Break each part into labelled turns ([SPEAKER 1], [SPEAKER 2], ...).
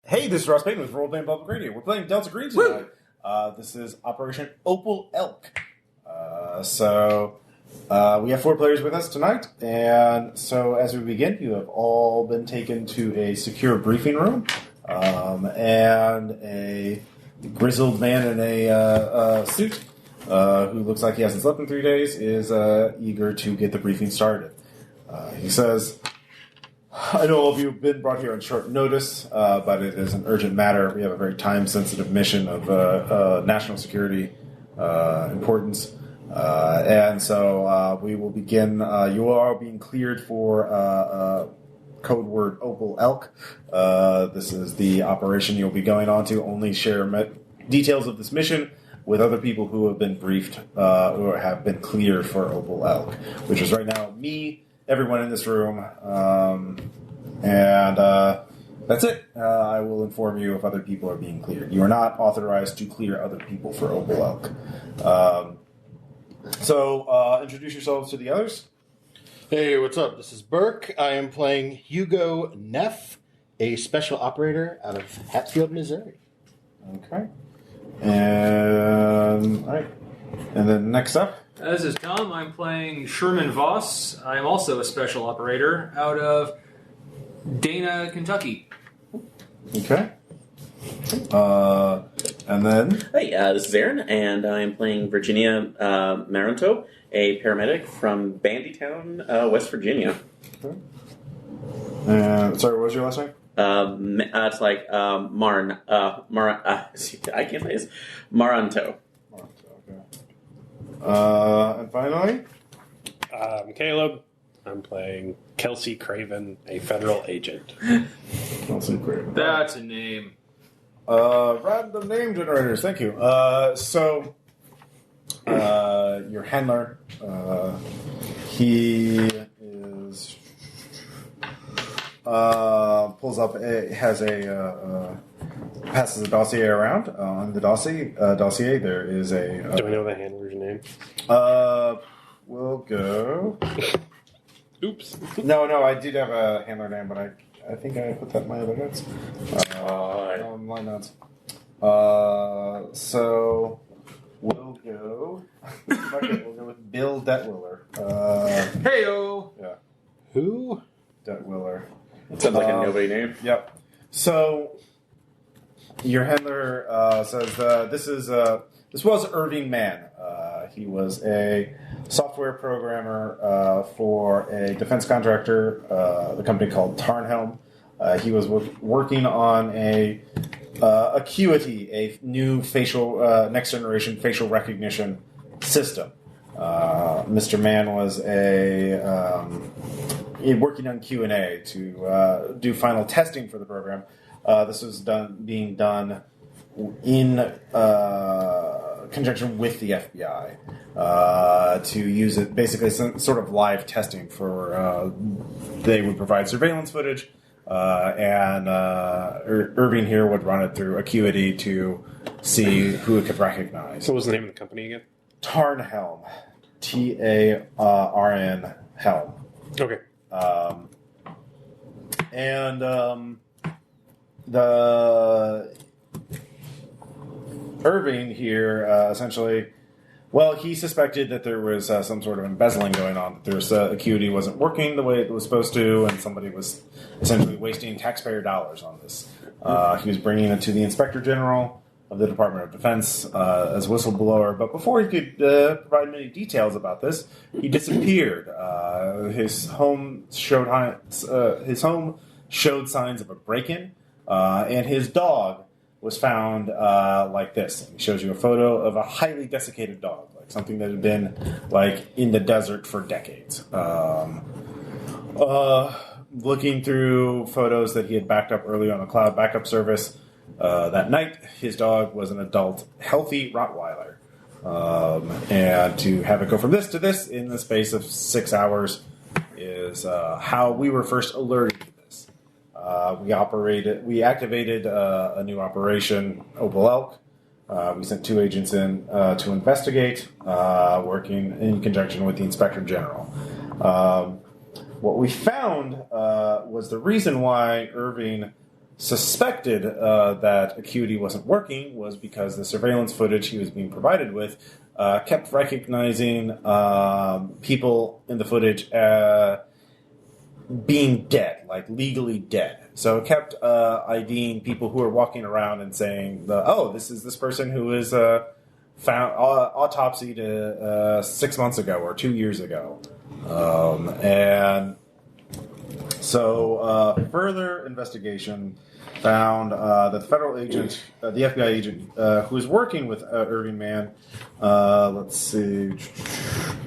[SPEAKER 1] Hey, this is Ross Payton with Role Playing Public Radio. We're playing Delta Green tonight. This is Operation OPAL ELK. We have 4 players with us tonight, and so as we begin, you have all been taken to a secure briefing room, and a grizzled man in a suit, who looks like he hasn't slept in 3 days, is eager to get the briefing started. He says, I know all of you have been brought here on short notice, but it is an urgent matter. We have a very time-sensitive mission of national security importance. And so we will begin. You are being cleared for code word OPAL ELK. This is the operation you'll be going on to. Only share details of this mission with other people who have been briefed or have been cleared for OPAL ELK, which is right now me, everyone in this room, and that's it. I will inform you if other people are being cleared. You are not authorized to clear other people for OPAL ELK. So introduce yourselves to the others.
[SPEAKER 2] Hey, what's up? This is Birk. I am playing Hugo Neff, a special operator out of Hatfield, Missouri.
[SPEAKER 1] Okay. And all right. And then next up.
[SPEAKER 3] This is Tom. I'm playing Sherman Voss. I'm also a special operator out of Dana, Kentucky.
[SPEAKER 1] Okay. And then...
[SPEAKER 4] Hey, this is Aaron, and I'm playing Virginia Maranto, a paramedic from Bandytown, West Virginia.
[SPEAKER 1] Okay. And sorry, what was your last name?
[SPEAKER 4] It's like I can't say this. Maranto.
[SPEAKER 1] And finally?
[SPEAKER 5] I'm Caleb. I'm playing Kelsey Craven, a federal agent.
[SPEAKER 1] Kelsey Craven.
[SPEAKER 3] That's a name.
[SPEAKER 1] Random name generators, thank you. Your handler, he is pulls up, passes a dossier around. On the dossier, there is a.
[SPEAKER 5] Do we know the handler's name?
[SPEAKER 1] We'll go.
[SPEAKER 5] Oops.
[SPEAKER 1] No, I did have a handler name, but I think I put that in my other notes. On my notes. So we'll go. We'll go with Bill Detwiller.
[SPEAKER 3] Heyo.
[SPEAKER 1] Yeah.
[SPEAKER 5] Who?
[SPEAKER 1] Detwiller.
[SPEAKER 4] Sounds like a nobody name.
[SPEAKER 1] Yep. So your handler says this was Irving Mann. He was a software programmer for a defense contractor, the company called Tarnhelm. He was working on a Acuity, a new next generation facial recognition system. Mr. Mann was working on Q&A to do final testing for the program. This was being done in conjunction with the FBI to use it, basically some sort of live testing for. They would provide surveillance footage, and Irving here would run it through Acuity to see who it could recognize.
[SPEAKER 5] So what was the name of the company again?
[SPEAKER 1] Tarnhelm, Tarn Helm.
[SPEAKER 5] Okay.
[SPEAKER 1] The Irving here essentially, well, he suspected that there was some sort of embezzling going on. That Acuity wasn't working the way it was supposed to, and somebody was essentially wasting taxpayer dollars on this. He was bringing it to the Inspector General of the Department of Defense as whistleblower, but before he could provide many details about this, he disappeared. His home showed signs of a break-in, and his dog was found like this. He shows you a photo of a highly desiccated dog, like something that had been like in the desert for decades. Looking through photos that he had backed up early on a cloud backup service, that night his dog was an adult, healthy Rottweiler. And to have it go from this to this in the space of 6 hours is how we were first alerted to this. We activated a new operation, OPAL ELK. We sent 2 agents in to investigate, working in conjunction with the Inspector General. What we found was the reason why Irving suspected that Acuity wasn't working was because the surveillance footage he was being provided with kept recognizing people in the footage being dead, like legally dead. So it kept IDing people who were walking around and saying, this is this person who was found autopsied 6 months ago or 2 years ago. And so further investigation found that the federal agent, the FBI agent, who was working with Irving Mann,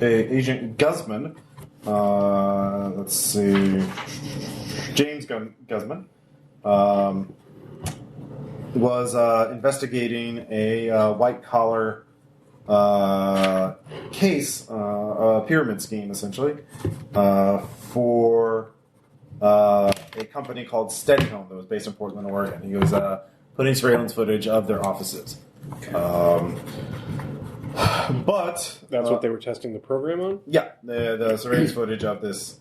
[SPEAKER 1] Agent Guzman, James Guzman, was investigating a white-collar case, a pyramid scheme, essentially, for a company called Steady Home that was based in Portland, Oregon. He was putting surveillance footage of their offices. But
[SPEAKER 5] that's what they were testing the program on?
[SPEAKER 1] Yeah, the surveillance footage of this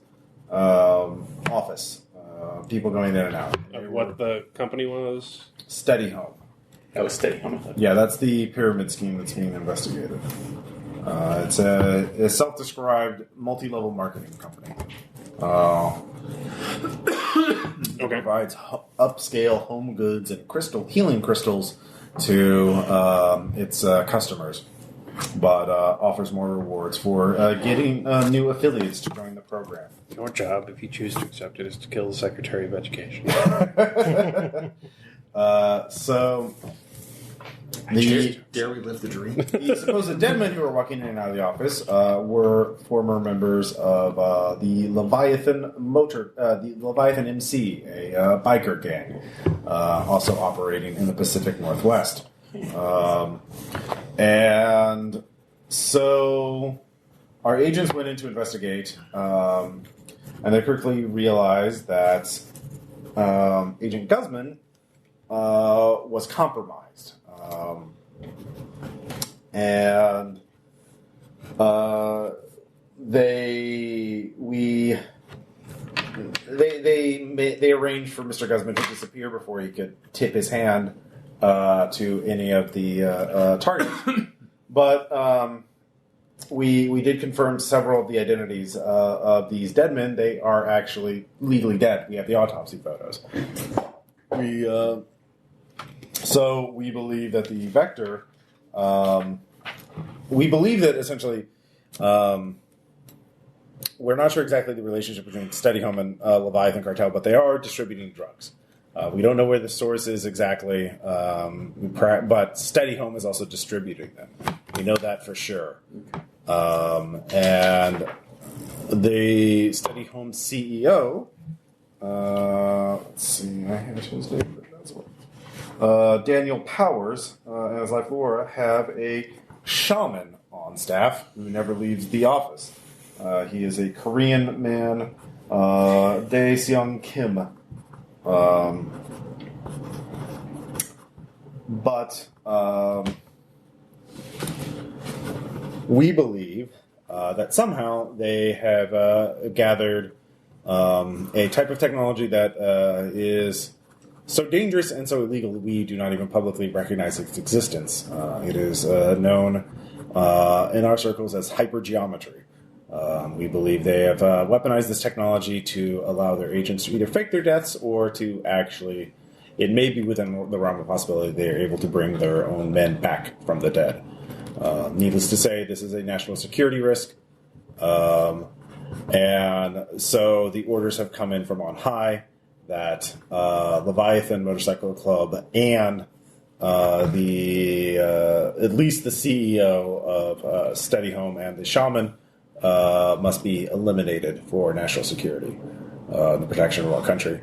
[SPEAKER 1] office. People going in and out.
[SPEAKER 5] What the company was?
[SPEAKER 1] Steady Home.
[SPEAKER 4] That was Steady Home.
[SPEAKER 1] Yeah, that's the pyramid scheme that's being investigated. It's a self-described multi-level marketing company. It provides upscale home goods and healing crystals to its customers, but offers more rewards for getting new affiliates to join the program.
[SPEAKER 5] Your job, if you choose to accept it, is to kill the Secretary of Education.
[SPEAKER 1] Dare we live the dream? The supposed dead men who were walking in and out of the office were former members of the Leviathan MC, a biker gang, also operating in the Pacific Northwest. And so our agents went in to investigate, and they quickly realized that Agent Guzman was compromised. And they arranged for Mr. Guzman to disappear before he could tip his hand to any of the targets. But we did confirm several of the identities of these dead men. They are actually legally dead. We have the autopsy photos. So we believe that the vector, we believe that essentially, we're not sure exactly the relationship between Steady Home and Leviathan Cartel, but they are distributing drugs. We don't know where the source is exactly, but Steady Home is also distributing them. We know that for sure. And the Steady Home CEO, let's see, I have his name, but that's what. Daniel Powers and his wife Laura have a shaman on staff who never leaves the office. He is a Korean man, Dae Seong Kim. But we believe that somehow they have gathered a type of technology that is so dangerous and so illegal we do not even publicly recognize its existence. It is known in our circles as hypergeometry. We believe they have weaponized this technology to allow their agents to either fake their deaths or to actually, it may be within the realm of possibility they are able to bring their own men back from the dead. Needless to say, this is a national security risk. And so the orders have come in from on high that Leviathan Motorcycle Club and at least the CEO of Steady Home and the shaman must be eliminated for national security, the protection of our country.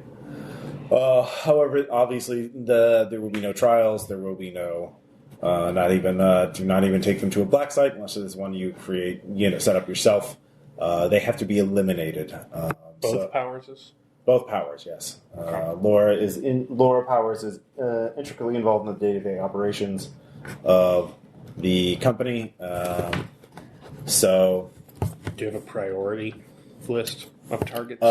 [SPEAKER 1] However, obviously, there will be no trials. There will be no, do not even take them to a black site unless it is one you create, set up yourself. They have to be eliminated.
[SPEAKER 5] Both Powerses?
[SPEAKER 1] Both Powers, yes. Laura Powers is intricately involved in the day-to-day operations of the company. So,
[SPEAKER 5] do you have a priority list of targets?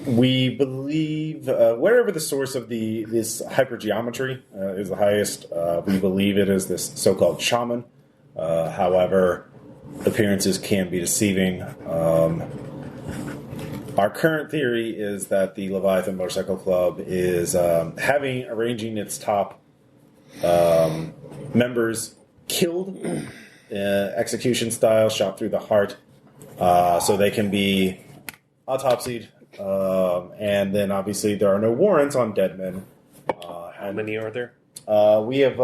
[SPEAKER 1] We believe wherever the source of this hypergeometry is the highest, we believe it is this so-called Sherman. However, appearances can be deceiving. Our current theory is that the Leviathan Motorcycle Club is arranging its top members killed, execution style, shot through the heart, so they can be autopsied. And then obviously there are no warrants on dead men.
[SPEAKER 5] How many are there?
[SPEAKER 1] We have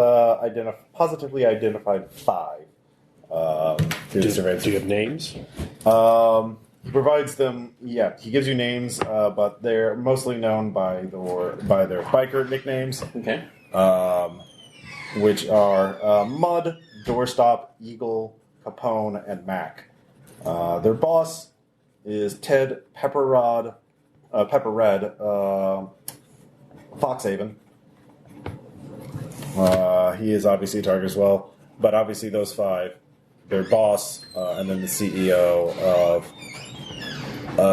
[SPEAKER 1] positively identified 5. Through the surveillance.
[SPEAKER 5] Do you have names?
[SPEAKER 1] He provides them. Yeah, he gives you names, but they're mostly known by their biker nicknames.
[SPEAKER 4] Okay.
[SPEAKER 1] Which are Mud, Doorstop, Eagle, Capone, and Mac. Their boss is Ted Pepperred, Foxhaven. He is obviously a target as well, but obviously those 5, their boss, and then the CEO of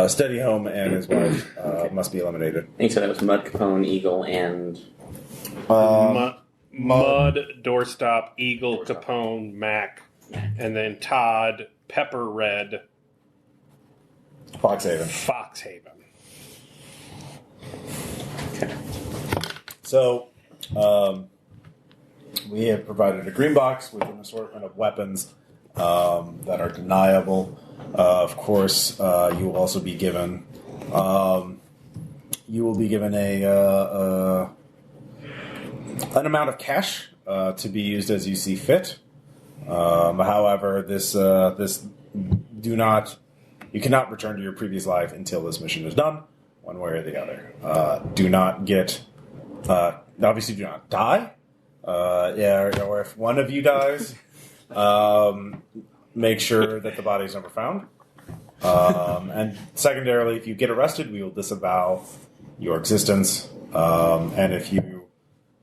[SPEAKER 1] Steady Home and his wife must be eliminated.
[SPEAKER 4] I think so. That was Mud, Capone, Eagle, and
[SPEAKER 5] Mud, Doorstop, Eagle, Capone, Mac, and then Todd, Pepper Red,
[SPEAKER 1] Foxhaven.
[SPEAKER 4] Okay.
[SPEAKER 1] So, we have provided a green box with an assortment of weapons that are deniable. Of course, you will also be given. You will be given an amount of cash to be used as you see fit. However, you cannot return to your previous life until this mission is done, one way or the other. Obviously do not die. Or if one of you dies, make sure that the body is never found. And secondarily, if you get arrested, we will disavow your existence. And if you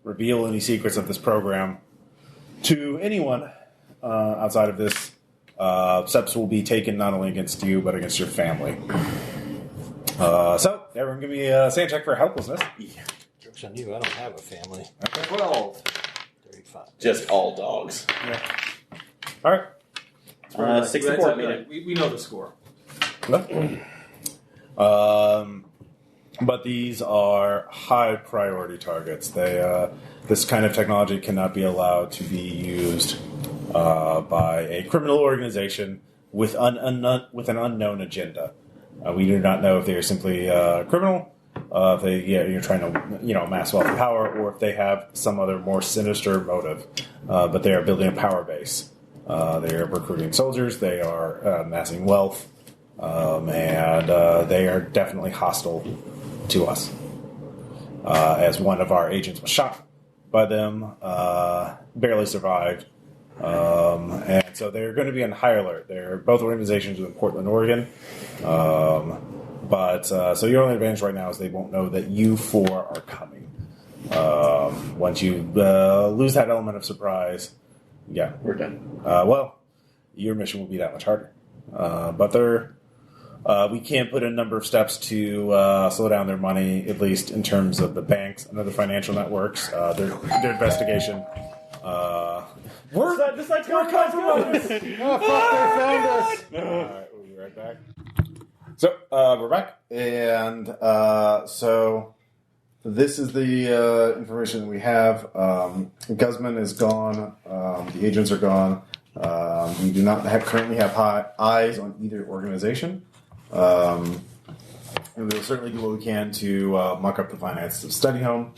[SPEAKER 1] reveal any secrets of this program to anyone outside of this, steps will be taken not only against you, but against your family. So, everyone give me a sand check for helplessness.
[SPEAKER 2] Yeah. Joke's on you, I don't have a family.
[SPEAKER 1] Okay.
[SPEAKER 3] 12.
[SPEAKER 2] 35.
[SPEAKER 4] Just all dogs.
[SPEAKER 1] Yeah. All right.
[SPEAKER 4] 64.
[SPEAKER 3] We know the score.
[SPEAKER 1] But these are high priority targets. This kind of technology cannot be allowed to be used by a criminal organization with an unknown agenda. We do not know if they are simply criminal, if you're trying to amass wealth and power, or if they have some other more sinister motive. But they are building a power base. They are recruiting soldiers. They are amassing wealth, and they are definitely hostile to us. As one of our agents was shot by them, barely survived. And so they're going to be on high alert. They're both organizations in Portland, Oregon. So your only advantage right now is they won't know that you 4 are coming. Once you lose that element of surprise, yeah,
[SPEAKER 4] We're done.
[SPEAKER 1] Your mission will be that much harder. But we can't put a number of steps to slow down their money, at least in terms of the banks and other financial networks. Their investigation. We're compromised.
[SPEAKER 2] Oh, fuck, they found us.
[SPEAKER 1] All right, we'll be right back. So we're back, and so this is the information that we have. Guzman is gone. The agents are gone. We do not currently have eyes on either organization. And we'll certainly do what we can to muck up the finances of Study Home.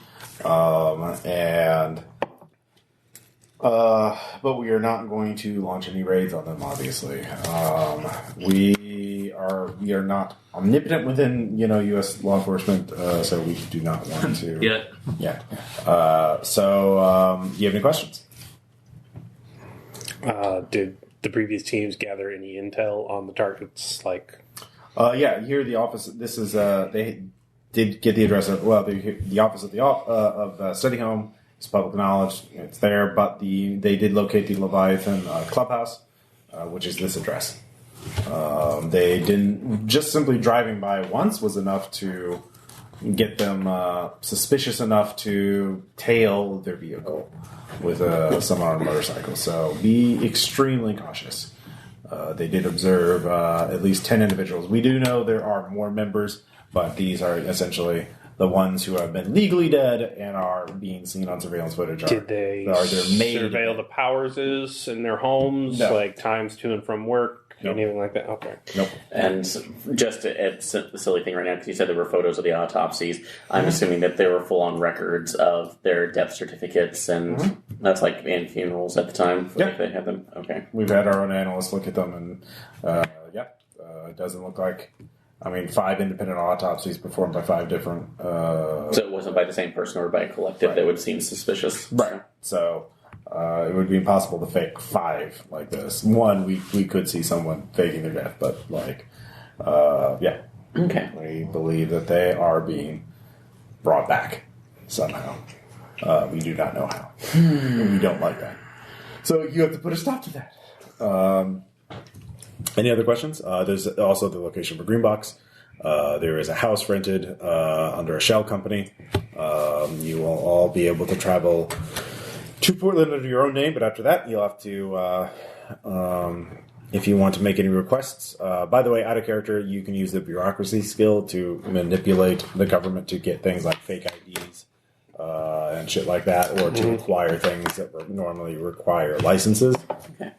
[SPEAKER 1] But we are not going to launch any raids on them, obviously. We are not omnipotent within, U.S. law enforcement, so we do not want to.
[SPEAKER 3] Yet.
[SPEAKER 1] Yeah. So, you have any questions?
[SPEAKER 5] Did the previous teams gather any intel on the targets?
[SPEAKER 1] Yeah, here the office. This is they did get the address of the office of of Study Home. It's public knowledge. It's there, but they did locate the Leviathan clubhouse, which is this address. They didn't. Just simply driving by once was enough to get them suspicious enough to tail their vehicle with someone on a motorcycle. So be extremely cautious. They did observe at least 10 individuals. We do know there are more members, but these are essentially the ones who have been legally dead and are being seen on surveillance footage.
[SPEAKER 5] Did they surveil the Powerses in their homes, like times to and from work?
[SPEAKER 1] Nope.
[SPEAKER 5] Anything like that? Okay.
[SPEAKER 1] Nope.
[SPEAKER 4] And just to add the silly thing right now, because you said there were photos of the autopsies, I'm assuming that there were full-on records of their death certificates, and that's like in funerals at the time. Like they had them. Okay.
[SPEAKER 1] We've had our own analysts look at them, and it doesn't look like. 5 independent autopsies performed by 5 different.
[SPEAKER 4] So it wasn't by the same person or by a collective that would seem suspicious.
[SPEAKER 1] Right. So it would be impossible to fake 5 like this. One, we could see someone faking their death, but
[SPEAKER 4] Okay.
[SPEAKER 1] we believe that they are being brought back somehow. We do not know how. We don't like that. So you have to put a stop to that. Any other questions? There's also the location for Greenbox. There is a house rented under a shell company. You will all be able to travel to Portland under your own name, but after that, you'll have to, if you want to make any requests. By the way, out of character, you can use the bureaucracy skill to manipulate the government to get things like fake IDs and shit like that, or to acquire things that would normally require licenses,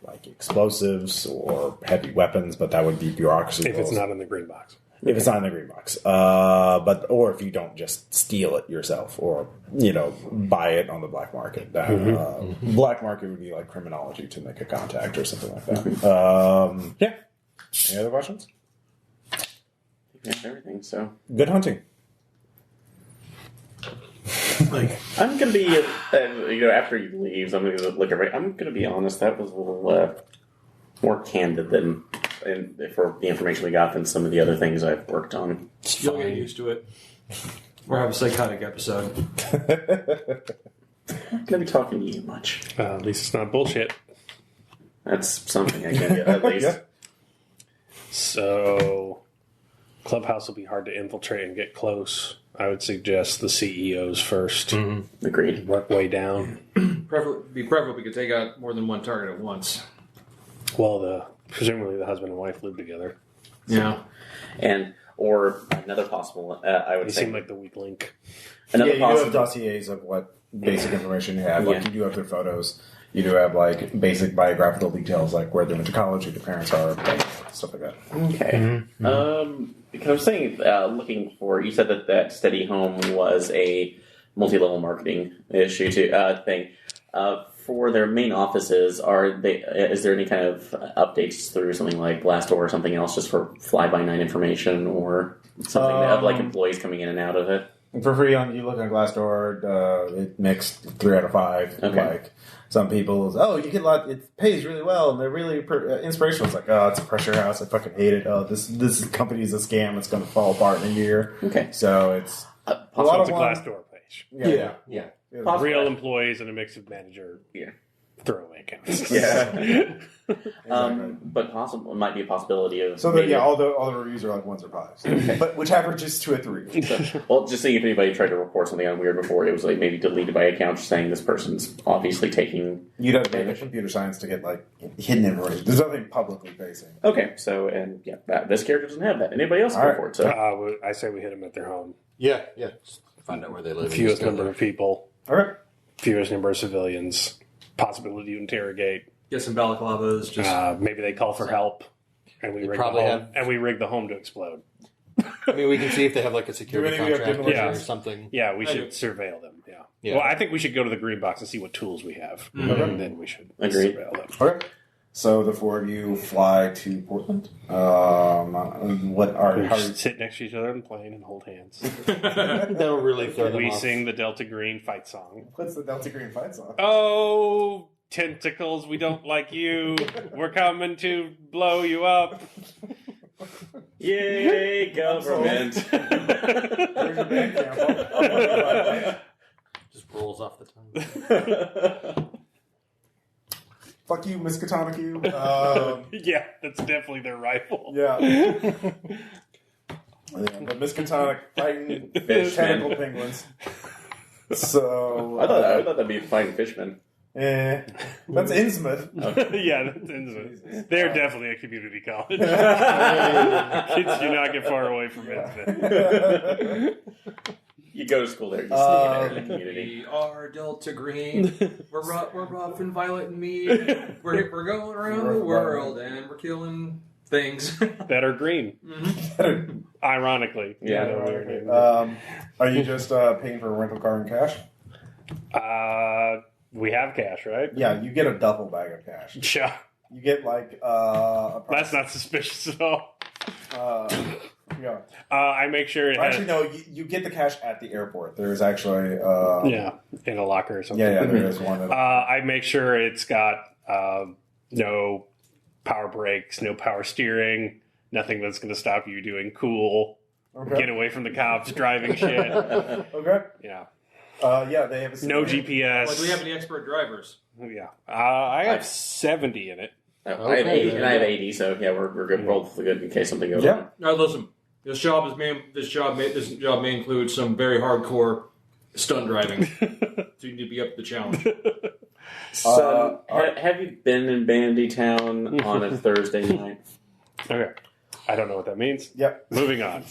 [SPEAKER 1] like explosives or heavy weapons, but that would be bureaucracy.
[SPEAKER 5] If it's not in the green box.
[SPEAKER 1] If it's not in the green box. Or if you don't just steal it yourself or, buy it on the black market. Black market would be like criminology to make a contact or something like that. Any other questions?
[SPEAKER 4] That's everything, so.
[SPEAKER 1] Good hunting.
[SPEAKER 4] I'm going to be, after he leaves, I'm going to look at I'm going to be honest, that was a little more candid than, for the information we got, than some of the other things I've worked on.
[SPEAKER 3] You'll get used to it. Or have a psychotic episode.
[SPEAKER 4] I'm not going to be talking to you much.
[SPEAKER 5] At least it's not bullshit.
[SPEAKER 4] That's something I can get, at least.
[SPEAKER 5] So, Clubhouse will be hard to infiltrate and get close. I would suggest the CEOs first.
[SPEAKER 4] Agreed.
[SPEAKER 5] Work way down.
[SPEAKER 3] Be preferable if we could take out more than one target at once.
[SPEAKER 5] Well, presumably the husband and wife live together.
[SPEAKER 3] Yeah.
[SPEAKER 4] Or another possible, I would
[SPEAKER 5] They
[SPEAKER 4] say.
[SPEAKER 5] seem like the weak link.
[SPEAKER 1] You do have dossiers of what basic information you have. Like, you do have their photos. You do have, like, basic biographical details, like where they went to college, who their parents are, stuff like that.
[SPEAKER 4] Okay. Because I was saying, looking for, you said that Steady Home was a multi-level marketing issue thing. For their main offices, is there any kind of updates through something like Glassdoor or something else, just for fly-by-night information, or something of like employees coming in and out of it?
[SPEAKER 1] For free, you look on Glassdoor, it mixed 3 out of 5.
[SPEAKER 4] Okay.
[SPEAKER 1] Like, some people, you get a lot, it pays really well, and they're really inspirational. It's like, it's a pressure house, I fucking hate it. This company is a scam, it's going to fall apart in a year.
[SPEAKER 4] Okay.
[SPEAKER 1] So it's
[SPEAKER 5] A Glassdoor page.
[SPEAKER 1] Yeah.
[SPEAKER 5] Real employees and a mix of manager throwaway accounts.
[SPEAKER 1] Yeah.
[SPEAKER 4] But possible, it might be a possibility of.
[SPEAKER 1] So all the reviews are like 1s or 5s, but which averages to a 3.
[SPEAKER 4] Well, just seeing if anybody tried to report something on weird before, it was like maybe deleted by account saying this person's obviously taking.
[SPEAKER 1] You'd have to be computer science to get like hidden information. There's nothing publicly facing.
[SPEAKER 4] Okay, so this character doesn't have that. Anybody else can report? So
[SPEAKER 5] I say we hit them at their home.
[SPEAKER 2] Yeah. Just find out where they live.
[SPEAKER 5] Fewest number of people.
[SPEAKER 1] All right.
[SPEAKER 5] Fewest number of civilians. Possibility to interrogate.
[SPEAKER 3] Get some balaclavas. Just
[SPEAKER 5] Maybe they call for help, and we rig the home to explode.
[SPEAKER 2] I mean, we can see if they have like a security
[SPEAKER 1] Do any of you have
[SPEAKER 2] contract
[SPEAKER 5] demolition?
[SPEAKER 2] or something.
[SPEAKER 5] Yeah, we should surveil them. Yeah. Well, I think we should go to the green box and see what tools we have, and then we should surveil them.
[SPEAKER 1] Okay. So the 4 of you fly to Portland.
[SPEAKER 5] We just sit next to each other on the plane and hold hands.
[SPEAKER 2] That'll really throw them
[SPEAKER 5] We
[SPEAKER 2] off.
[SPEAKER 5] sing the Delta Green fight song.
[SPEAKER 1] What's the Delta Green fight song?
[SPEAKER 5] Oh, tentacles, we don't like you. We're coming to blow you up.
[SPEAKER 4] yay, government!
[SPEAKER 1] There's your band camp.
[SPEAKER 2] Just rolls off the tongue.
[SPEAKER 1] Fuck you, Miss Katana Q.
[SPEAKER 5] Yeah, that's definitely their rifle.
[SPEAKER 1] Yeah. Yeah, but Miss Katana fighting tentacle penguins. So
[SPEAKER 4] I thought that'd be fighting fishmen.
[SPEAKER 1] that's Innsmouth.
[SPEAKER 5] Yeah, that's Innsmouth. They're definitely a community college. Kids do not get far away from Innsmouth.
[SPEAKER 4] You go to school there, you sneak in there in the community.
[SPEAKER 3] We are Delta Green. We're rough and violent and mean. We're going around the world and we're killing things.
[SPEAKER 5] That are green.
[SPEAKER 3] Mm-hmm.
[SPEAKER 5] Ironically.
[SPEAKER 4] Yeah.
[SPEAKER 1] Are you just paying for a rental car in cash?
[SPEAKER 5] We have cash, right?
[SPEAKER 1] Yeah, you get a duffel bag of cash.
[SPEAKER 5] Yeah.
[SPEAKER 1] You get like
[SPEAKER 5] That's not suspicious at all.
[SPEAKER 1] yeah.
[SPEAKER 5] I make sure it has...
[SPEAKER 1] Actually, no. You get the cash at the airport. There's actually
[SPEAKER 5] in a locker or something.
[SPEAKER 1] yeah, there is one.
[SPEAKER 5] I make sure it's got no power brakes, no power steering, nothing that's going to stop you doing cool, get away from the cops, driving shit.
[SPEAKER 1] Okay.
[SPEAKER 5] Yeah.
[SPEAKER 1] Yeah, they have
[SPEAKER 5] No GPS.
[SPEAKER 3] Like, we have any expert drivers?
[SPEAKER 5] Yeah. I have 70 in it.
[SPEAKER 4] I have 80, and I have 80, so yeah, we're good. We're both good in case something goes
[SPEAKER 1] Yeah.
[SPEAKER 4] wrong.
[SPEAKER 3] Now listen, this job may include some very hardcore stunt driving, so you need to be up to the challenge.
[SPEAKER 4] So, have you been in Bandy Town on a Thursday night?
[SPEAKER 5] Okay. I don't know what that means.
[SPEAKER 1] Yep.
[SPEAKER 5] Moving on.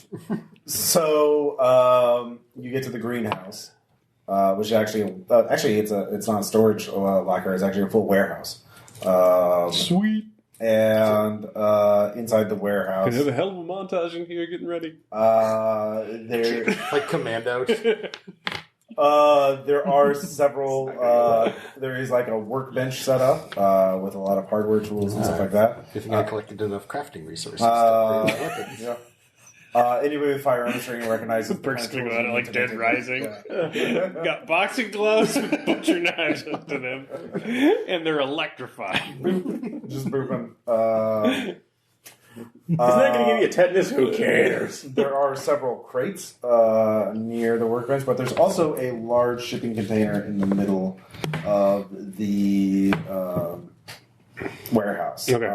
[SPEAKER 1] So you get to the greenhouse, which actually it's not a storage locker. It's actually a full warehouse.
[SPEAKER 5] Sweet.
[SPEAKER 1] And inside the warehouse,
[SPEAKER 5] Can have a hell of a montage in here getting ready.
[SPEAKER 1] there
[SPEAKER 2] Like Commando.
[SPEAKER 1] there are several. There is like a workbench set up with a lot of hardware tools and stuff like that.
[SPEAKER 2] I think I collected enough crafting resources. to create a weapon.
[SPEAKER 1] Yeah. Anybody with firearms training recognizes
[SPEAKER 5] Perks
[SPEAKER 1] the
[SPEAKER 5] to
[SPEAKER 1] kind
[SPEAKER 5] go
[SPEAKER 1] of
[SPEAKER 5] out like
[SPEAKER 1] tools
[SPEAKER 5] Dead
[SPEAKER 1] you
[SPEAKER 5] Rising.
[SPEAKER 1] need to-
[SPEAKER 5] Got boxing gloves with butcher knives up to them, and they're electrified.
[SPEAKER 1] Just booping.
[SPEAKER 4] Isn't that going to give you a tetanus? Who cares?
[SPEAKER 1] There are several crates near the workbench, but there's also a large shipping container in the middle of the warehouse.
[SPEAKER 5] Okay.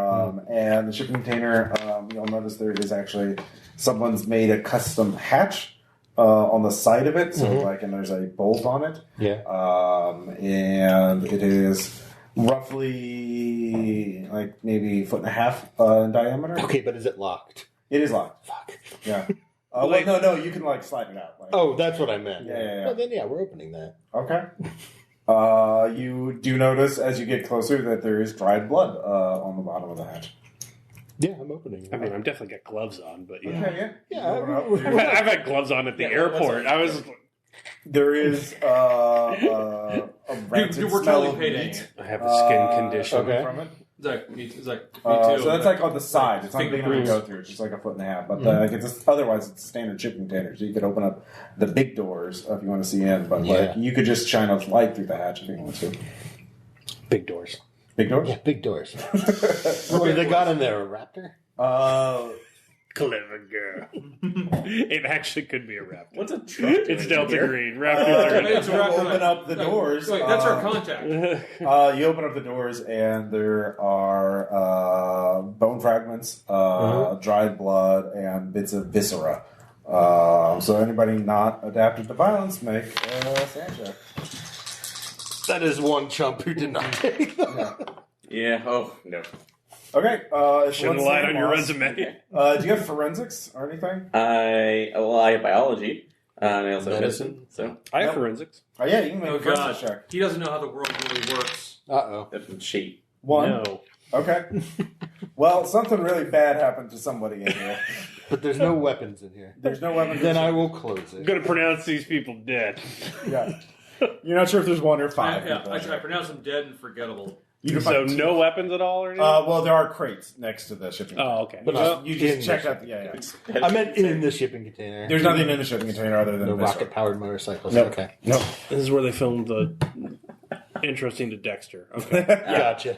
[SPEAKER 1] And the shipping container, you'll notice there is actually someone's made a custom hatch on the side of it, so and there's a bolt on it.
[SPEAKER 2] Yeah.
[SPEAKER 1] And it is roughly like maybe a foot and a half in diameter.
[SPEAKER 2] Okay, but is it locked?
[SPEAKER 1] It is locked.
[SPEAKER 2] Fuck.
[SPEAKER 1] Yeah. No, you can like slide it out. Like,
[SPEAKER 2] Oh, that's what I meant.
[SPEAKER 1] Yeah.
[SPEAKER 2] Well, then, yeah, we're opening that.
[SPEAKER 1] Okay. You do notice as you get closer that there is dried blood on the bottom of the hatch.
[SPEAKER 2] Yeah, I'm opening it.
[SPEAKER 5] I mean, I'm definitely got gloves on, but yeah.
[SPEAKER 1] Okay,
[SPEAKER 2] Yeah,
[SPEAKER 1] Open up.
[SPEAKER 5] I've had gloves on at the airport. I was.
[SPEAKER 1] There is a rancid
[SPEAKER 3] You were
[SPEAKER 1] smell
[SPEAKER 3] totally
[SPEAKER 1] of
[SPEAKER 3] paid
[SPEAKER 1] meat
[SPEAKER 5] I have a skin condition.
[SPEAKER 1] coming from it.
[SPEAKER 3] It's like me too.
[SPEAKER 1] So that's like on the side. It's not big enough to
[SPEAKER 3] fingerprints.
[SPEAKER 1] go through. It's just like a foot and a half. But otherwise, it's a standard shipping container. So you could open up the big doors if you want to see in. But like you could just shine a light through the hatch if you want to.
[SPEAKER 5] Big doors.
[SPEAKER 1] Big doors?
[SPEAKER 2] Yeah, big doors. What do they got in there? A raptor?
[SPEAKER 5] Clever girl. It actually could be a raptor.
[SPEAKER 4] What's a truck?
[SPEAKER 5] It's
[SPEAKER 4] doing
[SPEAKER 5] Delta
[SPEAKER 4] here?
[SPEAKER 5] Green. Raptors are.
[SPEAKER 3] It's a raptor.
[SPEAKER 1] Open up the doors.
[SPEAKER 3] Wait, that's our contact.
[SPEAKER 1] You open up the doors, and there are bone fragments, dried blood, and bits of viscera. So anybody not adapted to violence, make a sand check.
[SPEAKER 2] That is one chump who did not take them.
[SPEAKER 4] Yeah. Oh no.
[SPEAKER 1] Okay.
[SPEAKER 5] Shouldn't have lied on your resume.
[SPEAKER 1] Do you have forensics or anything?
[SPEAKER 4] I have biology. And I also have medicine. So
[SPEAKER 5] I have
[SPEAKER 1] Nope.
[SPEAKER 5] forensics.
[SPEAKER 1] Oh yeah, you can make
[SPEAKER 3] Oh
[SPEAKER 1] a forensics
[SPEAKER 3] god,
[SPEAKER 1] check.
[SPEAKER 3] he doesn't know how the world really works.
[SPEAKER 2] Uh-oh.
[SPEAKER 4] that's cheap.
[SPEAKER 1] One.
[SPEAKER 5] No.
[SPEAKER 1] Okay. Well, something really bad happened to somebody in here.
[SPEAKER 2] But there's no weapons in here.
[SPEAKER 1] There's no weapons.
[SPEAKER 2] Then I will close
[SPEAKER 5] I'm
[SPEAKER 2] it.
[SPEAKER 5] going to pronounce these people dead.
[SPEAKER 1] Yeah. You're not sure if there's one or five.
[SPEAKER 3] Yeah,
[SPEAKER 1] people.
[SPEAKER 3] I pronounce him dead and forgettable.
[SPEAKER 1] You can
[SPEAKER 5] So
[SPEAKER 1] find two.
[SPEAKER 5] no weapons at all or anything?
[SPEAKER 1] Well, there are crates next to the shipping.
[SPEAKER 5] Oh, okay.
[SPEAKER 1] But
[SPEAKER 2] Well,
[SPEAKER 1] you
[SPEAKER 2] in
[SPEAKER 1] just check
[SPEAKER 2] the
[SPEAKER 1] out. Yeah.
[SPEAKER 2] I meant in the shipping container.
[SPEAKER 1] There's nothing in the shipping container other than
[SPEAKER 2] No
[SPEAKER 1] this
[SPEAKER 2] rocket-powered motorcycles.
[SPEAKER 1] No.
[SPEAKER 2] Okay.
[SPEAKER 1] No.
[SPEAKER 5] This is where they filmed the Interesting to Dexter. Okay.
[SPEAKER 2] Gotcha.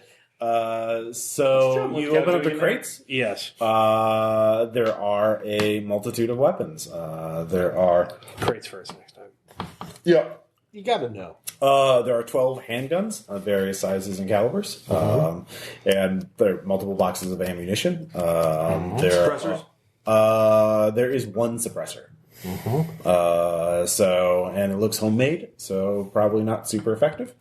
[SPEAKER 1] So you open up the crates.
[SPEAKER 5] Yes.
[SPEAKER 1] There are a multitude of weapons. There are.
[SPEAKER 5] Crates first next time.
[SPEAKER 1] Yeah.
[SPEAKER 2] You gotta know.
[SPEAKER 1] There are 12 handguns of various sizes and calibers, and there are multiple boxes of ammunition.
[SPEAKER 3] Suppressors?
[SPEAKER 1] There is one suppressor. And it looks homemade, so probably not super effective.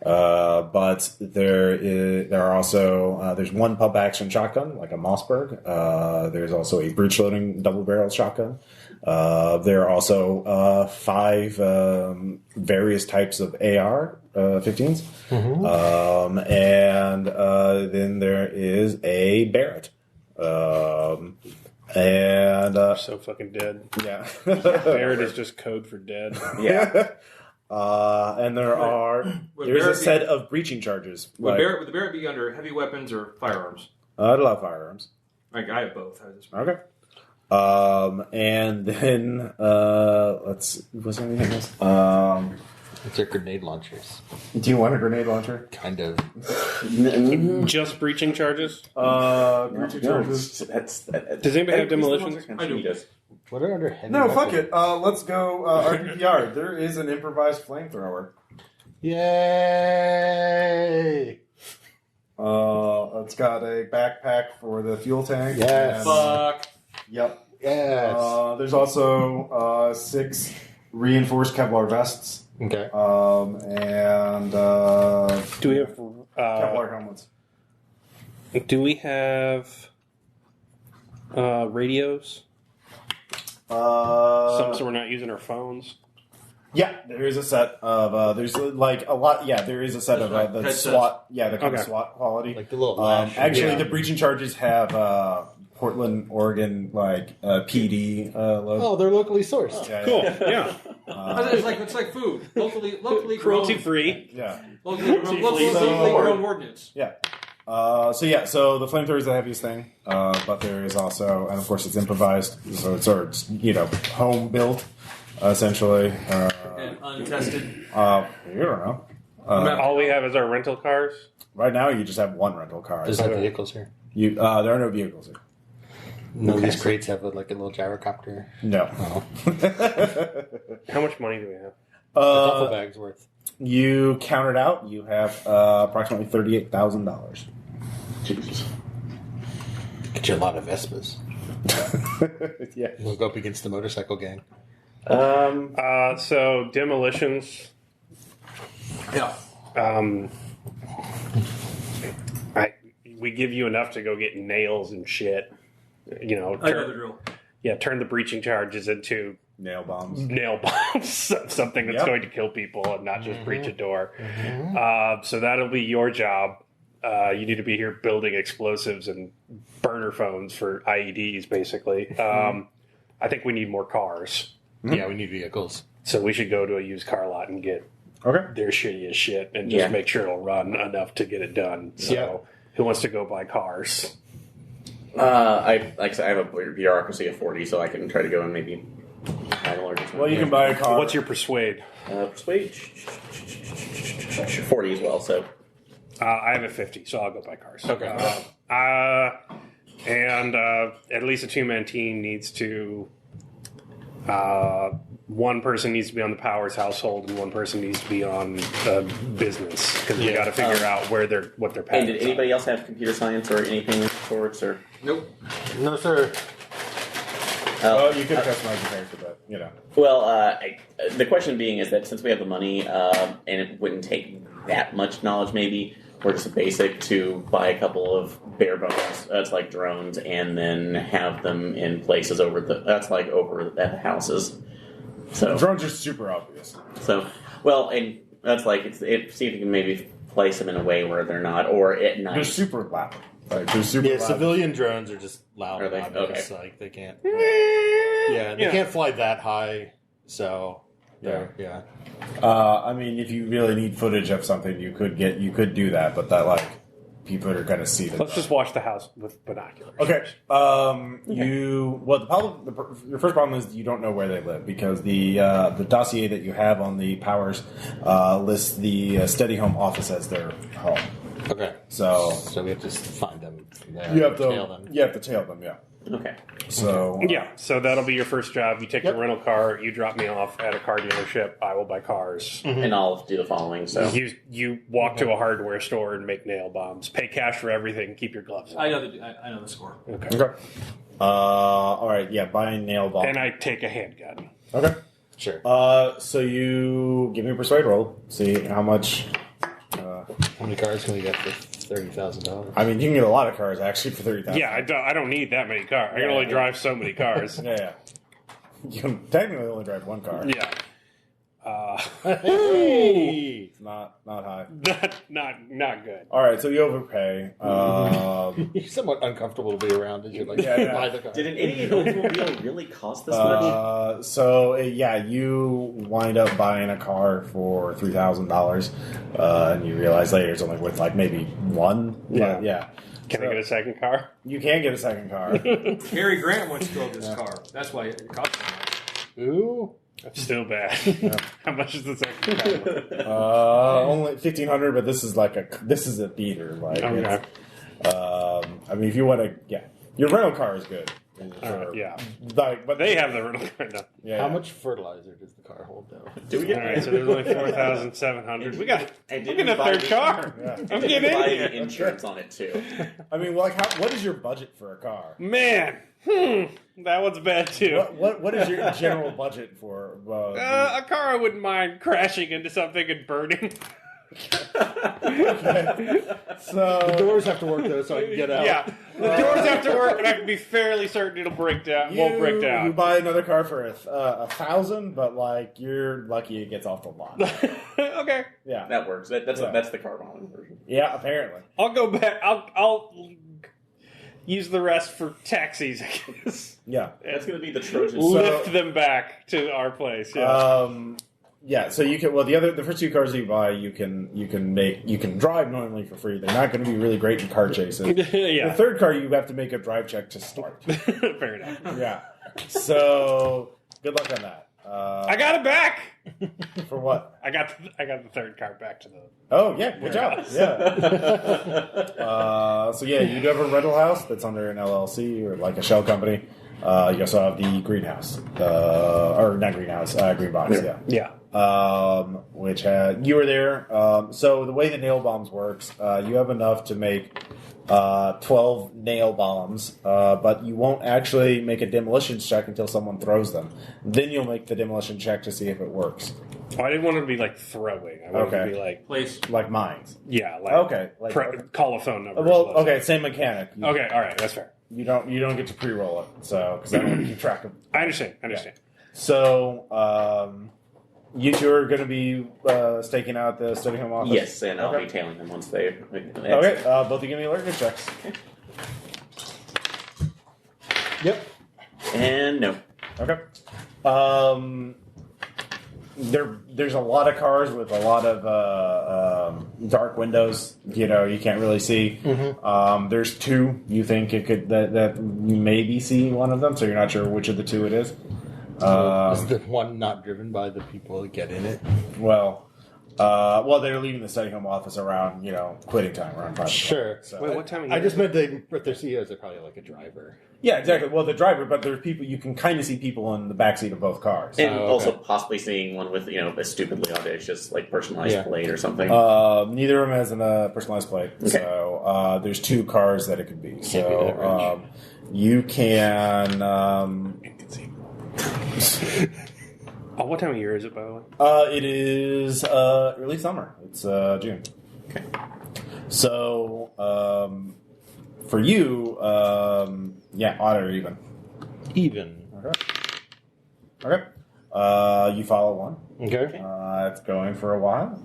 [SPEAKER 1] But there are also there's one pump action shotgun, like a Mossberg. There's also a breech loading double barrel shotgun. There are also 5 various types of AR 15s, and then there is a Barrett.
[SPEAKER 5] So fucking dead.
[SPEAKER 1] Yeah,
[SPEAKER 5] Barrett is just code for dead.
[SPEAKER 4] Yeah.
[SPEAKER 1] and there's a set of breaching charges.
[SPEAKER 3] Would the Barrett be under heavy weapons or firearms?
[SPEAKER 1] I love firearms.
[SPEAKER 3] I have both.
[SPEAKER 1] Okay. And then was there anything else?
[SPEAKER 2] They're grenade launchers.
[SPEAKER 1] Do you want a grenade launcher?
[SPEAKER 2] Kind of.
[SPEAKER 5] Just breaching charges?
[SPEAKER 1] Breaching charges.
[SPEAKER 5] Does anybody have demolitions?
[SPEAKER 3] I do.
[SPEAKER 2] What are under heavy
[SPEAKER 1] No,
[SPEAKER 2] weapons?
[SPEAKER 1] fuck it. Let's go RPPR. There is an improvised flamethrower.
[SPEAKER 2] Yay!
[SPEAKER 1] It's got a backpack for the fuel tank.
[SPEAKER 2] Yes.
[SPEAKER 3] Fuck.
[SPEAKER 1] Yep.
[SPEAKER 2] Yes.
[SPEAKER 1] There's also 6 reinforced Kevlar vests.
[SPEAKER 2] Okay.
[SPEAKER 1] And
[SPEAKER 5] Do we have
[SPEAKER 1] Kevlar helmets.
[SPEAKER 5] Radios? So we're not using our phones.
[SPEAKER 1] Yeah, there is a set of there's like a lot. Yeah, there is a set of the
[SPEAKER 3] headsets.
[SPEAKER 1] SWAT. Yeah, the kind of
[SPEAKER 5] Okay.
[SPEAKER 1] SWAT quality.
[SPEAKER 2] Like the little lash.
[SPEAKER 1] Actually,
[SPEAKER 5] yeah.
[SPEAKER 1] the breaching charges have Portland, Oregon, like PD logo.
[SPEAKER 2] Oh, they're locally sourced.
[SPEAKER 1] Yeah,
[SPEAKER 5] Cool.
[SPEAKER 1] yeah.
[SPEAKER 5] Yeah.
[SPEAKER 3] It's like food. Locally
[SPEAKER 5] Cruelty
[SPEAKER 3] grown.
[SPEAKER 5] free.
[SPEAKER 1] Yeah.
[SPEAKER 3] Locally grown ordnance.
[SPEAKER 1] Yeah. So the flamethrower is the heaviest thing, but there is also, and of course it's improvised, so it's sort of, home built, essentially.
[SPEAKER 3] And untested.
[SPEAKER 1] You don't know.
[SPEAKER 5] All we have is our rental cars.
[SPEAKER 1] Right now, you just have one rental car.
[SPEAKER 2] There's no vehicles here.
[SPEAKER 1] There are no vehicles here.
[SPEAKER 2] None of these crates have a little gyrocopter.
[SPEAKER 1] No.
[SPEAKER 2] Oh.
[SPEAKER 5] How much money do we have?
[SPEAKER 2] Duffel bag's worth.
[SPEAKER 1] You count it out. You have approximately $38,000.
[SPEAKER 4] Jesus.
[SPEAKER 2] Get you a lot of Vespas.
[SPEAKER 1] Yeah.
[SPEAKER 2] We'll go up against the motorcycle gang.
[SPEAKER 5] So demolitions.
[SPEAKER 3] Yeah.
[SPEAKER 5] We give you enough to go get nails and shit.
[SPEAKER 3] I know the drill.
[SPEAKER 5] Yeah, turn the breaching charges into
[SPEAKER 1] Nail bombs.
[SPEAKER 5] nail bombs, something that's
[SPEAKER 1] Yep.
[SPEAKER 5] going to kill people and not just breach a door. So that'll be your job. You need to be here building explosives and burner phones for IEDs, basically. I think we need more cars.
[SPEAKER 2] Yeah, we need vehicles.
[SPEAKER 5] So we should go to a used car lot and get
[SPEAKER 1] Okay.
[SPEAKER 5] their shitty as shit and just
[SPEAKER 4] Yeah.
[SPEAKER 5] make sure it'll run enough to get it done. So
[SPEAKER 2] Yeah.
[SPEAKER 5] who wants to go buy cars?
[SPEAKER 4] I have a bureaucracy of 40, so I can try to go and maybe haggle or just
[SPEAKER 1] Well, you can buy a car.
[SPEAKER 5] What's your persuade?
[SPEAKER 4] persuade 40 as well. So
[SPEAKER 5] I have a 50, so I'll go buy cars.
[SPEAKER 2] Okay.
[SPEAKER 5] And at least a 2-man team needs to. One person needs to be on the Powers household, and one person needs to be on business because we got to figure out what their
[SPEAKER 4] and
[SPEAKER 5] patterns
[SPEAKER 4] did anybody else have computer science or anything of sorts? Or
[SPEAKER 3] Nope.
[SPEAKER 2] No, sir.
[SPEAKER 1] You could customize your character, but
[SPEAKER 4] well, the question being is that since we have the money and it wouldn't take that much knowledge, maybe we're just basic to buy a couple of bare bones. That's like drones, and then have them in places over at the houses. So
[SPEAKER 1] drones are super obvious.
[SPEAKER 4] And that's like see if you can maybe place them in a way where they're not, or at night.
[SPEAKER 1] They're super loud. Like, they're super loud.
[SPEAKER 2] Civilian drones are just loud.
[SPEAKER 4] Are they?
[SPEAKER 2] obvious.
[SPEAKER 4] Okay.
[SPEAKER 2] Like they can't. Yeah, they can't fly that high. So yeah.
[SPEAKER 1] I mean, if you really need footage of something, you could do that, but that people are going to see that.
[SPEAKER 5] Let's just watch the house with binoculars.
[SPEAKER 1] Okay. Your first problem is you don't know where they live because the dossier that you have on the Powers lists the Steady Home office as their home.
[SPEAKER 2] Okay.
[SPEAKER 1] So
[SPEAKER 2] we have to find them. There
[SPEAKER 1] you have to
[SPEAKER 2] tail them.
[SPEAKER 1] You have to tail them. Yeah.
[SPEAKER 4] Okay.
[SPEAKER 1] So
[SPEAKER 5] Yeah, so that'll be your first job. You take the rental car, you drop me off at a car dealership, I will buy cars.
[SPEAKER 4] And I'll do the following. So
[SPEAKER 5] You walk to a hardware store and make nail bombs. Pay cash for everything, keep your gloves on.
[SPEAKER 3] I know the score.
[SPEAKER 1] Okay. All right. Yeah. Buy a nail bomb.
[SPEAKER 5] And I take a handgun.
[SPEAKER 1] Okay.
[SPEAKER 2] Sure.
[SPEAKER 1] So you give me a persuade roll. See how much.
[SPEAKER 2] How many cars can we get for $30,000?
[SPEAKER 1] I mean, you can get a lot of cars actually for 30,000.
[SPEAKER 5] Yeah, I don't need that many cars. I can only drive so many cars.
[SPEAKER 1] Yeah. You can technically only drive one car.
[SPEAKER 5] Yeah.
[SPEAKER 2] Hey!
[SPEAKER 1] It's not high.
[SPEAKER 5] Not good.
[SPEAKER 1] All right. So you overpay.
[SPEAKER 2] You're somewhat uncomfortable to be around as you like
[SPEAKER 1] Yeah.
[SPEAKER 2] buy the car.
[SPEAKER 4] did an idiot automobile really cost this much?
[SPEAKER 1] You wind up buying a car for $3,000, and you realize later it's only worth like maybe one.
[SPEAKER 5] Yeah.
[SPEAKER 1] Yeah.
[SPEAKER 5] Can I get a second car?
[SPEAKER 1] You can get a second car.
[SPEAKER 3] Gary Grant once drove this car. That's why it cost so much.
[SPEAKER 2] Ooh.
[SPEAKER 5] That's still bad. How much is the second car?
[SPEAKER 1] Only 1,500, but this is a theater. Like,
[SPEAKER 5] Okay.
[SPEAKER 1] I mean, if you want to, your rental car is good.
[SPEAKER 5] Yeah.
[SPEAKER 1] Like, but
[SPEAKER 5] They have the rental car now.
[SPEAKER 1] Yeah.
[SPEAKER 2] How much fertilizer does the car hold, though?
[SPEAKER 4] Do we get?
[SPEAKER 5] All right, so there's only 4,700. We got
[SPEAKER 4] And
[SPEAKER 5] we're getting a third car. I'm getting
[SPEAKER 4] buy
[SPEAKER 5] in.
[SPEAKER 4] insurance on it too.
[SPEAKER 1] I mean, like, what is your budget for a car?
[SPEAKER 5] Man, that one's bad too.
[SPEAKER 1] What is your general budget for?
[SPEAKER 5] A car I wouldn't mind crashing into something and burning.
[SPEAKER 1] So
[SPEAKER 2] The doors have to work, though, so I can get out.
[SPEAKER 5] Yeah, the doors have to work, and I can be fairly certain it'll break down. Won't break
[SPEAKER 1] You
[SPEAKER 5] down.
[SPEAKER 1] buy another car for $1,000, but like you're lucky it gets off the lot.
[SPEAKER 5] Okay,
[SPEAKER 1] Yeah,
[SPEAKER 4] That works. That's the car modeling version.
[SPEAKER 1] yeah. Apparently,
[SPEAKER 5] I'll go back. I'll use the rest for taxis, I guess.
[SPEAKER 1] yeah.
[SPEAKER 4] That's going to be the Trojan.
[SPEAKER 5] Lift them back to our place. Yeah.
[SPEAKER 1] Yeah, so you can. Well, the first two cars you buy, you can drive normally for free. They're not going to be really great in car chases.
[SPEAKER 5] Yeah.
[SPEAKER 1] The third car, you have to make a drive check to start.
[SPEAKER 5] Fair enough.
[SPEAKER 1] Yeah. So good luck on that.
[SPEAKER 5] I got it back.
[SPEAKER 1] For what?
[SPEAKER 5] I got the third car back to the.
[SPEAKER 1] Oh yeah, good job. Yeah. So yeah, you do have a rental house that's under an LLC or like a shell company. You also have the greenhouse, or not greenhouse, green box. Yeah. Which you were there. So the way the nail bombs works, you have enough to make 12 nail bombs, but you won't actually make a demolition check until someone throws them. Then you'll make the demolition check to see if it works.
[SPEAKER 5] Oh, I didn't want it to be like throwing. I wanted it to be like
[SPEAKER 3] Place.
[SPEAKER 1] Like mines.
[SPEAKER 5] yeah, like
[SPEAKER 1] Okay. Like,
[SPEAKER 5] call a phone number.
[SPEAKER 1] well, okay, same mechanic.
[SPEAKER 5] Okay, all right, that's fair.
[SPEAKER 1] You don't get to pre-roll it, so because I don't want to keep track of.
[SPEAKER 5] I understand.
[SPEAKER 1] So, you two are going to be staking out the study home office?
[SPEAKER 4] Yes, and I'll
[SPEAKER 1] Okay.
[SPEAKER 4] be tailing them once they.
[SPEAKER 1] Okay, both of you give me alertness checks.
[SPEAKER 2] Yep.
[SPEAKER 4] And no.
[SPEAKER 1] Okay. There's a lot of cars with a lot of dark windows. You can't really see.
[SPEAKER 2] Mm-hmm.
[SPEAKER 1] There's two. You think it could that you maybe see one of them, so you're not sure which of the two it is.
[SPEAKER 2] Is the one not driven by the people that get in it?
[SPEAKER 1] Well, they're leaving the study home office around quitting time around 5 o'clock.
[SPEAKER 2] Sure.
[SPEAKER 1] So,
[SPEAKER 5] Wait, what time of
[SPEAKER 2] I
[SPEAKER 5] year?
[SPEAKER 2] just meant if they're CEOs, they're probably like a driver.
[SPEAKER 1] yeah, exactly. Well, the driver, but there's people. You can kind of see people in the backseat of both cars.
[SPEAKER 4] And
[SPEAKER 2] Oh, okay.
[SPEAKER 4] also possibly seeing one with a stupidly audacious personalized plate or something.
[SPEAKER 1] Neither of them has a personalized plate.
[SPEAKER 4] Okay.
[SPEAKER 1] So there's two cars that it could be.
[SPEAKER 2] Can't be that
[SPEAKER 1] So you can.
[SPEAKER 5] Oh, what time of year is it, by the way?
[SPEAKER 1] It is early summer. It's June.
[SPEAKER 4] Okay.
[SPEAKER 1] So for you, odd or even.
[SPEAKER 2] Even.
[SPEAKER 1] Okay. You follow one.
[SPEAKER 2] Okay.
[SPEAKER 1] It's going for a while.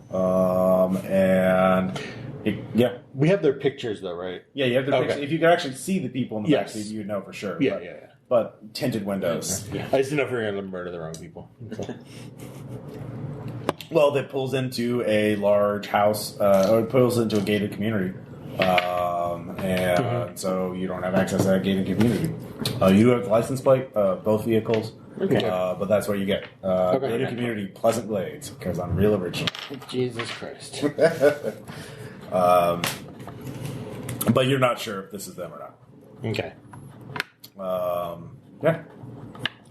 [SPEAKER 2] We have their pictures, though, right?
[SPEAKER 1] Yeah, you have the
[SPEAKER 2] Okay.
[SPEAKER 1] picture. If you could actually see the people in the
[SPEAKER 2] Yes.
[SPEAKER 1] backseat, you'd know for sure.
[SPEAKER 2] Yeah,
[SPEAKER 1] but,
[SPEAKER 2] yeah.
[SPEAKER 1] But tinted windows.
[SPEAKER 2] I just didn't know if we were going to murder the wrong people. So.
[SPEAKER 1] Well, that pulls into a large house, or it pulls into a gated community. So you don't have access to that gated community. You have the license plate, both vehicles.
[SPEAKER 4] Okay.
[SPEAKER 1] But that's what you get. Gated community, Pleasant Glades, because I'm real original.
[SPEAKER 2] Jesus Christ.
[SPEAKER 1] But you're not sure if this is them or not.
[SPEAKER 2] Okay.
[SPEAKER 1] Yeah.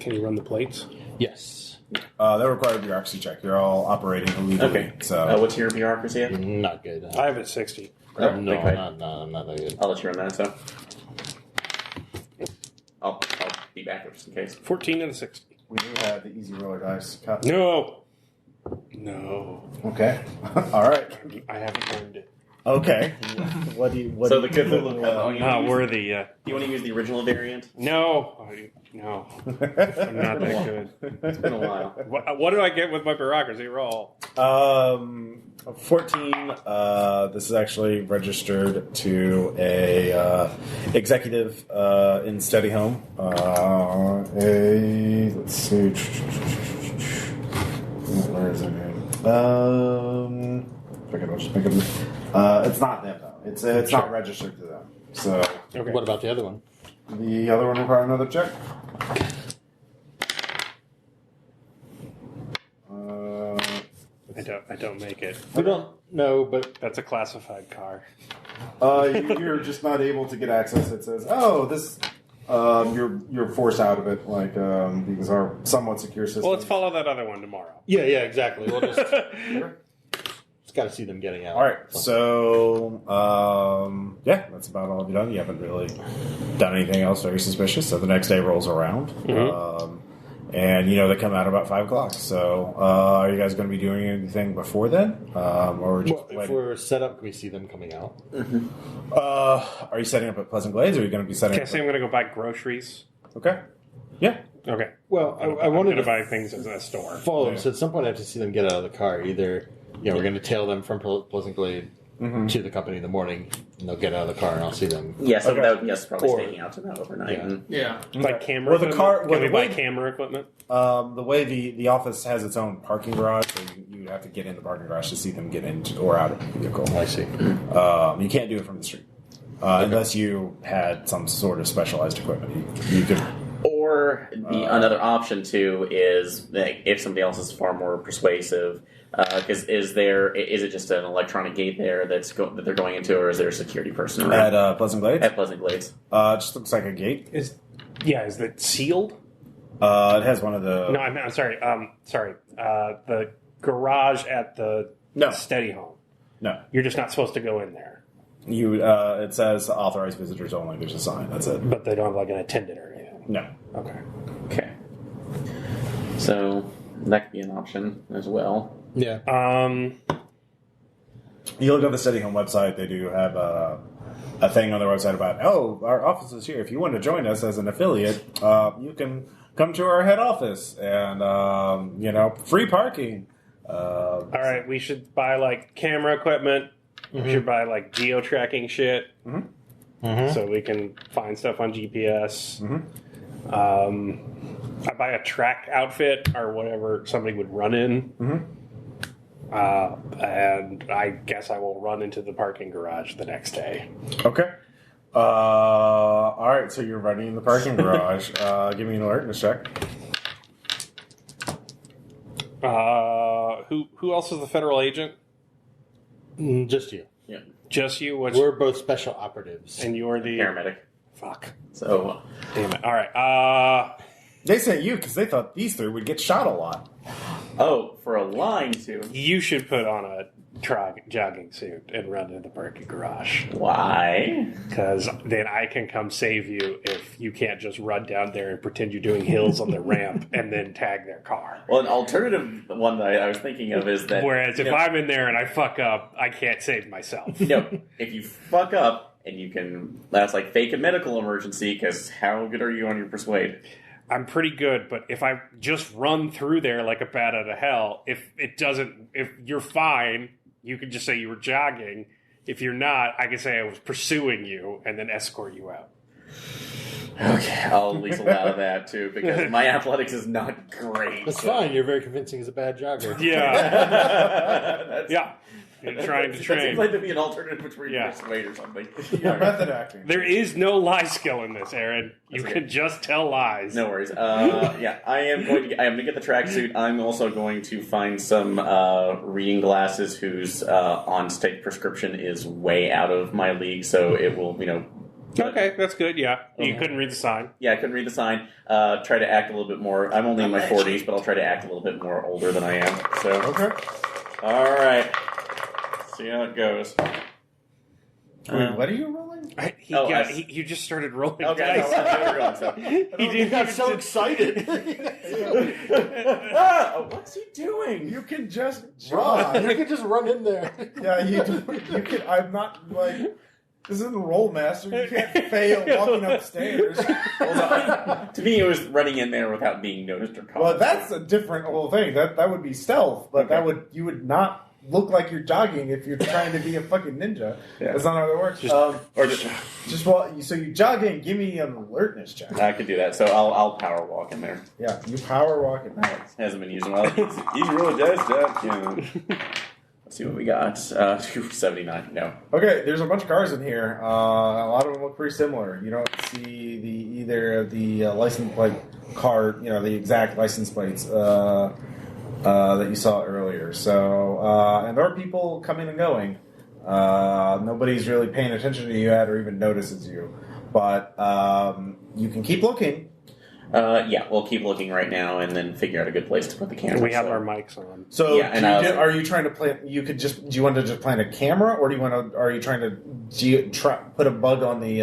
[SPEAKER 5] Can you run the plates?
[SPEAKER 2] Yes.
[SPEAKER 1] That requires a bureaucracy check. You're all operating illegally.
[SPEAKER 4] Okay.
[SPEAKER 1] So
[SPEAKER 4] What's your bureaucracy at?
[SPEAKER 2] Not good.
[SPEAKER 5] I have it 60.
[SPEAKER 2] no,
[SPEAKER 4] okay.
[SPEAKER 2] not that good.
[SPEAKER 4] I'll let you run that, so. I'll be back just in case.
[SPEAKER 5] 14 and a 60.
[SPEAKER 1] we do have the easy roller dice. Cut.
[SPEAKER 5] No.
[SPEAKER 1] Okay. All right.
[SPEAKER 5] I haven't earned it.
[SPEAKER 1] Okay. What do you?
[SPEAKER 4] So the Cthulhu one.
[SPEAKER 5] Not worthy yet.
[SPEAKER 4] You want to use the original variant?
[SPEAKER 5] No. No. I'm not that good.
[SPEAKER 4] It's been a while.
[SPEAKER 5] What do I get with my bureaucracy roll?
[SPEAKER 1] 14. This is actually registered to a executive in Steady Home. Let's see. Where is it? It's not them though. It's not registered to them. So
[SPEAKER 5] Okay.
[SPEAKER 2] What about the other one?
[SPEAKER 1] the other one requires another check.
[SPEAKER 5] I don't make it.
[SPEAKER 2] We don't know, but
[SPEAKER 5] That's a classified car.
[SPEAKER 1] You're just not able to get access. It says, "Oh, this." You're forced out of it, like because our somewhat secure system.
[SPEAKER 5] Well, let's follow that other one tomorrow.
[SPEAKER 2] yeah, exactly. We'll just got to see them getting out.
[SPEAKER 1] All right, so yeah, that's about all you've done. You haven't really done anything else very suspicious. So the next day rolls around, and they come out about 5 o'clock. So are you guys going to be doing anything before then, or just
[SPEAKER 2] Well, if we're set up, can we see them coming out?
[SPEAKER 1] are you setting up at Pleasant Glades, or are you going to be setting
[SPEAKER 5] Okay,
[SPEAKER 1] up?
[SPEAKER 5] so I'm going to go buy groceries.
[SPEAKER 1] Okay, yeah.
[SPEAKER 5] Okay.
[SPEAKER 2] Well, I
[SPEAKER 5] I'm
[SPEAKER 2] wanted
[SPEAKER 5] going to
[SPEAKER 2] to
[SPEAKER 5] buy things at a store.
[SPEAKER 2] follow them.
[SPEAKER 1] Yeah.
[SPEAKER 2] So at some point, I have to see them get out of the car. Either we're going to tail them from Pleasant Glade to the company in the morning, and they'll get out of the car, and I'll see them.
[SPEAKER 4] Yeah, so
[SPEAKER 1] Okay.
[SPEAKER 4] that would be us probably
[SPEAKER 2] Or-
[SPEAKER 4] staying out to that overnight.
[SPEAKER 2] Yeah.
[SPEAKER 4] And
[SPEAKER 3] Yeah.
[SPEAKER 5] Buy camera
[SPEAKER 1] Well, the
[SPEAKER 5] equipment?
[SPEAKER 1] car-
[SPEAKER 5] Can
[SPEAKER 1] well,
[SPEAKER 5] we
[SPEAKER 1] the
[SPEAKER 5] buy
[SPEAKER 1] way-
[SPEAKER 5] camera equipment?
[SPEAKER 1] The way the office has its own parking garage, so you have to get in the parking garage to see them get into or out of the vehicle.
[SPEAKER 2] I see.
[SPEAKER 1] You can't do it from the street unless you had some sort of specialized equipment. You could.
[SPEAKER 4] Or another option too is that if somebody else is far more persuasive, because is it just an electronic gate there that they're going into, or is there a security person around
[SPEAKER 1] At Pleasant Glades?
[SPEAKER 4] at Pleasant Glades?
[SPEAKER 1] It just looks like a gate.
[SPEAKER 5] Is it sealed?
[SPEAKER 1] It has one of the.
[SPEAKER 5] No, I'm sorry. The garage at the
[SPEAKER 1] No.
[SPEAKER 5] steady home.
[SPEAKER 1] No.
[SPEAKER 5] You're just not supposed to go in there.
[SPEAKER 1] It says authorized visitors only. There's a sign. That's it.
[SPEAKER 5] But they don't have like an attendant or anything.
[SPEAKER 1] No.
[SPEAKER 5] Okay.
[SPEAKER 4] Okay, so that could be an option as well.
[SPEAKER 2] Yeah.
[SPEAKER 1] You look at the Steady Home website. They do have a thing on their website about our office is here. If you want to join us as an affiliate, you can come to our head office and free parking.
[SPEAKER 5] All right. We should buy like camera equipment. We should buy like geo tracking shit, so we can find stuff on GPS. I buy a track outfit or whatever somebody would run in. And I guess I will run into the parking garage the next day.
[SPEAKER 1] Okay. All right. So you're running in the parking garage. Give me an alertness check.
[SPEAKER 5] Who else is the federal agent?
[SPEAKER 2] Just you.
[SPEAKER 4] Yeah,
[SPEAKER 5] Just you?
[SPEAKER 2] We're both special operatives.
[SPEAKER 5] And you're the...
[SPEAKER 4] paramedic.
[SPEAKER 5] Fuck.
[SPEAKER 4] So
[SPEAKER 5] Damn it. All right.
[SPEAKER 1] They sent you because they thought these three would get shot a lot.
[SPEAKER 4] for a line too.
[SPEAKER 5] You should put on a jogging suit and run to the parking garage.
[SPEAKER 4] Why?
[SPEAKER 5] Because then I can come save you if you can't just run down there and pretend you're doing hills on the ramp and then tag their car.
[SPEAKER 4] Well, an alternative one that I was thinking of is that
[SPEAKER 5] Whereas if I'm in there and I fuck up, I can't save myself.
[SPEAKER 4] if you fuck up and you can, that's like fake a medical emergency. Because how good are you on your persuade?
[SPEAKER 5] I'm pretty good, but if I just run through there like a bat out of hell, if you're fine, you can just say you were jogging. If you're not, I can say I was pursuing you and then escort you out.
[SPEAKER 4] Okay, I'll at least allow that too, because my athletics is not great.
[SPEAKER 2] That's fine. You're very convincing as a bad jogger.
[SPEAKER 5] Yeah. Yeah. You're trying to
[SPEAKER 4] That
[SPEAKER 5] train.
[SPEAKER 4] seems like to be an alternative between
[SPEAKER 5] Yeah.
[SPEAKER 4] persuade or something.
[SPEAKER 1] You're method acting.
[SPEAKER 5] There is no lie skill in this, Aaron. You
[SPEAKER 4] That's
[SPEAKER 5] can
[SPEAKER 4] okay.
[SPEAKER 5] just tell lies.
[SPEAKER 4] No worries. I am going to get the tracksuit. I'm also going to find some reading glasses whose on-stake prescription is way out of my league, so it will
[SPEAKER 5] Okay, that's good. Yeah, you couldn't read the sign.
[SPEAKER 4] Yeah, I couldn't read the sign. Try to act a little bit more. I'm only in my 40s, but I'll try to act a little bit more older than I am. So
[SPEAKER 1] Okay.
[SPEAKER 4] all right, see how it goes.
[SPEAKER 1] Wait, what are you rolling?
[SPEAKER 5] You just started rolling
[SPEAKER 4] Okay,
[SPEAKER 5] dice.
[SPEAKER 2] He got so excited.
[SPEAKER 4] What's he doing?
[SPEAKER 1] You can just
[SPEAKER 2] Run.
[SPEAKER 1] jog.
[SPEAKER 2] You can just run in there.
[SPEAKER 1] Yeah, you can. I'm not like. This isn't Rollmaster. You can't fail walking upstairs.
[SPEAKER 4] To me, it was running in there without being noticed or caught.
[SPEAKER 1] Well, that's a different whole thing. That would be stealth, but you would not look like you're jogging if you're trying to be a fucking ninja.
[SPEAKER 4] Yeah.
[SPEAKER 1] That's not how that works. Just so you jog in. Give me an alertness check.
[SPEAKER 4] I could do that. So I'll power walk in there.
[SPEAKER 1] Yeah, you power walk in there.
[SPEAKER 4] Hasn't been used in a while. He's really does that. Let's see what we got. 79. No.
[SPEAKER 1] Okay, there's a bunch of cars in here. A lot of them look pretty similar. You don't see either the license plate car, the exact license plates that you saw earlier. So, and there are people coming and going. Nobody's really paying attention to you yet or even notices you. But you can keep looking.
[SPEAKER 4] Yeah, we'll keep looking right now and then figure out a good place to put the camera.
[SPEAKER 5] We have our mics on.
[SPEAKER 1] So,
[SPEAKER 4] yeah,
[SPEAKER 1] are you trying to plant? Do you want to just plant a camera, or are you trying to put a bug on the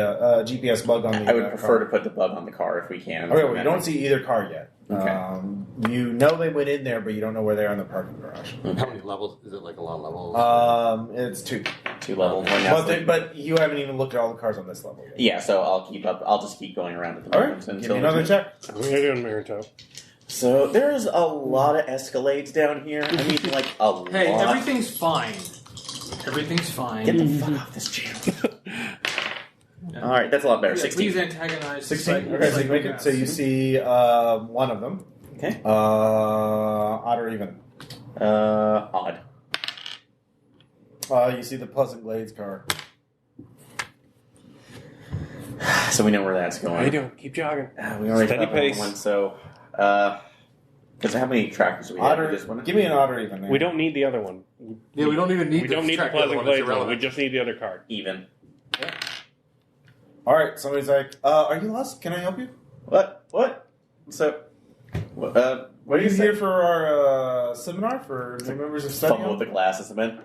[SPEAKER 1] GPS bug on the?
[SPEAKER 4] I would prefer
[SPEAKER 1] car?
[SPEAKER 4] to put the bug on the car if we can.
[SPEAKER 1] Okay, well, you don't see either car yet.
[SPEAKER 4] Okay.
[SPEAKER 1] You know they went in there, but you don't know where they are in the parking garage.
[SPEAKER 2] How many levels? Is it like a lot of levels?
[SPEAKER 1] It's 2.
[SPEAKER 4] 2 levels. Right now,
[SPEAKER 1] But you haven't even looked at all the cars on this level yet.
[SPEAKER 4] yeah, so I'll keep up. I'll just keep going around at the
[SPEAKER 1] All
[SPEAKER 4] moment.
[SPEAKER 1] right, give me another check.
[SPEAKER 5] What are you doing, Marito?
[SPEAKER 4] So there's a lot of Escalades down here. I mean, like a lot.
[SPEAKER 3] Hey, everything's fine. Everything's fine.
[SPEAKER 4] Get the fuck off this channel. All right, that's a lot better.
[SPEAKER 3] Yeah,
[SPEAKER 4] 16.
[SPEAKER 3] please antagonize.
[SPEAKER 1] 16. Okay, so you make it. So you see one of them.
[SPEAKER 4] Okay.
[SPEAKER 1] Odd or even?
[SPEAKER 4] Odd.
[SPEAKER 1] You see the Pleasant Glades car.
[SPEAKER 4] So we know where that's going.
[SPEAKER 5] How you doing? Keep jogging.
[SPEAKER 4] We already
[SPEAKER 5] Steady
[SPEAKER 4] have
[SPEAKER 5] pace.
[SPEAKER 4] one, so... Because how many trackers do we have for this one?
[SPEAKER 1] Give me an odd or even.
[SPEAKER 5] We don't need the other one.
[SPEAKER 2] Yeah, we don't even need.
[SPEAKER 5] We don't need the
[SPEAKER 2] track
[SPEAKER 5] Pleasant
[SPEAKER 2] one,
[SPEAKER 5] Glades
[SPEAKER 2] it's
[SPEAKER 5] one. We
[SPEAKER 2] irrelevant.
[SPEAKER 5] just need the other card.
[SPEAKER 4] Even.
[SPEAKER 1] All right, somebody's like, "Are you lost? Can I help you?
[SPEAKER 4] What? So... what
[SPEAKER 1] Are you here for our seminar for the members of study?"
[SPEAKER 4] Fumble with the glasses, man.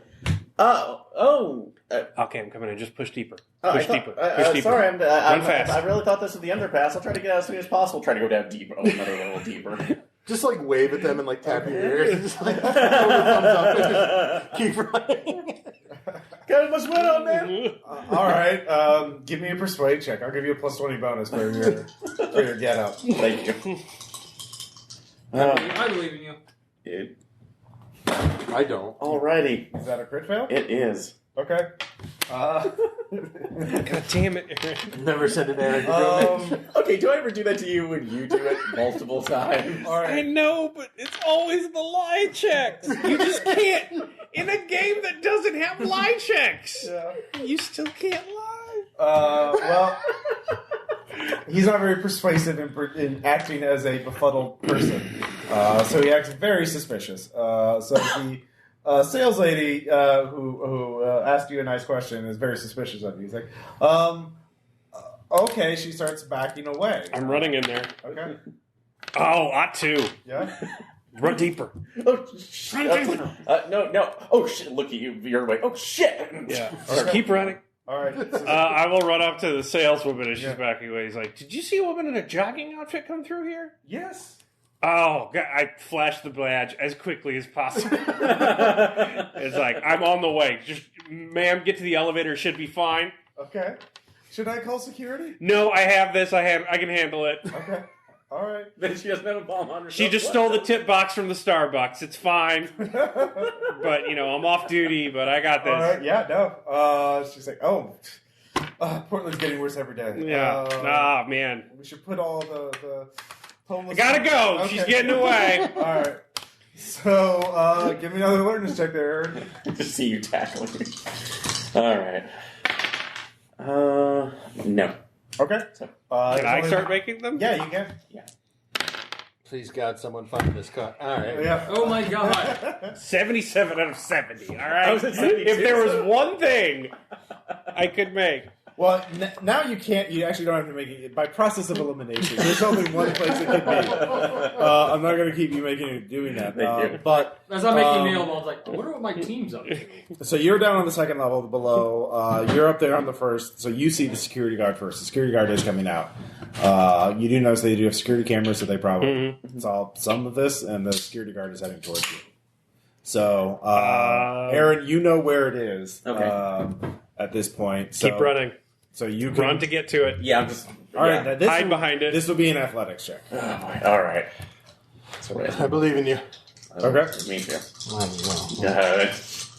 [SPEAKER 5] Okay, I'm coming in. Just push deeper.
[SPEAKER 4] Oh,
[SPEAKER 5] Push deeper. Push deeper.
[SPEAKER 4] Sorry,
[SPEAKER 5] Run fast.
[SPEAKER 4] I really thought this was the underpass. I'll try to get out as soon as possible. Try to go down deeper. Oh, another level deeper.
[SPEAKER 2] Just like wave at them and like tap your ears. Just like throw the thumbs up and just keep running.
[SPEAKER 4] Got much win on there.
[SPEAKER 1] All right, give me a persuade check. I'll give you a plus 20 bonus for your get up.
[SPEAKER 4] Thank you.
[SPEAKER 3] I believe in you.
[SPEAKER 2] I don't.
[SPEAKER 4] Alrighty.
[SPEAKER 1] Is that a crit fail?
[SPEAKER 4] It is.
[SPEAKER 1] Okay.
[SPEAKER 5] God damn it.
[SPEAKER 2] Never said an anecdote.
[SPEAKER 4] Okay, do I ever do that to you when you do it multiple times?
[SPEAKER 1] All
[SPEAKER 5] I
[SPEAKER 1] right.
[SPEAKER 5] know, but it's always the lie checks. You just can't. In a game that doesn't have lie checks, you still can't lie.
[SPEAKER 1] Well, he's not very persuasive in acting as a befuddled person, so he acts very suspicious. So the sales lady who asked you a nice question is very suspicious of you. He's like, okay. She starts backing away.
[SPEAKER 5] I'm running in there.
[SPEAKER 1] Okay.
[SPEAKER 5] Oh, ought to.
[SPEAKER 1] Yeah.
[SPEAKER 5] Run deeper.
[SPEAKER 4] Oh, shit. No. Oh, shit. Look at you. You're like, oh, shit.
[SPEAKER 5] Yeah.
[SPEAKER 1] Okay.
[SPEAKER 5] Keep running.
[SPEAKER 1] All right.
[SPEAKER 5] I will run up to the saleswoman as she's backing away. He's like, "Did you see a woman in a jogging outfit come through here?"
[SPEAKER 1] Yes.
[SPEAKER 5] Oh, God, I flashed the badge as quickly as possible. It's like, I'm on the way. Just, ma'am, get to the elevator. Should be fine.
[SPEAKER 1] Okay. Should I call security?
[SPEAKER 5] No, I have this. I can handle it.
[SPEAKER 1] Okay. All right.
[SPEAKER 4] Then she doesn't have a bomb on herself.
[SPEAKER 5] She just stole the tip box from the Starbucks. It's fine. But, I'm off duty, but I got this.
[SPEAKER 1] All right. Yeah. No. She's like, oh, Portland's getting worse every day.
[SPEAKER 5] Yeah. Man.
[SPEAKER 1] We should put all the homeless.
[SPEAKER 5] I gotta go.
[SPEAKER 1] Okay.
[SPEAKER 5] She's getting away.
[SPEAKER 1] All right. So, give me another alertness check there.
[SPEAKER 4] to see you tackling me. All right. No.
[SPEAKER 1] Okay.
[SPEAKER 5] Can I start making them?
[SPEAKER 1] Yeah, you can.
[SPEAKER 4] Yeah.
[SPEAKER 2] Please, God, someone find this car. All right.
[SPEAKER 1] Yeah.
[SPEAKER 3] Oh my god.
[SPEAKER 5] 77 out of 70. All right.
[SPEAKER 4] I was at 72,
[SPEAKER 5] if there was
[SPEAKER 4] so-
[SPEAKER 5] one thing I could make.
[SPEAKER 1] Well, now you can't. You actually don't have to make it by process of elimination. There's only one place it can be. I'm not going to keep you doing that.
[SPEAKER 4] Thank you.
[SPEAKER 1] But
[SPEAKER 3] As I'm making nail balls, like, I wonder what my team's up to.
[SPEAKER 1] so you're down on the second level below. You're up there on the first. So you see the security guard first. The security guard is coming out. You do notice they do have security cameras, so they probably saw some of this, and the security guard is heading towards you. So, Aaron, you know where it is.
[SPEAKER 4] Okay.
[SPEAKER 1] At this point, so,
[SPEAKER 5] Keep running.
[SPEAKER 1] So you can
[SPEAKER 5] Run to get to it.
[SPEAKER 4] Yeah, I'm just...
[SPEAKER 1] All right, now this
[SPEAKER 5] Hide behind it.
[SPEAKER 1] This will be an athletics check.
[SPEAKER 4] Oh, boy. All right. That's all right.
[SPEAKER 2] I believe in you.
[SPEAKER 1] Okay.
[SPEAKER 4] Me too.
[SPEAKER 2] I know.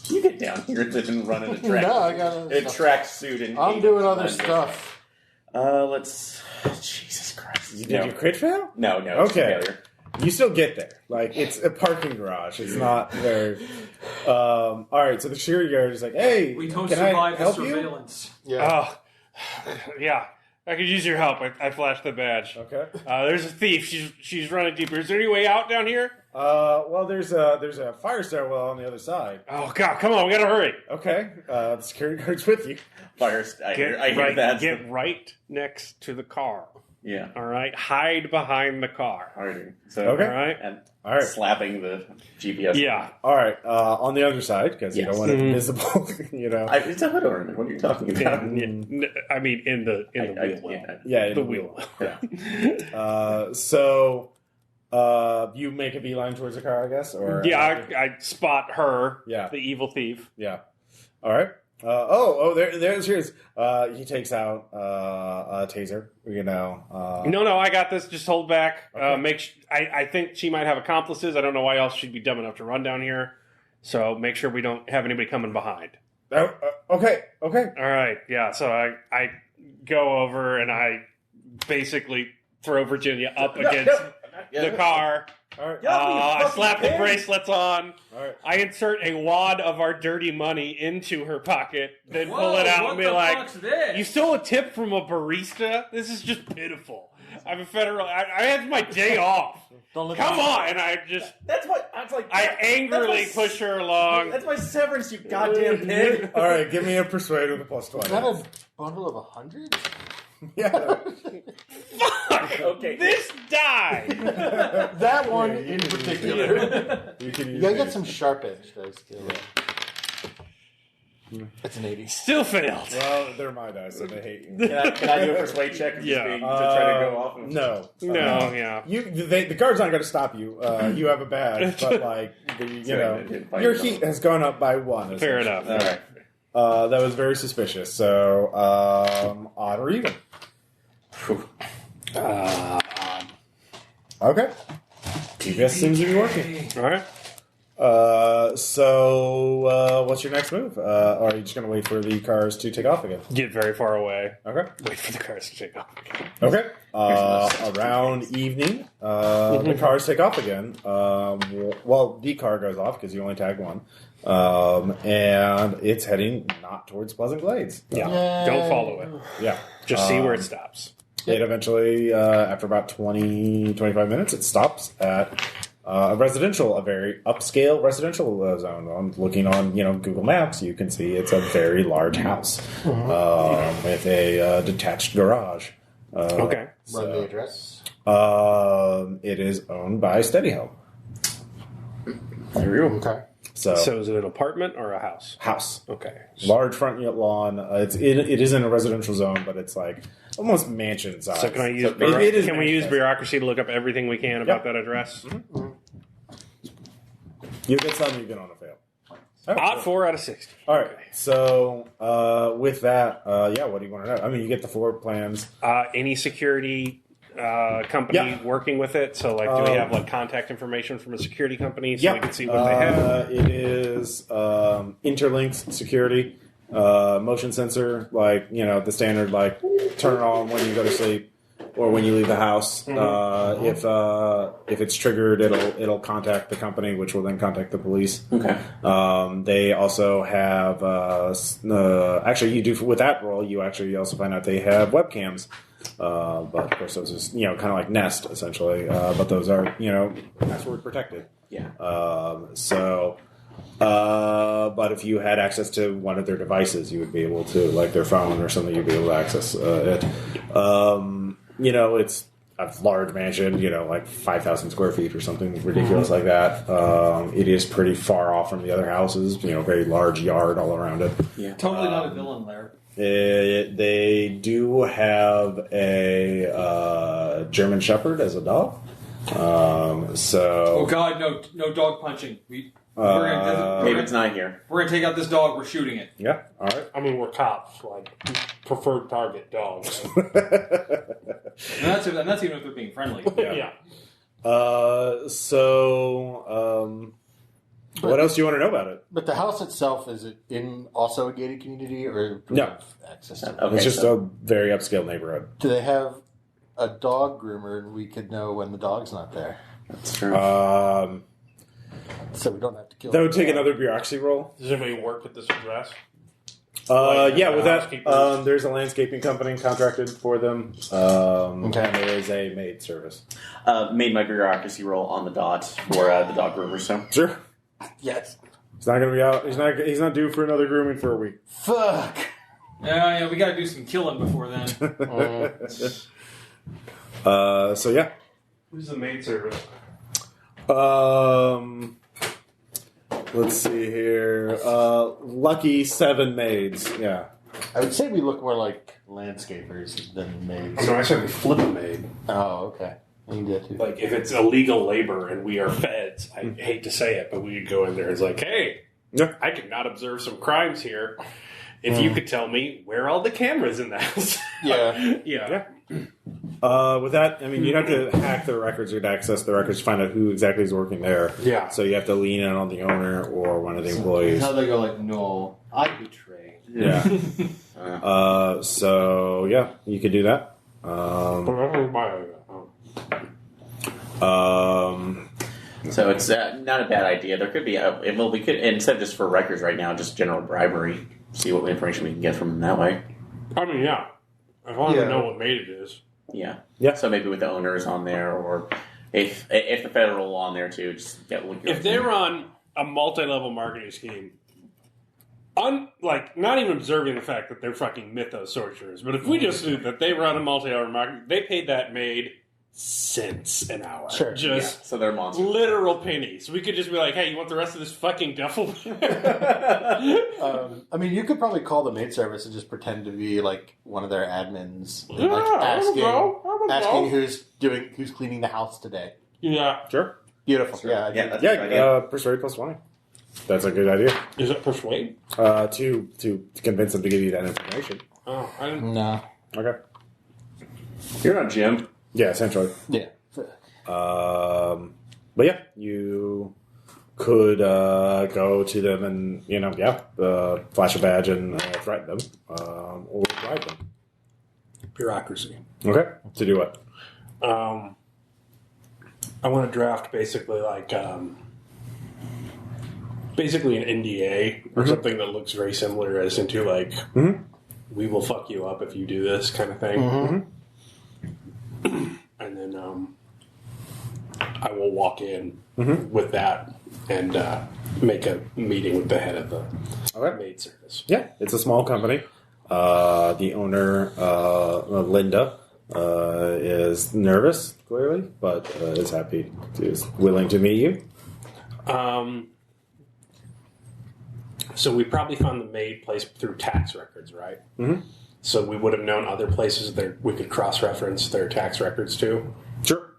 [SPEAKER 4] You get down here and run in a track.
[SPEAKER 2] No, I got
[SPEAKER 4] a track suit. And
[SPEAKER 2] I'm doing other stuff.
[SPEAKER 4] Let's... Jesus Christ.
[SPEAKER 1] Did you crit fail?
[SPEAKER 4] No.
[SPEAKER 1] Okay. You still get there. Like, it's a parking garage. It's not very... all right, so the security guard is like, hey,
[SPEAKER 3] We don't
[SPEAKER 1] can I
[SPEAKER 3] survive the
[SPEAKER 1] help you?
[SPEAKER 3] surveillance.
[SPEAKER 2] Yeah.
[SPEAKER 5] Oh, yeah. I could use your help. I flashed the badge.
[SPEAKER 1] Okay.
[SPEAKER 5] There's a thief. She's running deeper. Is there any way out down here?
[SPEAKER 1] Well, there's a fire stairwell on the other side.
[SPEAKER 5] Oh, God. Come on. We got to hurry.
[SPEAKER 1] Okay. The security guard's with you.
[SPEAKER 4] I hear that.
[SPEAKER 5] Get right next to the car.
[SPEAKER 4] Yeah.
[SPEAKER 5] All right? Hide behind the car.
[SPEAKER 4] Harder. So,
[SPEAKER 1] Okay.
[SPEAKER 5] All right?
[SPEAKER 4] And
[SPEAKER 1] All right.
[SPEAKER 4] slapping the GPS.
[SPEAKER 5] Yeah.
[SPEAKER 1] All right. On the other side, because you
[SPEAKER 4] Yes.
[SPEAKER 1] don't want it visible, you know.
[SPEAKER 4] It's a hood ornament. What are you talking about?
[SPEAKER 5] I mean, in the wheel.
[SPEAKER 1] Yeah,
[SPEAKER 5] The wheel.
[SPEAKER 1] Yeah. You make a beeline towards the car, I guess? Or
[SPEAKER 5] Yeah, I spot her,
[SPEAKER 1] Yeah.
[SPEAKER 5] the evil thief.
[SPEAKER 1] Yeah. All right. There's his. He takes out a taser. You know.
[SPEAKER 5] No, I got this. Just hold back.
[SPEAKER 1] Okay.
[SPEAKER 5] I think she might have accomplices. I don't know why else she'd be dumb enough to run down here. So make sure we don't have anybody coming behind.
[SPEAKER 1] Okay.
[SPEAKER 5] All right. Yeah. So I go over and I basically throw Virginia up against the car.
[SPEAKER 1] All right.
[SPEAKER 5] I slap the bracelets on.
[SPEAKER 1] All right.
[SPEAKER 5] I insert a wad of our dirty money into her pocket, then
[SPEAKER 3] Whoa,
[SPEAKER 5] pull it out
[SPEAKER 3] what
[SPEAKER 5] and be
[SPEAKER 3] the
[SPEAKER 5] like,
[SPEAKER 3] fuck's this?
[SPEAKER 5] "You stole a tip from a barista? This is just pitiful. I'm a federal. I had my day off.
[SPEAKER 2] Don't let
[SPEAKER 5] Come
[SPEAKER 2] them-
[SPEAKER 5] on!" And I just,
[SPEAKER 4] That's what I was like.
[SPEAKER 5] I angrily push her along.
[SPEAKER 4] That's my severance, you goddamn pig.
[SPEAKER 1] All right. Give me a persuade with a plus
[SPEAKER 2] Is
[SPEAKER 1] 20.
[SPEAKER 2] that a bundle of 100?
[SPEAKER 1] Yeah.
[SPEAKER 5] Fuck!
[SPEAKER 4] Okay.
[SPEAKER 5] This died.
[SPEAKER 2] That one in particular.
[SPEAKER 1] You can
[SPEAKER 2] You
[SPEAKER 1] use
[SPEAKER 2] gotta
[SPEAKER 1] it.
[SPEAKER 2] get some sharp edge dice too. It's an 80.
[SPEAKER 5] Still failed.
[SPEAKER 1] Well, they're my dice, so they hate you.
[SPEAKER 4] Can I do a persuade check?
[SPEAKER 5] Yeah.
[SPEAKER 4] To try to go off of...
[SPEAKER 1] No.
[SPEAKER 5] No, yeah.
[SPEAKER 1] The guard's not going to stop you. You have a badge, but like your heat has gone up by 1.
[SPEAKER 5] Fair
[SPEAKER 1] essentially.
[SPEAKER 5] enough.
[SPEAKER 4] All right.
[SPEAKER 1] That was very suspicious. So, odd or even? Okay. GPS seems to be working.
[SPEAKER 5] All right.
[SPEAKER 1] What's your next move? Or are you just going to wait for the cars to take off again?
[SPEAKER 5] Get very far away.
[SPEAKER 1] Okay.
[SPEAKER 5] Wait for the cars to take off.
[SPEAKER 1] Okay. Around evening, the cars take off again. Well, the car goes off because you only tagged one. And it's heading not towards Pleasant Glades.
[SPEAKER 5] Yeah. Don't follow it.
[SPEAKER 1] Yeah.
[SPEAKER 5] Just see where it stops.
[SPEAKER 1] It eventually, after about 20, 25 minutes, it stops at a very upscale residential zone. I'm looking on, Google Maps. You can see it's a very large house with a detached garage.
[SPEAKER 5] Okay.
[SPEAKER 2] Run the address.
[SPEAKER 1] It is owned by Steady Home.
[SPEAKER 4] There we go.
[SPEAKER 2] Okay.
[SPEAKER 1] So
[SPEAKER 5] is it an apartment or a house?
[SPEAKER 1] house.
[SPEAKER 5] Okay.
[SPEAKER 1] Large front lawn. It is in a residential zone, but it's like almost mansion size.
[SPEAKER 5] So can I use
[SPEAKER 1] Can
[SPEAKER 5] we use bureaucracy to look up everything we can about that address?
[SPEAKER 1] You get some, you get on a fail.
[SPEAKER 5] Odd 4 out of 60.
[SPEAKER 1] All right. So with that, what do you want to know? I mean, you get the floor plans.
[SPEAKER 5] Any security company working with it? So, do we have contact information from a security company so we can see what they have?
[SPEAKER 1] It is interlinked security, motion sensor, the standard, turn it on when you go to sleep or when you leave the house. If it's triggered, it'll contact the company, which will then contact the police.
[SPEAKER 4] Okay.
[SPEAKER 1] They also have actually you do with that role. You actually also find out they have webcams. But of course, those is kind of like Nest essentially. But those are password protected.
[SPEAKER 4] Yeah.
[SPEAKER 1] But if you had access to one of their devices, you would be able to, like their phone or something, you'd be able to access it. It's a large mansion, like 5,000 square feet or something ridiculous like that. It is pretty far off from the other houses, very large yard all around it.
[SPEAKER 4] Yeah.
[SPEAKER 3] Totally not a villain lair.
[SPEAKER 1] They do have a German Shepherd as a dog.
[SPEAKER 3] Oh God, no dog punching.
[SPEAKER 4] David's not here.
[SPEAKER 3] We're gonna take out this dog. We're shooting it.
[SPEAKER 1] Yeah, all right.
[SPEAKER 5] I mean, we're cops. Like, preferred target dogs.
[SPEAKER 3] And that's even if they're being friendly.
[SPEAKER 5] Yeah.
[SPEAKER 1] What else do you want to know about it?
[SPEAKER 2] But the house itself, is it in also a gated community, or do we
[SPEAKER 1] No.
[SPEAKER 2] have access to it?
[SPEAKER 4] Okay,
[SPEAKER 1] It's just a very upscale neighborhood.
[SPEAKER 2] Do they have a dog groomer, and we could know when the dog's not there,
[SPEAKER 4] That's true.
[SPEAKER 2] so we don't have to kill.
[SPEAKER 1] That would
[SPEAKER 2] the
[SPEAKER 1] take
[SPEAKER 2] dog?
[SPEAKER 1] another bureaucracy roll.
[SPEAKER 5] Does anybody work at this address?
[SPEAKER 1] Yeah, with that,
[SPEAKER 5] housekeepers?
[SPEAKER 1] there's a landscaping company contracted for them. And there is a maid service.
[SPEAKER 4] Made my bureaucracy roll on the dot for the dog groomer. So
[SPEAKER 1] Sure.
[SPEAKER 2] Yes.
[SPEAKER 1] He's not going to be out. He's not due for another grooming for a week.
[SPEAKER 2] Fuck.
[SPEAKER 3] Yeah, we gotta do some killing before then.
[SPEAKER 1] So yeah.
[SPEAKER 5] Who's the maid service?
[SPEAKER 1] Let's see here. Lucky 7 maids. Yeah.
[SPEAKER 2] I would say we look more like landscapers than maids.
[SPEAKER 5] No, I said we flip a maid.
[SPEAKER 2] Oh, okay. You can do that too.
[SPEAKER 5] Like, if it's illegal labor and we are feds, I hate to say it, but we could go in there and it's like, hey,
[SPEAKER 1] Yeah.
[SPEAKER 5] I could not observe some crimes here. If you could tell me where are all the cameras in the house.
[SPEAKER 2] Yeah.
[SPEAKER 5] Yeah.
[SPEAKER 1] With that, I mean, you'd have to hack the records or to access the records to find out who exactly is working there.
[SPEAKER 5] Yeah.
[SPEAKER 1] So you have to lean in on the owner or one of the employees.
[SPEAKER 2] How they go like, no, I betray.
[SPEAKER 1] Yeah. So yeah, you could do that.
[SPEAKER 4] So it's not a bad idea. There could be we could, instead of just for records right now, just general bribery. See what information we can get from them that way.
[SPEAKER 5] I mean, yeah. I want to know what maid it is.
[SPEAKER 4] Yeah.
[SPEAKER 1] Yeah.
[SPEAKER 4] So maybe with the owners on there, or if the federal on there too, just get.
[SPEAKER 5] If they run a multi-level marketing scheme, not even observing the fact that they're fucking mythos sorcerers, but if we just knew that they run a multi-hour marketing, they paid that maid cents an hour.
[SPEAKER 2] Sure.
[SPEAKER 5] Just
[SPEAKER 4] so they're monsters.
[SPEAKER 5] literal pennies. We could just be like, hey, you want the rest of this fucking duffel?
[SPEAKER 2] I mean, you could probably call the maid service and just pretend to be like one of their admins, and,
[SPEAKER 5] Yeah,
[SPEAKER 2] like
[SPEAKER 5] I would
[SPEAKER 2] asking
[SPEAKER 5] go.
[SPEAKER 2] who's cleaning the house today.
[SPEAKER 5] Yeah.
[SPEAKER 1] Sure.
[SPEAKER 2] Beautiful.
[SPEAKER 4] Sure.
[SPEAKER 2] Yeah.
[SPEAKER 4] Yeah, that's a good idea.
[SPEAKER 1] Yeah. Persuade plus 20. That's a good idea.
[SPEAKER 5] Is it persuade?
[SPEAKER 1] To convince them to give you that information.
[SPEAKER 5] Oh, I didn't.
[SPEAKER 2] No.
[SPEAKER 1] Okay.
[SPEAKER 4] You're not Jim.
[SPEAKER 1] Yeah, essentially.
[SPEAKER 2] Yeah.
[SPEAKER 1] But yeah, you could go to them and flash a badge and threaten them or bribe them.
[SPEAKER 5] Bureaucracy.
[SPEAKER 1] Okay. To do what?
[SPEAKER 5] I want to draft basically basically an NDA or something that looks very similar as into like, we will fuck you up if you do this kind of thing. And then I will walk in with that and make a meeting with the head of the maid service.
[SPEAKER 1] Yeah, it's a small company. The owner, Linda, is nervous, clearly, but is willing to meet you.
[SPEAKER 5] So we probably found the maid place through tax records, right? Mm-hmm. So we would have known other places that we could cross-reference their tax records to.
[SPEAKER 1] Sure.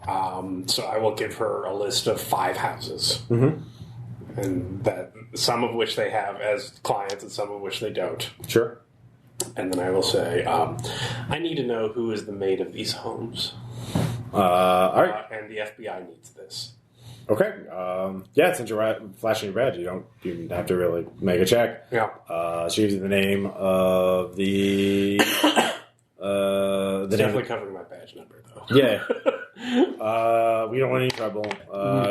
[SPEAKER 5] So I will give her a list of 5 houses, and that some of which they have as clients and some of which they don't.
[SPEAKER 1] Sure.
[SPEAKER 5] And then I will say, I need to know who is the maid of these homes.
[SPEAKER 1] All right.
[SPEAKER 5] And the FBI needs this.
[SPEAKER 1] Okay. Since you're flashing your badge, you don't have to really make a check.
[SPEAKER 5] Yeah.
[SPEAKER 1] She gives you the name of the.
[SPEAKER 5] It's definitely covering my badge number, though.
[SPEAKER 1] Yeah. We don't want any trouble.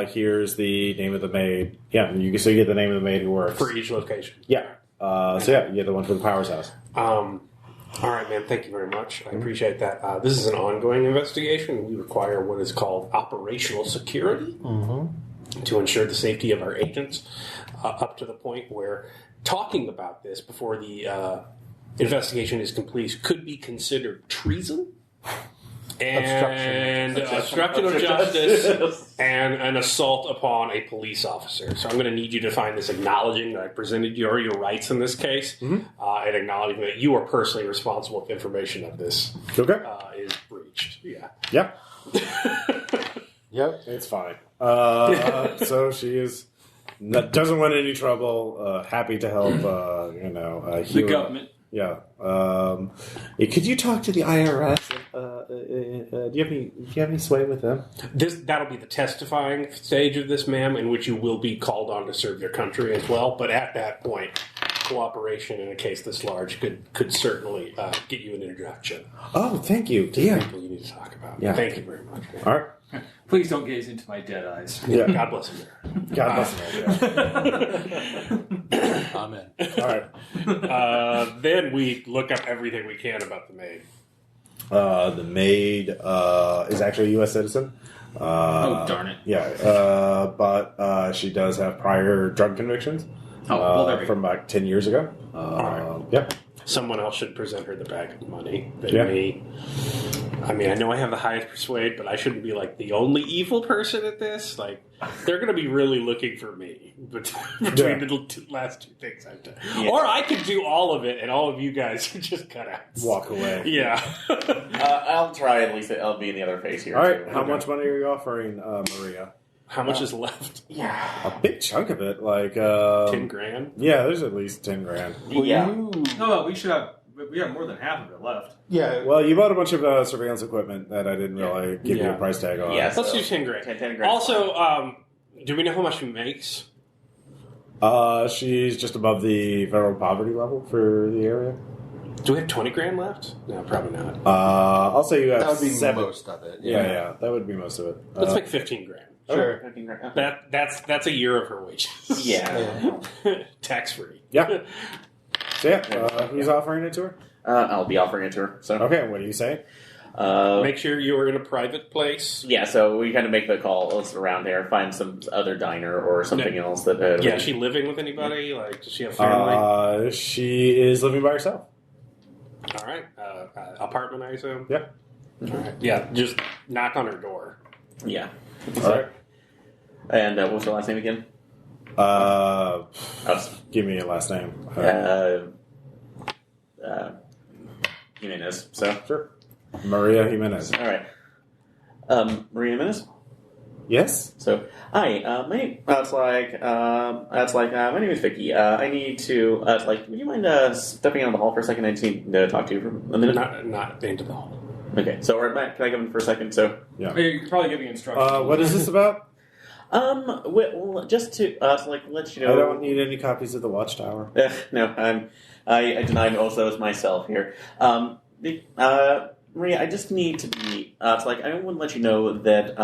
[SPEAKER 1] Here's the name of the maid. Yeah, you get the name of the maid who works
[SPEAKER 5] For each location.
[SPEAKER 1] Yeah. You get the one for the Powers house.
[SPEAKER 5] All right, man. Thank you very much. I appreciate that. This is an ongoing investigation. We require what is called operational security. to ensure the safety of our agents, up to the point where talking about this before the investigation is complete could be considered treason. And obstruction of justice and an assault upon a police officer. So I'm going to need you to find this acknowledging that I presented your rights in this case, and acknowledging that you are personally responsible if information of this is breached. Yeah.
[SPEAKER 1] Yep.
[SPEAKER 2] Yep.
[SPEAKER 1] It's fine. So she is doesn't want any trouble. Happy to help.
[SPEAKER 3] The government.
[SPEAKER 1] Yeah. Could you talk to the IRS? Do you have any sway with them?
[SPEAKER 5] That'll be the testifying stage of this, ma'am, in which you will be called on to serve your country as well. But at that point, cooperation in a case this large could certainly get you an introduction.
[SPEAKER 1] Oh, thank you. Yeah.
[SPEAKER 5] People you need to talk about.
[SPEAKER 1] Yeah.
[SPEAKER 5] Thank you very much. Ma'am.
[SPEAKER 1] All right.
[SPEAKER 3] Please don't gaze into my dead eyes.
[SPEAKER 1] Yeah.
[SPEAKER 5] God bless you.
[SPEAKER 1] God bless them.
[SPEAKER 2] Amen.
[SPEAKER 1] All right.
[SPEAKER 5] Then we look up everything we can about the maid.
[SPEAKER 1] The maid is actually a U.S. citizen.
[SPEAKER 3] Oh, darn it.
[SPEAKER 1] Yeah, but she does have prior drug convictions from about 10 years ago. Yep.
[SPEAKER 5] Someone else should present her the bag of money.
[SPEAKER 1] Yeah.
[SPEAKER 5] I mean, I know I have the highest persuade, but I shouldn't be like the only evil person at this. Like, they're going to be really looking for me between the last two things I've done. Yeah. Or I could do all of it, and all of you guys can just cut out.
[SPEAKER 1] Walk away.
[SPEAKER 5] Yeah.
[SPEAKER 4] I'll try at least. I'll be in the other face here.
[SPEAKER 1] All right.
[SPEAKER 4] Too.
[SPEAKER 1] How much money are you offering, Maria?
[SPEAKER 5] How much is left?
[SPEAKER 4] Yeah.
[SPEAKER 1] A big chunk of it, like
[SPEAKER 5] 10 grand.
[SPEAKER 1] Yeah, there's at least 10 grand.
[SPEAKER 4] Yeah.
[SPEAKER 3] No, we have more than half of it left.
[SPEAKER 2] Yeah.
[SPEAKER 1] Well, you bought a bunch of surveillance equipment that I didn't really give you a price tag on.
[SPEAKER 4] Yeah,
[SPEAKER 5] Let's
[SPEAKER 4] so
[SPEAKER 5] do 10 grand.
[SPEAKER 4] 10 grand.
[SPEAKER 5] Also, do we know how much she makes?
[SPEAKER 1] She's just above the federal poverty level for the area.
[SPEAKER 5] Do we have 20 grand left? No, probably not.
[SPEAKER 1] I'll say you have
[SPEAKER 2] That would be
[SPEAKER 1] 7.
[SPEAKER 2] most of it.
[SPEAKER 1] Yeah, that would be most of it.
[SPEAKER 5] Let's make 15 grand.
[SPEAKER 2] Sure.
[SPEAKER 4] 15 grand.
[SPEAKER 5] That's a year of her wages.
[SPEAKER 4] Yeah.
[SPEAKER 5] Tax free.
[SPEAKER 1] Yeah. So who's offering it to her?
[SPEAKER 4] I'll be offering it to her. So
[SPEAKER 1] Okay, what do you say?
[SPEAKER 5] Make sure you are in a private place.
[SPEAKER 4] yeah, so we kind of make the call. Let's around there, find some other diner or something else that.
[SPEAKER 5] Is she living with anybody? Like, does she have family?
[SPEAKER 1] She is living by herself.
[SPEAKER 5] All right. Apartment, I assume?
[SPEAKER 1] Yeah.
[SPEAKER 5] All right. Yeah, just knock on her door.
[SPEAKER 4] Yeah.
[SPEAKER 1] All right.
[SPEAKER 4] And what was her last name again?
[SPEAKER 1] Give me your last name.
[SPEAKER 4] Jimenez. So
[SPEAKER 1] Sure. Maria Jimenez.
[SPEAKER 4] all right. Maria Jimenez.
[SPEAKER 1] Yes.
[SPEAKER 4] So hi, my name. My name is Vicky. I need to. Would you mind stepping out of the hall for a second? I just need to talk to you for a minute.
[SPEAKER 5] Not into the hall.
[SPEAKER 4] Okay. So we're back. Can I come in for a second? So.
[SPEAKER 1] Yeah.
[SPEAKER 3] You're probably giving instructions.
[SPEAKER 1] What is this about?
[SPEAKER 4] Well, just to let you know.
[SPEAKER 1] I don't need any copies of the Watchtower.
[SPEAKER 4] No, I deny also as myself here. Maria, I just need to be. I want to let you know that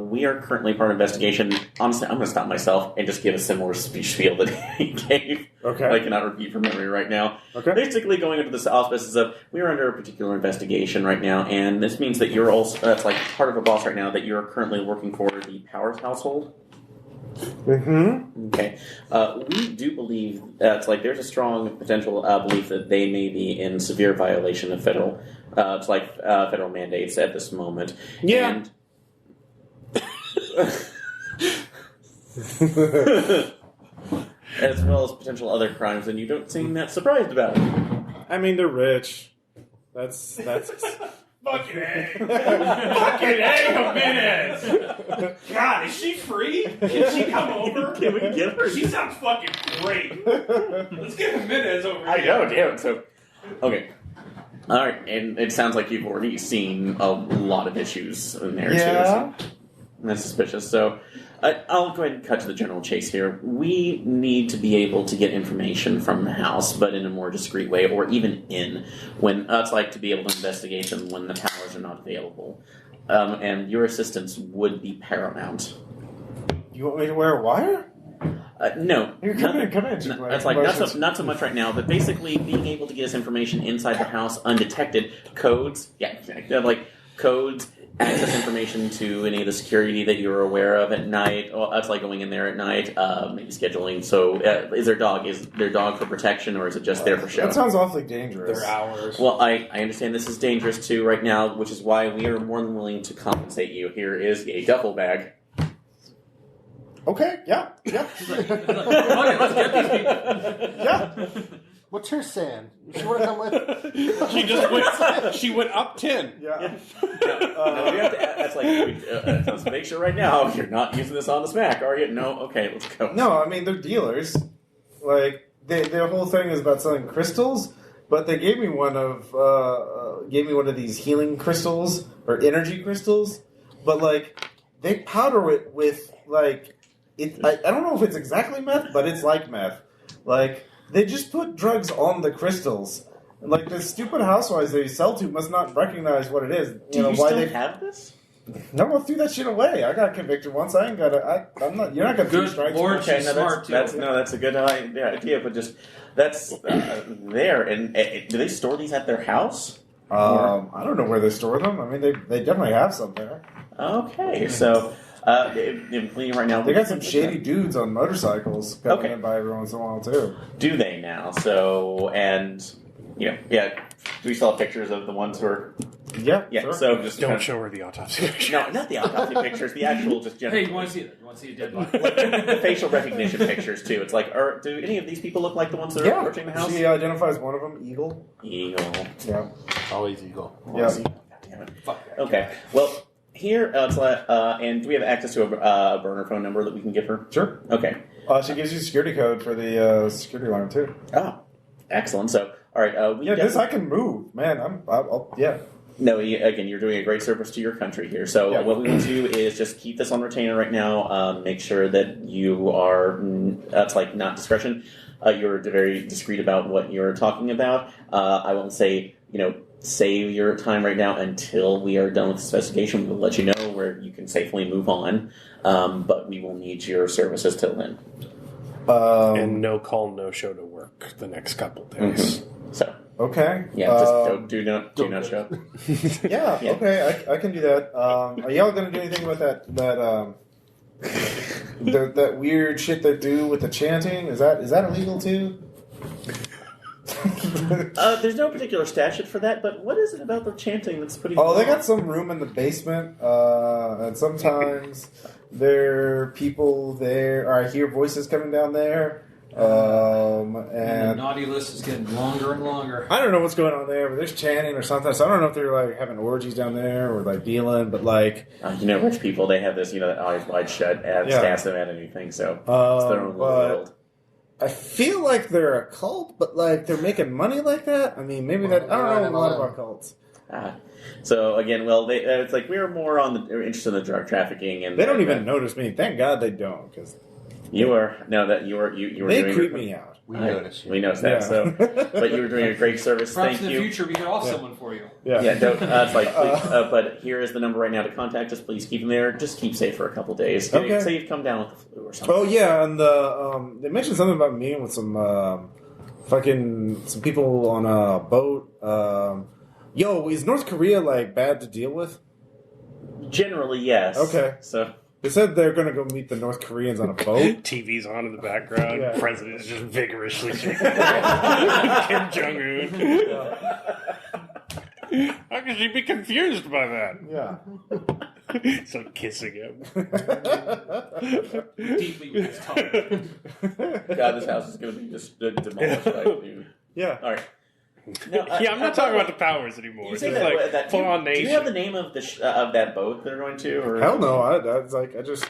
[SPEAKER 4] we are currently part of an investigation. Honestly, I'm going to stop myself and just give a similar speech spiel that he gave.
[SPEAKER 1] Okay.
[SPEAKER 4] I cannot repeat from memory right now.
[SPEAKER 1] Okay.
[SPEAKER 4] Basically, going into the auspices of we are under a particular investigation right now, and this means that you're also part of a boss right now that you're currently working for the Powers household.
[SPEAKER 1] Mm-hmm.
[SPEAKER 4] Okay. We do believe that there's a strong potential belief that they may be in severe violation of federal federal mandates at this moment.
[SPEAKER 1] Yeah.
[SPEAKER 4] And as well as potential other crimes, and you don't seem that surprised about it.
[SPEAKER 1] I mean, they're rich. That's.
[SPEAKER 5] Fucking A. Fucking A, Jimenez. God, is she free? Can she come over?
[SPEAKER 4] Can we get her?
[SPEAKER 5] She sounds fucking great. Let's get Jimenez over here.
[SPEAKER 4] I know, damn. So, okay. All right, and it sounds like you've already seen a lot of issues in there,
[SPEAKER 1] Yeah.
[SPEAKER 4] too. So that's suspicious. So I'll go ahead and cut to the general chase here. We need to be able to get information from the house, but in a more discreet way, or even when to be able to investigate them when the powers are not available. And your assistance would be paramount.
[SPEAKER 1] You want me to wear a wire?
[SPEAKER 4] No.
[SPEAKER 1] Here, come in.
[SPEAKER 4] That's not so much right now, but basically being able to get us information inside the house undetected. Codes, codes, access information to any of the security that you're aware of at night. Well, that's like going in there at night, maybe scheduling. So, is their dog for protection, or is it just there for show?
[SPEAKER 1] That sounds awfully dangerous.
[SPEAKER 2] Their hours.
[SPEAKER 4] Well, I understand this is dangerous too right now, which is why we are more than willing to compensate you. Here is a duffel bag.
[SPEAKER 1] Okay, yeah.
[SPEAKER 3] Okay, let's get these people.
[SPEAKER 1] Yeah.
[SPEAKER 2] What's her saying? She want to come with?
[SPEAKER 5] She just went. She went up 10.
[SPEAKER 1] Yeah.
[SPEAKER 4] No, we have to, that's like, let's make sure right now you're not using this on the smack, are you? No? Okay, let's go.
[SPEAKER 1] No, I mean, they're dealers. Like, their whole thing is about selling crystals, but they gave me one of these healing crystals, or energy crystals, but, like, they powder it with, like, I don't know if it's exactly meth, but it's like meth. Like, they just put drugs on the crystals. Like, the stupid housewives they sell to must not recognize what it is.
[SPEAKER 4] Do you still have this?
[SPEAKER 1] No, I threw that shit away. I got convicted once. I'm not. You're not gonna
[SPEAKER 3] Good
[SPEAKER 1] do strikes.
[SPEAKER 3] Lord,
[SPEAKER 4] Okay,
[SPEAKER 3] she's
[SPEAKER 4] no,
[SPEAKER 3] smart too.
[SPEAKER 4] that's a good idea, but just that's there. And do they store these at their house?
[SPEAKER 1] I don't know where they store them. I mean, they definitely have some there.
[SPEAKER 4] Okay, so right now
[SPEAKER 1] They got some shady dudes on motorcycles coming in by every once in a while too.
[SPEAKER 4] Do they now? So and yeah. Do we still have pictures of the ones who are?
[SPEAKER 1] Yeah.
[SPEAKER 4] Yeah.
[SPEAKER 1] Sure.
[SPEAKER 4] So just
[SPEAKER 5] Don't show her the autopsy picture.
[SPEAKER 4] No, not the autopsy pictures. The actual just general.
[SPEAKER 3] Hey, you want to see it? You want to see a dead body?
[SPEAKER 4] The facial recognition pictures too. It's like, do any of these people look like the ones that are approaching the house?
[SPEAKER 1] She identifies one of them, Eagle.
[SPEAKER 4] Eagle.
[SPEAKER 1] Yeah.
[SPEAKER 2] Always Eagle.
[SPEAKER 1] Yeah.
[SPEAKER 4] God damn it. Okay. Well, here, and do we have access to a burner phone number that we can give her?
[SPEAKER 1] Sure.
[SPEAKER 4] Okay.
[SPEAKER 1] She gives you a security code for the security alarm too.
[SPEAKER 4] Oh, excellent. So, all right.
[SPEAKER 1] This I can move, man. I'll yeah.
[SPEAKER 4] No, again, you're doing a great service to your country here. So what we want to do is just keep this on retainer right now. Make sure that you are, that's like not discretion. You're very discreet about what you're talking about. I won't say, save your time right now until we are done with this investigation. We'll let you know where you can safely move on. But we will need your services till then.
[SPEAKER 5] And no call, no show to work the next couple days.
[SPEAKER 4] Mm-hmm. So.
[SPEAKER 1] Okay.
[SPEAKER 4] Yeah, just do not show up.
[SPEAKER 1] Yeah, okay, I can do that. Are y'all going to do anything with that weird shit they do with the chanting? Is that illegal too?
[SPEAKER 4] There's no particular statute for that, but what is it about the chanting that's putting?
[SPEAKER 1] Oh, they got some room in the basement, and sometimes there are people there, or I hear voices coming down there.
[SPEAKER 3] And the
[SPEAKER 1] And
[SPEAKER 3] naughty list is getting longer and longer.
[SPEAKER 1] I don't know what's going on there, but there's chanting or something. So I don't know if they're like having orgies down there or like dealing, but like
[SPEAKER 4] rich people, they have this, that eyes wide shut, stats them at anything. So it's their own little world.
[SPEAKER 1] I feel like they're a cult, but like they're making money like that. I mean, maybe that I don't know a lot about cults.
[SPEAKER 4] So again, it's like we're more interested in the drug trafficking, and
[SPEAKER 1] They don't even notice me. Thank God they don't, because
[SPEAKER 4] you were
[SPEAKER 1] they
[SPEAKER 4] doing
[SPEAKER 1] creep me out.
[SPEAKER 2] We noticed you.
[SPEAKER 4] We noticed that.
[SPEAKER 1] Yeah.
[SPEAKER 4] So, but you were doing a great service.
[SPEAKER 3] Perhaps
[SPEAKER 4] Thank
[SPEAKER 3] in
[SPEAKER 4] you.
[SPEAKER 3] the future we could off someone for you.
[SPEAKER 4] Yeah, don't, it's like, please, but here is the number right now to contact us. Please keep them there. Just keep safe for a couple days.
[SPEAKER 1] Okay.
[SPEAKER 4] Say you've come down with the flu or something.
[SPEAKER 1] Oh yeah, and they mentioned something about meeting with some some people on a boat. Is North Korea like bad to deal with?
[SPEAKER 4] Generally, yes.
[SPEAKER 1] Okay.
[SPEAKER 4] So
[SPEAKER 1] They said they're going to go meet the North Koreans on a boat.
[SPEAKER 5] TV's on in the background.
[SPEAKER 1] Yeah.
[SPEAKER 5] President is just vigorously shaking Kim Jong-un. How could she be confused by that?
[SPEAKER 1] Yeah.
[SPEAKER 5] So kissing him.
[SPEAKER 3] Deeply with his tongue.
[SPEAKER 4] God, this house is going to be just demolished. Dude.
[SPEAKER 1] Yeah.
[SPEAKER 4] All right. No,
[SPEAKER 5] I'm not talking about the powers anymore.
[SPEAKER 4] You say
[SPEAKER 5] It's
[SPEAKER 4] that,
[SPEAKER 5] like
[SPEAKER 4] that
[SPEAKER 5] full on
[SPEAKER 4] do
[SPEAKER 5] nation.
[SPEAKER 4] you have the name of of that boat they're going to? Or?
[SPEAKER 1] Hell no. I just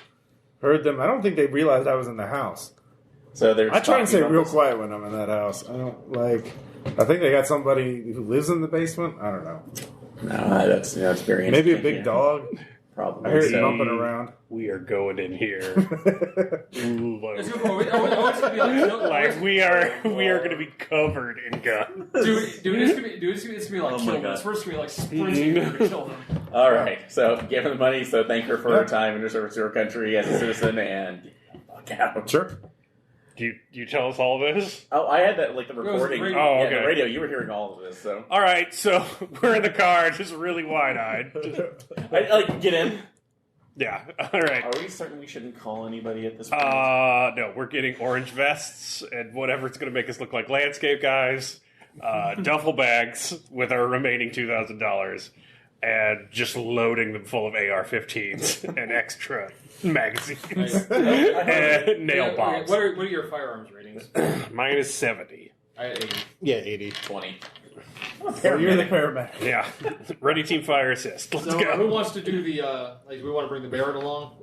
[SPEAKER 1] heard them. I don't think they realized I was in the house.
[SPEAKER 4] So they're.
[SPEAKER 1] I try and stay
[SPEAKER 4] talking
[SPEAKER 1] real
[SPEAKER 4] about
[SPEAKER 1] quiet when I'm in that house. I don't like. I think they got somebody who lives in the basement. I don't know.
[SPEAKER 4] this. No, that's very interesting.
[SPEAKER 1] Maybe a big
[SPEAKER 4] yeah.
[SPEAKER 1] dog.
[SPEAKER 4] Probably.
[SPEAKER 1] I heard it
[SPEAKER 5] So-
[SPEAKER 1] bumping around.
[SPEAKER 5] We are going in here. Ooh,
[SPEAKER 3] It's gonna be
[SPEAKER 5] like we are going to be covered in guns.
[SPEAKER 3] Dude, it's gonna be like
[SPEAKER 4] Oh my
[SPEAKER 3] kill them.
[SPEAKER 4] God.
[SPEAKER 3] It's first gonna be like sprinting to kill them.
[SPEAKER 4] All right. So give her the money. So thank her for her time and her service to her country as a citizen, and fuck out.
[SPEAKER 1] Sure.
[SPEAKER 5] Do you tell us all this?
[SPEAKER 4] Oh, I had that, like, the recording.
[SPEAKER 3] radio.
[SPEAKER 5] Oh,
[SPEAKER 4] Yeah,
[SPEAKER 5] okay.
[SPEAKER 4] the radio. You were hearing all of this, so.
[SPEAKER 5] All right, so we're in the car, just really wide-eyed.
[SPEAKER 4] Get in.
[SPEAKER 5] Yeah, all right.
[SPEAKER 4] Are we certain we shouldn't call anybody at this point?
[SPEAKER 5] No, we're getting orange vests and whatever it's going to make us look like landscape guys, duffel bags with our remaining $2,000, and just loading them full of AR-15s and extra magazines and nail bombs.
[SPEAKER 3] What are your firearms ratings?
[SPEAKER 5] Mine is 70.
[SPEAKER 3] I had 80.
[SPEAKER 2] Yeah, 80.
[SPEAKER 4] 20.
[SPEAKER 1] So you're the paramedic.
[SPEAKER 5] Yeah, ready team fire assist. Let's
[SPEAKER 3] So
[SPEAKER 5] go.
[SPEAKER 3] who wants to do the, like, we want to bring the Barrett along?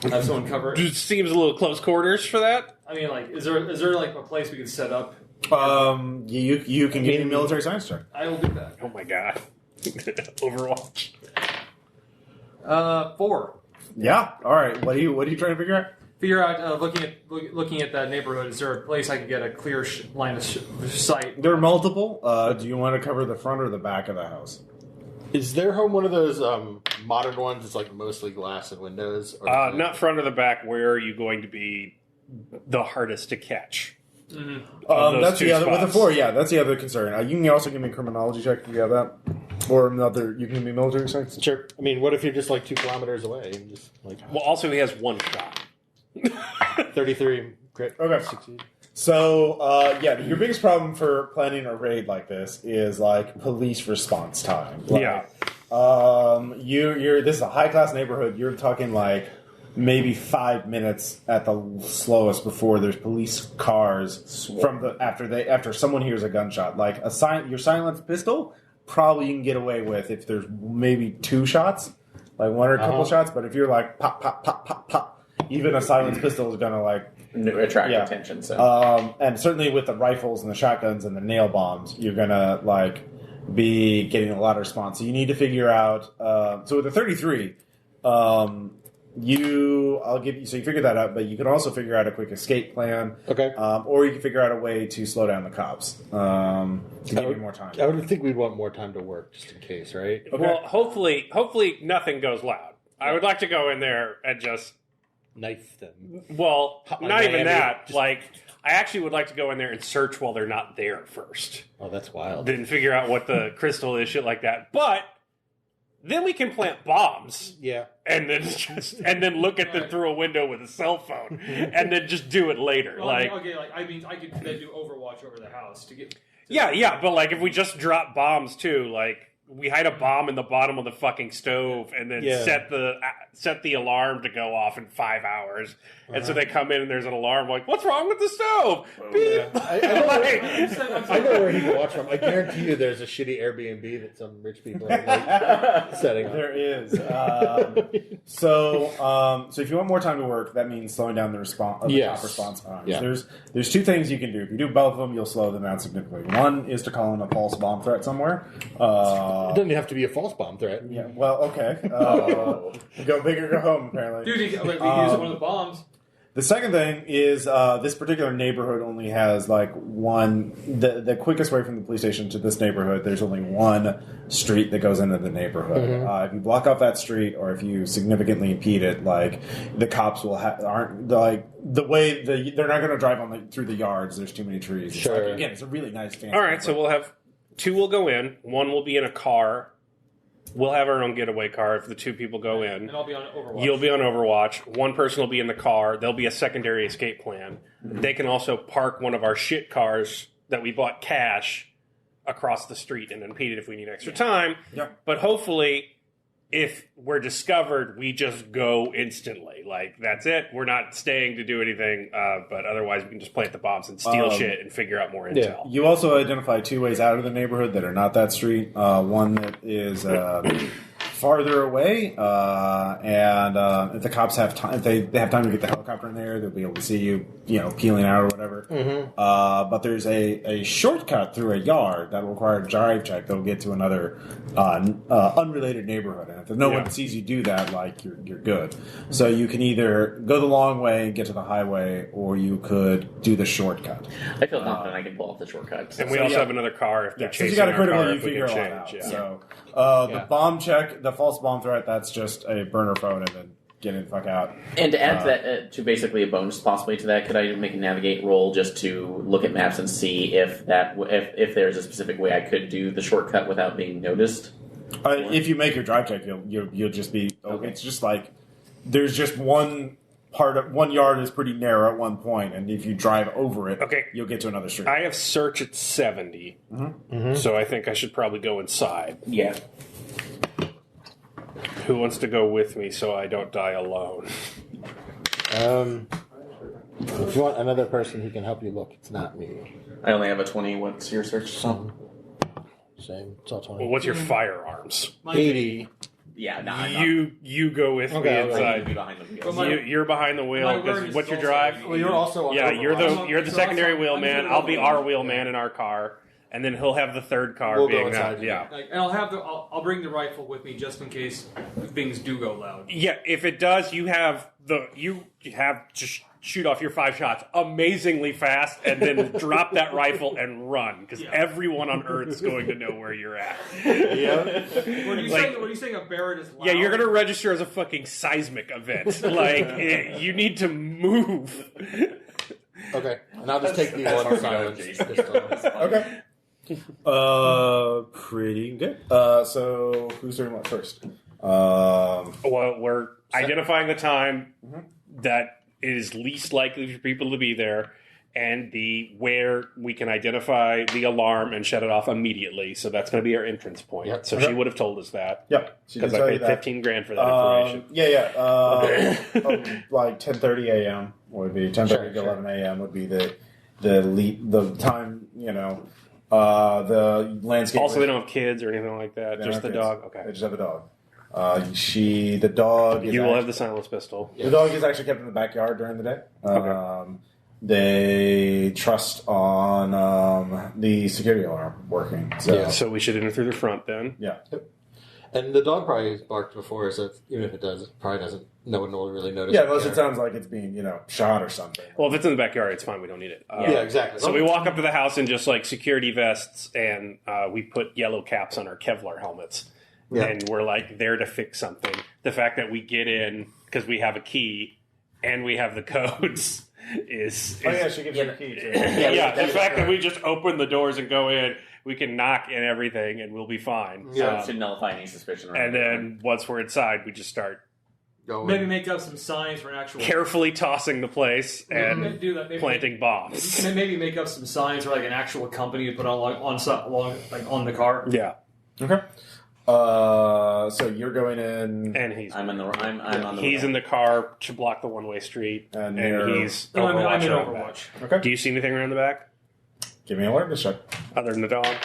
[SPEAKER 3] Have someone cover it?
[SPEAKER 5] It seems a little close quarters for that.
[SPEAKER 3] I mean, like, is there like a place we can set up?
[SPEAKER 1] You can give me a military science check.
[SPEAKER 3] I will do that.
[SPEAKER 5] Oh my god. Overwatch.
[SPEAKER 3] 4.
[SPEAKER 1] Yeah. All right. What are you trying to figure out?
[SPEAKER 3] Figure out, looking at that neighborhood, is there a place I can get a clear line of sight?
[SPEAKER 1] There are multiple. Do you want to cover the front or the back of the house?
[SPEAKER 2] Is their home one of those modern ones? It's like mostly glass and windows. Or
[SPEAKER 5] Not front or the back. Where are you going to be the hardest to catch? Those
[SPEAKER 1] That's
[SPEAKER 5] two
[SPEAKER 1] the other with the
[SPEAKER 5] spots.
[SPEAKER 1] 4. Yeah, that's the other concern. You can also give me a criminology check if you have that, or another. You can give me military science.
[SPEAKER 2] Sure. I mean, what if you're just like 2 kilometers away and just like
[SPEAKER 5] Well, also he has one shot.
[SPEAKER 2] 33 crit?
[SPEAKER 1] Okay.
[SPEAKER 2] Succeed.
[SPEAKER 1] So, your biggest problem for planning a raid like this is like police response time. Like,
[SPEAKER 5] Yeah.
[SPEAKER 1] You're this is a high class neighborhood. You're talking like maybe 5 minutes at the slowest before there's police cars from the after someone hears a gunshot. Like your silenced pistol, probably you can get away with if there's maybe 2 shots, like 1 or a couple shots. But if you're like pop pop pop pop pop, even a silenced pistol is gonna like
[SPEAKER 4] Attract attention, so.
[SPEAKER 1] and certainly with the rifles and the shotguns and the nail bombs, you're gonna like be getting a lot of response. So you need to figure out. So with the 33, you figure that out, but you can also figure out a quick escape plan.
[SPEAKER 2] Okay.
[SPEAKER 1] Or you can figure out a way to slow down the cops to give you more time.
[SPEAKER 2] I would think we'd want more time to work just in case, right?
[SPEAKER 1] Okay.
[SPEAKER 5] Well, hopefully nothing goes loud. I would like to go in there and just,
[SPEAKER 2] Knife them.
[SPEAKER 5] well,
[SPEAKER 2] Hotline
[SPEAKER 5] not even
[SPEAKER 2] Miami.
[SPEAKER 5] that.
[SPEAKER 2] Just-
[SPEAKER 5] Like, I actually would like to go in there and search while they're not there first.
[SPEAKER 2] Oh, that's wild.
[SPEAKER 5] Then figure out what the crystal is, shit like that. But then we can plant bombs.
[SPEAKER 2] Yeah.
[SPEAKER 5] And then look at them through a window with a cell phone, and then just do it later.
[SPEAKER 3] Well,
[SPEAKER 5] like,
[SPEAKER 3] okay, like I mean, I could then do Overwatch over the house to get.
[SPEAKER 5] yeah, but like if we just drop bombs too, like we hide a bomb in the bottom of the fucking stove, and then
[SPEAKER 2] Yeah.
[SPEAKER 5] set the alarm to go off in 5 hours, and so they come in and there's an alarm. Like, what's wrong with the stove? Beep.
[SPEAKER 2] I know where he can watch from. I guarantee you there's a shitty Airbnb that some rich people are like, setting up.
[SPEAKER 1] There is. So if you want more time to work, that means slowing down the response.
[SPEAKER 2] Yes.
[SPEAKER 1] Top response times.
[SPEAKER 2] Yeah.
[SPEAKER 1] There's 2 things you can do. If you do both of them, you'll slow them down significantly. One is to call in a false bomb threat somewhere.
[SPEAKER 2] It doesn't have to be a false bomb threat.
[SPEAKER 1] Yeah. Well, okay. Go big or go home. Apparently.
[SPEAKER 3] Dude, we can use one of the bombs.
[SPEAKER 1] The second thing is this particular neighborhood only has like one. The quickest way from the police station to this neighborhood, there's only one street that goes into the neighborhood. If you block off that street, or if you significantly impede it, like the cops aren't like they're not going to drive through the yards. There's too many trees. It's
[SPEAKER 2] Sure.
[SPEAKER 1] like, again, it's a really nice fancy.
[SPEAKER 5] All right, so we'll have 2 will go in, 1 will be in a car. We'll have our own getaway car if the 2 people go in.
[SPEAKER 3] And I'll be on Overwatch.
[SPEAKER 5] You'll be on Overwatch. 1 person will be in the car. There'll be a secondary escape plan. They can also park one of our shit cars that we bought cash across the street and impede it if we need extra time.
[SPEAKER 1] Yeah.
[SPEAKER 5] But hopefully, if we're discovered, we just go instantly. Like, that's it. We're not staying to do anything. But otherwise, we can just plant the bombs and steal shit and figure out more intel.
[SPEAKER 1] You also identify 2 ways out of the neighborhood that are not that street. One that is farther away, and if the cops have time, if they have time to get the helicopter in there, they'll be able to see you, peeling out or whatever. But there's a shortcut through a yard that will require a drive check that'll get to another unrelated neighborhood, and if no one sees you do that, like you're good. So you can either go the long way and get to the highway, or you could do the shortcut.
[SPEAKER 4] I feel confident I can pull off the shortcuts.
[SPEAKER 5] And we also have another car if they're
[SPEAKER 1] Since
[SPEAKER 5] chasing
[SPEAKER 1] you got a
[SPEAKER 5] our
[SPEAKER 1] critical,
[SPEAKER 5] car,
[SPEAKER 1] you
[SPEAKER 5] if we
[SPEAKER 1] figure
[SPEAKER 5] can
[SPEAKER 1] a lot out.
[SPEAKER 5] change. Yeah.
[SPEAKER 1] So the bomb check, the false bomb threat, that's just a burner phone, and then get in, fuck out.
[SPEAKER 4] And to add to that, to basically a bonus possibly to that, could I make a navigate roll just to look at maps and see if if there's a specific way I could do the shortcut without being noticed?
[SPEAKER 1] If you make your drive check, you'll just be. Okay. It's just like there's just one yard is pretty narrow at one point, and if you drive over it, you'll get to another street.
[SPEAKER 5] I have search at 70, so I think I should probably go inside.
[SPEAKER 4] Yeah.
[SPEAKER 5] Who wants to go with me so I don't die alone?
[SPEAKER 2] If you want another person who can help you look, it's not me.
[SPEAKER 4] I only have a 20. What's your search?
[SPEAKER 2] Same. It's all 20.
[SPEAKER 5] Well, what's your firearms?
[SPEAKER 2] 80.
[SPEAKER 4] Yeah, no,
[SPEAKER 5] You go with me inside.
[SPEAKER 4] Behind the wheel.
[SPEAKER 5] You're behind the wheel. What's your drive?
[SPEAKER 3] Well, you're also on
[SPEAKER 5] you're the secondary wheelman. I'll be our wheelman in our car, and then he'll have the third car
[SPEAKER 2] We'll
[SPEAKER 5] being
[SPEAKER 2] go inside,
[SPEAKER 5] that. Yeah.
[SPEAKER 3] and I'll bring the rifle with me just in case things do go loud.
[SPEAKER 5] Yeah. If it does, you have just shoot off your 5 shots amazingly fast, and then drop that rifle and run because everyone on Earth is going to know where you're at.
[SPEAKER 2] Yeah.
[SPEAKER 3] When you saying a Barrett is loud?
[SPEAKER 5] Yeah, you're going to register as a fucking seismic event. You need to move.
[SPEAKER 2] Okay. And I'll just take the one silence pistol.
[SPEAKER 1] Okay. Pretty good. So who's doing what first?
[SPEAKER 5] Well, we're identifying the time that is least likely for people to be there, and where we can identify the alarm and shut it off immediately. So that's going to be our entrance point.
[SPEAKER 2] Yep.
[SPEAKER 5] So she would have told us that.
[SPEAKER 1] Yep.
[SPEAKER 5] Because I paid $15,000 for that information.
[SPEAKER 1] Like 10:30 a.m. would be 10:30 to 11 a.m. would be the time. The landscape.
[SPEAKER 5] Also, they don't have kids or anything like that.
[SPEAKER 1] They
[SPEAKER 5] Just the
[SPEAKER 1] don't have
[SPEAKER 5] dog.
[SPEAKER 1] kids.
[SPEAKER 5] Okay.
[SPEAKER 1] They just have a dog. The dog.
[SPEAKER 5] You will have the silence pistol.
[SPEAKER 1] The dog is actually kept in the backyard during the day.
[SPEAKER 5] Okay.
[SPEAKER 1] They trust on the security alarm working.
[SPEAKER 5] So we should enter through the front then.
[SPEAKER 1] Yeah.
[SPEAKER 2] And the dog probably barked before, so even if it does, it probably doesn't. No one will really notice.
[SPEAKER 1] Yeah, unless it sounds like it's being, shot or something.
[SPEAKER 5] Well, if it's in the backyard, it's fine. We don't need it.
[SPEAKER 2] Yeah, exactly.
[SPEAKER 5] So we walk up to the house in just like security vests, and we put yellow caps on our Kevlar helmets. Yeah. And we're like there to fix something. The fact that we get in because we have a key and we have the codes is
[SPEAKER 1] she gives you the key too.
[SPEAKER 5] The fact that we just open the doors and go in, we can knock and everything, and we'll be fine.
[SPEAKER 4] Yeah, to nullify any suspicion.
[SPEAKER 5] And then once we're inside, we just start
[SPEAKER 3] maybe make up some signs for an actual.
[SPEAKER 5] Carefully tossing the place and planting bombs.
[SPEAKER 3] Maybe make up some signs for like an actual company to put on the car.
[SPEAKER 5] Yeah.
[SPEAKER 1] Okay. So you're going in,
[SPEAKER 5] and
[SPEAKER 4] I'm on the.
[SPEAKER 5] He's in the car to block the one-way street, and he's.
[SPEAKER 3] I'm in Overwatch.
[SPEAKER 1] Okay.
[SPEAKER 5] Do you see anything around the back?
[SPEAKER 1] Give me an awareness check.
[SPEAKER 5] Other than the dog.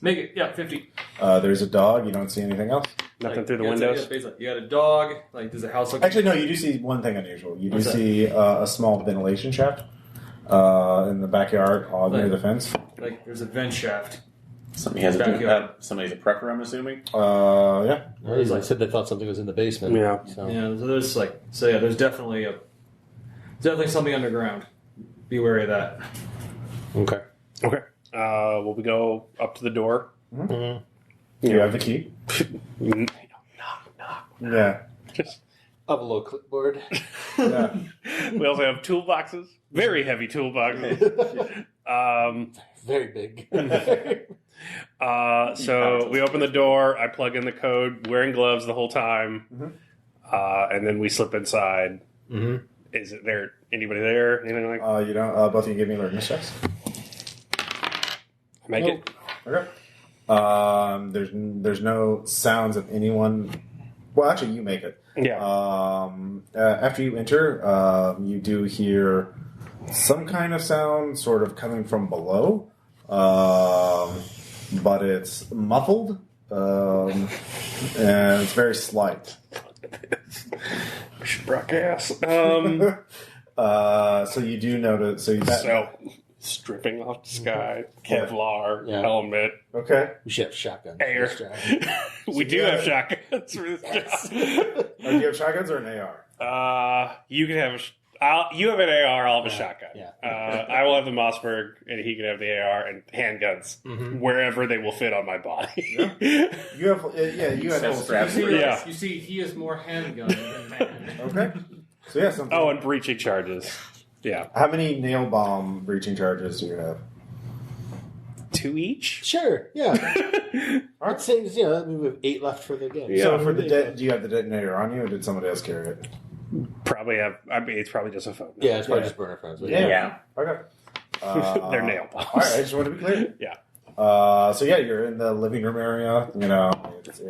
[SPEAKER 3] Make it 50.
[SPEAKER 1] There's a dog. You don't see anything else.
[SPEAKER 5] Nothing through the windows.
[SPEAKER 3] You got a dog. Like, does the house look?
[SPEAKER 1] Actually, no. You do see one thing unusual. You do see a small ventilation shaft in the backyard, near the fence.
[SPEAKER 3] Like, there's a vent shaft.
[SPEAKER 4] Somebody's a prepper, I'm assuming.
[SPEAKER 1] Yeah.
[SPEAKER 2] Well, they said they thought something was in the basement.
[SPEAKER 5] Yeah.
[SPEAKER 2] So
[SPEAKER 3] there's there's definitely something underground. Be wary of that.
[SPEAKER 5] Okay. Will we go up to the door?
[SPEAKER 1] Mm-hmm. You have the key.
[SPEAKER 5] Knock.
[SPEAKER 1] Yeah.
[SPEAKER 5] Just
[SPEAKER 2] have a little clipboard.
[SPEAKER 1] Yeah.
[SPEAKER 5] We also have toolboxes. Very heavy toolboxes.
[SPEAKER 2] Very big.
[SPEAKER 5] So we open the door. I plug in the code, wearing gloves the whole time, and then we slip inside.
[SPEAKER 2] Mm-hmm.
[SPEAKER 5] Is there anybody there? Anything like?
[SPEAKER 1] You don't. Both of you give me alertness checks.
[SPEAKER 5] Make it.
[SPEAKER 1] Okay. There's no sounds of anyone. Well, actually, you make it.
[SPEAKER 5] Yeah.
[SPEAKER 1] After you enter, you do hear some kind of sound, sort of coming from below, but it's muffled, and it's very slight.
[SPEAKER 5] We should broadcast.
[SPEAKER 1] So you do notice. So
[SPEAKER 5] stripping off the sky, Kevlar, helmet.
[SPEAKER 1] Okay.
[SPEAKER 2] We should have shotguns.
[SPEAKER 5] Air. We do have shotguns for this job.
[SPEAKER 1] Do you have shotguns or an AR?
[SPEAKER 5] You can have You have an AR, I'll have a shotgun.
[SPEAKER 2] Yeah.
[SPEAKER 5] I will have the Mossberg, and he can have the AR and handguns wherever they will fit on my body.
[SPEAKER 1] You have, you have
[SPEAKER 4] Says straps.
[SPEAKER 5] Yeah.
[SPEAKER 3] You see, he is more handgun than man.
[SPEAKER 1] Okay. So yeah, something.
[SPEAKER 5] Oh, and breaching charges. Yeah.
[SPEAKER 1] How many nail bomb breaching charges do you have?
[SPEAKER 5] 2 each?
[SPEAKER 2] Sure. Yeah.
[SPEAKER 1] All right.
[SPEAKER 2] It saves. Yeah. We have 8 left for the game.
[SPEAKER 5] Yeah.
[SPEAKER 1] So for the do you have the detonator on you, or did somebody else carry it?
[SPEAKER 5] Probably have. I mean, it's probably just a phone.
[SPEAKER 2] Yeah. It's probably
[SPEAKER 1] Yeah.
[SPEAKER 2] just burner phones. But
[SPEAKER 4] Yeah.
[SPEAKER 1] Okay.
[SPEAKER 5] They're nail bombs.
[SPEAKER 1] All right. I just want to be clear.
[SPEAKER 5] Yeah.
[SPEAKER 1] So yeah, you're in the living room area. You know, it's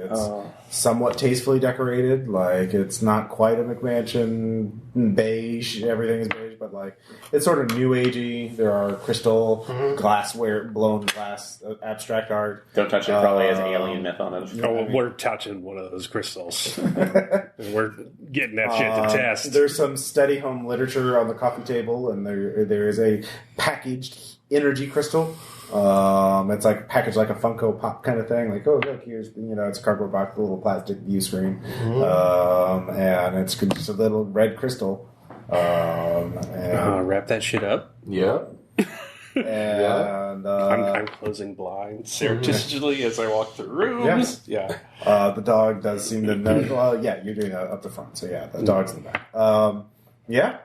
[SPEAKER 1] somewhat tastefully decorated. Like it's not quite a McMansion beige. Everything is beige, but like it's sort of new agey. There are crystal glassware, blown glass, abstract art.
[SPEAKER 4] Don't touch it. Probably has alien myth on it.
[SPEAKER 5] Oh, well, we're touching one of those crystals. We're getting that shit to test.
[SPEAKER 1] There's some steady home literature on the coffee table, and there is a packaged energy crystal. It's like packaged like a Funko Pop kind of thing. Like, oh look, here's it's a cardboard box, a little plastic view screen, and it's just a little red crystal. And
[SPEAKER 5] Wrap that shit up.
[SPEAKER 2] Yep.
[SPEAKER 1] and
[SPEAKER 5] I'm closing blinds surreptitiously as I walk through rooms. Yeah.
[SPEAKER 1] the dog does seem to know. Well, yeah, you're doing that up the front, so yeah, the dog's in the back. Yeah.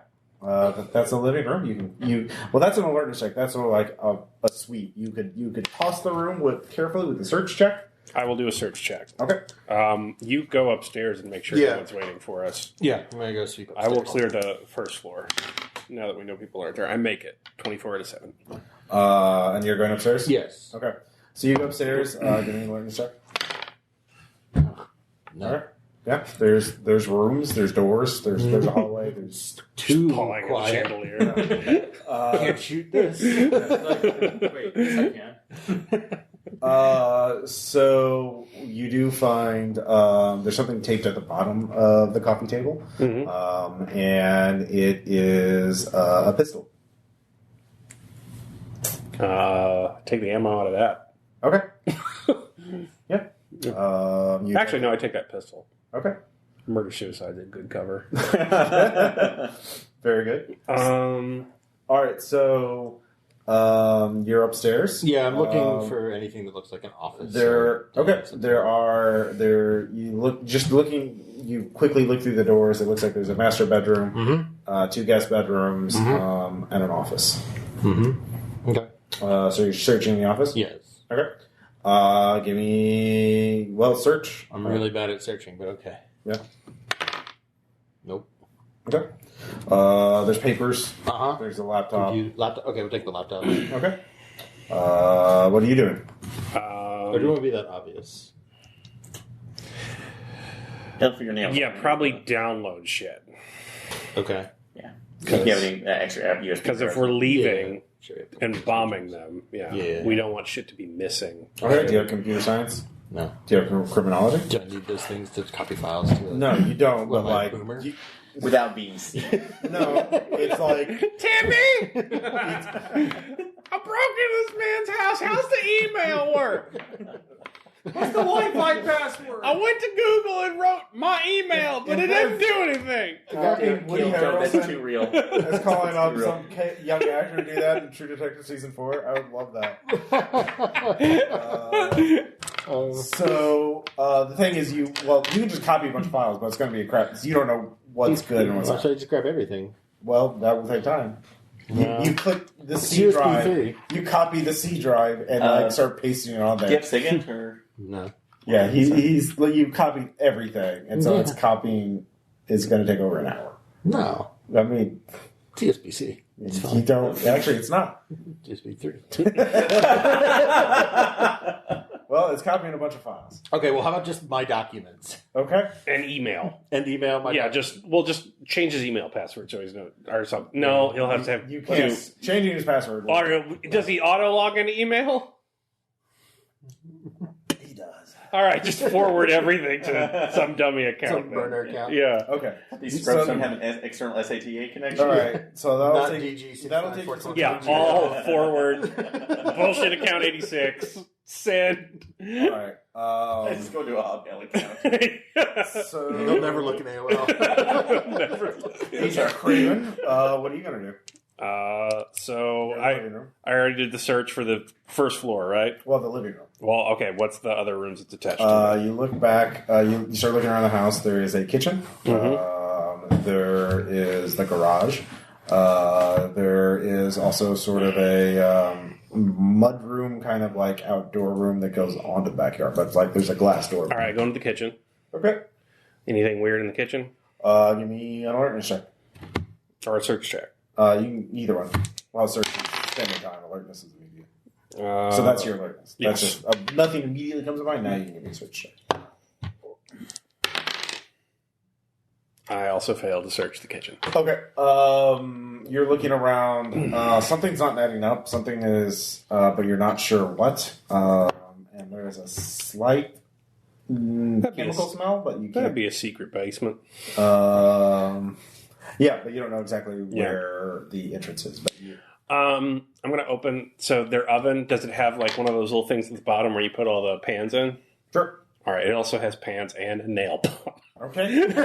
[SPEAKER 1] That's a living room. Well, that's an alertness check. That's sort of like a suite. You could toss the room carefully with a search check.
[SPEAKER 5] I will do a search check.
[SPEAKER 1] Okay.
[SPEAKER 5] You go upstairs and make sure no one's waiting for us.
[SPEAKER 2] Yeah. I'm gonna go sweep
[SPEAKER 5] I
[SPEAKER 2] upstairs.
[SPEAKER 5] will clear the first floor. Now that we know people aren't there, I make it 24 out of 7.
[SPEAKER 1] And you're going upstairs.
[SPEAKER 2] Yes.
[SPEAKER 1] Okay. So you go upstairs. Give me an alertness check.
[SPEAKER 2] No.
[SPEAKER 1] All right. Yeah. There's rooms. There's doors. There's a hallway. There's
[SPEAKER 2] Too
[SPEAKER 5] Pawing at the
[SPEAKER 2] quiet.
[SPEAKER 5] chandelier.
[SPEAKER 2] Can't shoot this.
[SPEAKER 3] Wait, yes, I can.
[SPEAKER 1] So you do find there's something taped at the bottom of the coffee table, and it is a pistol.
[SPEAKER 5] Take the ammo out of that.
[SPEAKER 1] Okay. Yeah.
[SPEAKER 5] Actually, no, I take that pistol.
[SPEAKER 1] Okay.
[SPEAKER 5] Murder suicide's a good cover.
[SPEAKER 1] Very good.
[SPEAKER 2] Um,
[SPEAKER 1] All right. So you're upstairs.
[SPEAKER 2] Yeah, I'm looking for anything that looks like an office.
[SPEAKER 1] There. Okay. You quickly look through the doors. It looks like there's a master bedroom, 2 guest bedrooms, and an office.
[SPEAKER 2] Okay.
[SPEAKER 1] So you're searching the office.
[SPEAKER 2] Yes.
[SPEAKER 1] Okay. Give me search.
[SPEAKER 2] I'm really bad at searching, but okay.
[SPEAKER 1] Yeah.
[SPEAKER 2] Nope.
[SPEAKER 1] Okay. There's papers.
[SPEAKER 2] Uh-huh.
[SPEAKER 1] There's a laptop.
[SPEAKER 2] Laptop. Okay, we'll take the laptop.
[SPEAKER 1] Okay. What are you doing?
[SPEAKER 2] Or do you want to be that obvious?
[SPEAKER 4] Don't for your nails.
[SPEAKER 5] Yeah, probably download shit.
[SPEAKER 2] Okay.
[SPEAKER 4] Yeah. If you have any extra USB.
[SPEAKER 5] Because if we're leaving
[SPEAKER 2] Sure.
[SPEAKER 5] and bombing them, we don't want shit to be missing.
[SPEAKER 1] Okay. Do you have computer science?
[SPEAKER 2] No.
[SPEAKER 1] Do you have criminology?
[SPEAKER 2] Do I need those things to copy files to?
[SPEAKER 1] No, you don't.
[SPEAKER 2] What,
[SPEAKER 1] But
[SPEAKER 2] am I a
[SPEAKER 1] like,
[SPEAKER 2] boomer?
[SPEAKER 4] without being seen.
[SPEAKER 1] no, it's like
[SPEAKER 5] Timmy! I broke into this man's house. How's the email work?
[SPEAKER 3] What's the Wi-Fi password?
[SPEAKER 5] I went to Google and wrote my email, but it didn't do anything.
[SPEAKER 1] Woody
[SPEAKER 4] That's
[SPEAKER 1] Harrelson
[SPEAKER 4] too real.
[SPEAKER 1] is calling up
[SPEAKER 4] Real.
[SPEAKER 1] some young actor to do that in True Detective season 4. I would love that. The thing is, you can just copy a bunch of files, but it's going to be a crap. So you don't know what's good and what's
[SPEAKER 2] Why
[SPEAKER 1] not.
[SPEAKER 2] should I just grab everything?
[SPEAKER 1] Well, that will take time. You click the
[SPEAKER 2] It's
[SPEAKER 1] C
[SPEAKER 2] USB
[SPEAKER 1] drive,
[SPEAKER 2] 3.
[SPEAKER 1] you copy the C drive, and start pasting it on there.
[SPEAKER 4] Get SIGINT or
[SPEAKER 2] No.
[SPEAKER 1] Yeah, you copied everything, and so it's copying is going to take over an hour.
[SPEAKER 2] No.
[SPEAKER 1] I mean,
[SPEAKER 2] It's USB-C. It's fine.
[SPEAKER 1] you don't actually. It's not.
[SPEAKER 2] USB 3.
[SPEAKER 1] Well, it's copying a bunch of files.
[SPEAKER 2] Okay, well, how about just my documents?
[SPEAKER 1] Okay.
[SPEAKER 5] And email.
[SPEAKER 2] And email my documents.
[SPEAKER 5] We'll just change his email password so he's or something. No, he'll have to have
[SPEAKER 1] You can't. Changing his password.
[SPEAKER 5] Does he auto log into email?
[SPEAKER 1] He does.
[SPEAKER 5] All right, just forward everything to some dummy account.
[SPEAKER 6] Some
[SPEAKER 5] then.
[SPEAKER 6] burner account.
[SPEAKER 5] Yeah.
[SPEAKER 1] Okay.
[SPEAKER 4] These scrubs don't have an external SATA connection.
[SPEAKER 1] All right. So
[SPEAKER 6] Not
[SPEAKER 1] that'll
[SPEAKER 6] DG
[SPEAKER 1] take you some
[SPEAKER 5] Yeah,
[SPEAKER 1] time.
[SPEAKER 5] all forward. Bullshit account 86. Send.
[SPEAKER 1] All right.
[SPEAKER 4] I just go to a Hotmail account.
[SPEAKER 1] So
[SPEAKER 6] They'll never look in AOL.
[SPEAKER 5] Never.
[SPEAKER 1] Agent Craven, what are you gonna do?
[SPEAKER 5] So
[SPEAKER 1] The living room.
[SPEAKER 5] I already did the search for the first floor, right?
[SPEAKER 1] Well, the living room.
[SPEAKER 5] Well, okay. What's the other rooms it's attached to?
[SPEAKER 1] You look back. You start looking around the house. There is a kitchen. There is the garage. There is also sort of a mud room, kind of like outdoor room that goes onto the backyard. But it's like there's a glass door.
[SPEAKER 5] All right, go into the kitchen.
[SPEAKER 1] Okay.
[SPEAKER 5] Anything weird in the kitchen?
[SPEAKER 1] Give me an alertness check.
[SPEAKER 5] Or a search check?
[SPEAKER 1] You can either one. Well, search is spending time. Alertness is immediate. So that's your alertness.
[SPEAKER 5] yes.
[SPEAKER 1] That's just nothing immediately comes to mind. Now you can give me a search check.
[SPEAKER 5] I also failed to search the kitchen.
[SPEAKER 1] Okay. You're looking around. Something's not adding up. Something is, but you're not sure what. And there is a slight chemical smell, but you
[SPEAKER 5] That'd
[SPEAKER 1] can't.
[SPEAKER 5] be a secret basement.
[SPEAKER 1] Yeah, but you don't know exactly where the entrance is. But you,
[SPEAKER 5] I'm going to open. So their oven, does it have like one of those little things at the bottom where you put all the pans in?
[SPEAKER 1] sure.
[SPEAKER 5] All right. It also has pans and a nail bomb.
[SPEAKER 1] Okay. It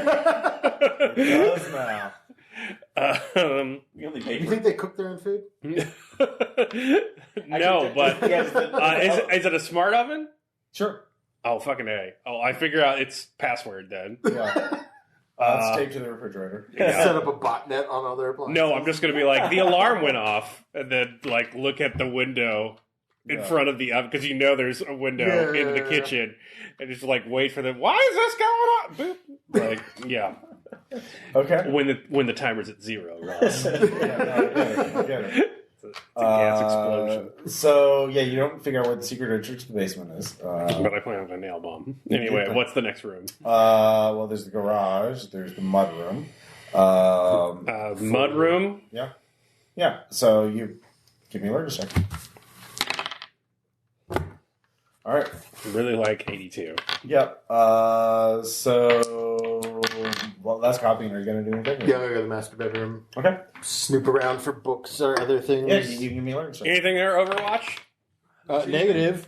[SPEAKER 1] does now.
[SPEAKER 4] You only paid
[SPEAKER 6] You
[SPEAKER 4] for
[SPEAKER 6] think they cook their own food?
[SPEAKER 5] No, but is it a smart oven?
[SPEAKER 1] Sure.
[SPEAKER 5] Oh, fucking A. Oh, I figure out its password then.
[SPEAKER 1] Yeah. It's taped to the refrigerator.
[SPEAKER 6] Set up a botnet on all their appliances.
[SPEAKER 5] No, I'm just going to be like, the alarm went off, and then like look at the window in front of the oven, because you know there's a window in the kitchen, and just like wait for them. Why is this going on? Boop. Like, yeah.
[SPEAKER 1] Okay.
[SPEAKER 5] When the timer's at 0, Ross.
[SPEAKER 1] I get it.
[SPEAKER 5] It's a gas explosion.
[SPEAKER 1] So, yeah, you don't figure out where the secret entrance to the basement is.
[SPEAKER 5] But I plan on a nail bomb. Anyway, what's the next room?
[SPEAKER 1] Well, there's the garage. There's the mud room.
[SPEAKER 5] Mud room.
[SPEAKER 1] Yeah. Yeah. So you give me a alertness check. All right.
[SPEAKER 5] Really like 82.
[SPEAKER 1] Yep. Well, that's copying. Are you going to do anything?
[SPEAKER 6] Yeah, I go to the master bedroom.
[SPEAKER 1] Okay.
[SPEAKER 6] Snoop around for books or other things.
[SPEAKER 1] Yeah, you give me a alertness check.
[SPEAKER 5] Anything there, Overwatch?
[SPEAKER 6] Negative.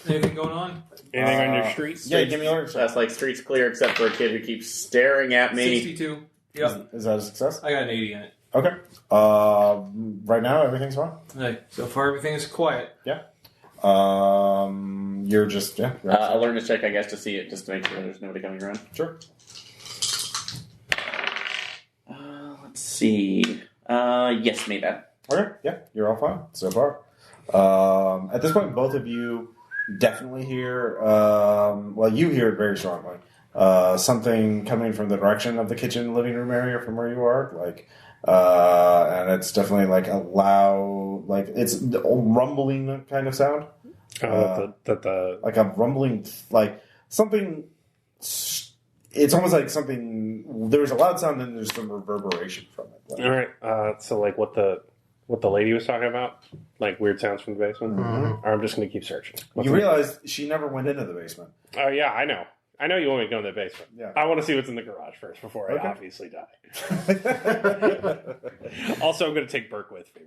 [SPEAKER 3] Anything going on?
[SPEAKER 5] Anything on your streets?
[SPEAKER 1] Yeah, give me a alertness check.
[SPEAKER 4] That's like streets clear, except for a kid who keeps staring at me.
[SPEAKER 3] 62. Yep.
[SPEAKER 1] Is that a success?
[SPEAKER 3] I got an 80 in it.
[SPEAKER 1] Okay. Right now, everything's fine.
[SPEAKER 3] Hey, so far everything is quiet.
[SPEAKER 1] Yeah. You're just, yeah. you're
[SPEAKER 4] Alertness check, I guess, to see it, just to make sure there's nobody coming around.
[SPEAKER 1] Sure.
[SPEAKER 4] Let's see. Yes, made that.
[SPEAKER 1] Okay, yeah, you're all fine so far. At this point, both of you definitely hear, well, you hear it very strongly, something coming from the direction of the kitchen living room area from where you are, like, and it's definitely like a loud, like, it's a rumbling kind of sound. Like a rumbling, like something, it's almost like something, there's a loud sound and there's some reverberation from it. Like,
[SPEAKER 5] All right. So, like, what the lady was talking about, like weird sounds from the basement. Or I'm just going to keep searching.
[SPEAKER 1] you realize she never went into the basement.
[SPEAKER 5] Oh yeah, I know. I know you want me to go in the basement.
[SPEAKER 1] Yeah.
[SPEAKER 5] I want to see what's in the garage first before I obviously die. Also, I'm going to take Birk with me.